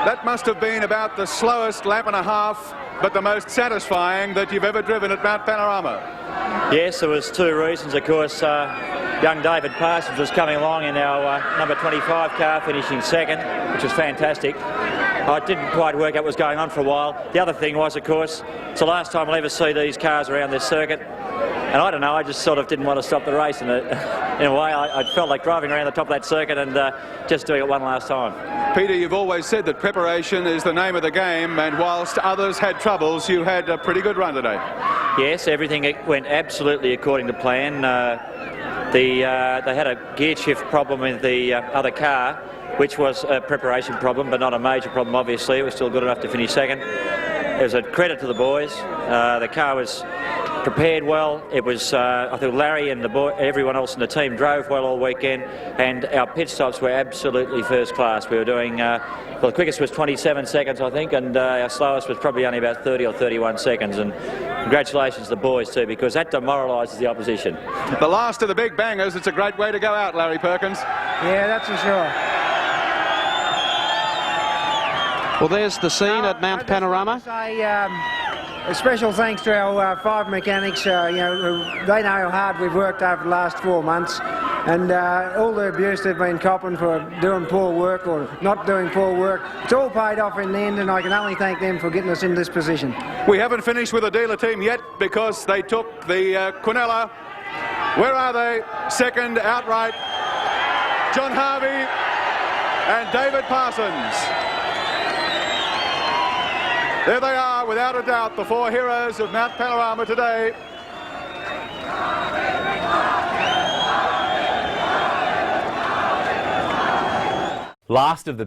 Speaker 22: That must have been about the slowest lap and a half, but the most satisfying that you've ever driven at Mount Panorama.
Speaker 6: Yes, there was 2 reasons. Of course, young David Parsons was coming along in our number 25 car, finishing second, which was fantastic. I didn't quite work out what was going on for a while. The other thing was, of course, it's the last time I'll ever see these cars around this circuit. And I don't know, I just sort of didn't want to stop the race. In a way, I felt like driving around the top of that circuit and just doing it one last time.
Speaker 22: Peter, you've always said that preparation is the name of the game, and whilst others had troubles, you had a pretty good run today.
Speaker 6: Yes, everything went absolutely according to plan. They had a gear shift problem with the other car, which was a preparation problem, but not a major problem, obviously. It was still good enough to finish second. It was a credit to the boys. The car was prepared well. It was, I think Larry and everyone else in the team drove well all weekend, and our pit stops were absolutely first class. We were doing, well, the quickest was 27 seconds, I think, and our slowest was probably only about 30 or 31 seconds. And congratulations to the boys too, because that demoralises the opposition.
Speaker 22: The last of the big bangers. It's a great way to go out, Larry Perkins.
Speaker 11: Yeah, that's for sure.
Speaker 1: Well, there's the scene at Mount Panorama.
Speaker 11: A special thanks to our 5 mechanics. They know how hard we've worked over the last 4 months, and all the abuse they've been copping for doing poor work or not doing poor work, it's all paid off in the end, and I can only thank them for getting us in this position.
Speaker 22: We haven't finished with the dealer team yet because they took the Quinella. Where are they? Second outright. John Harvey and David Parsons. There they are, without a doubt, the 4 heroes of Mount Panorama today.
Speaker 12: Last of the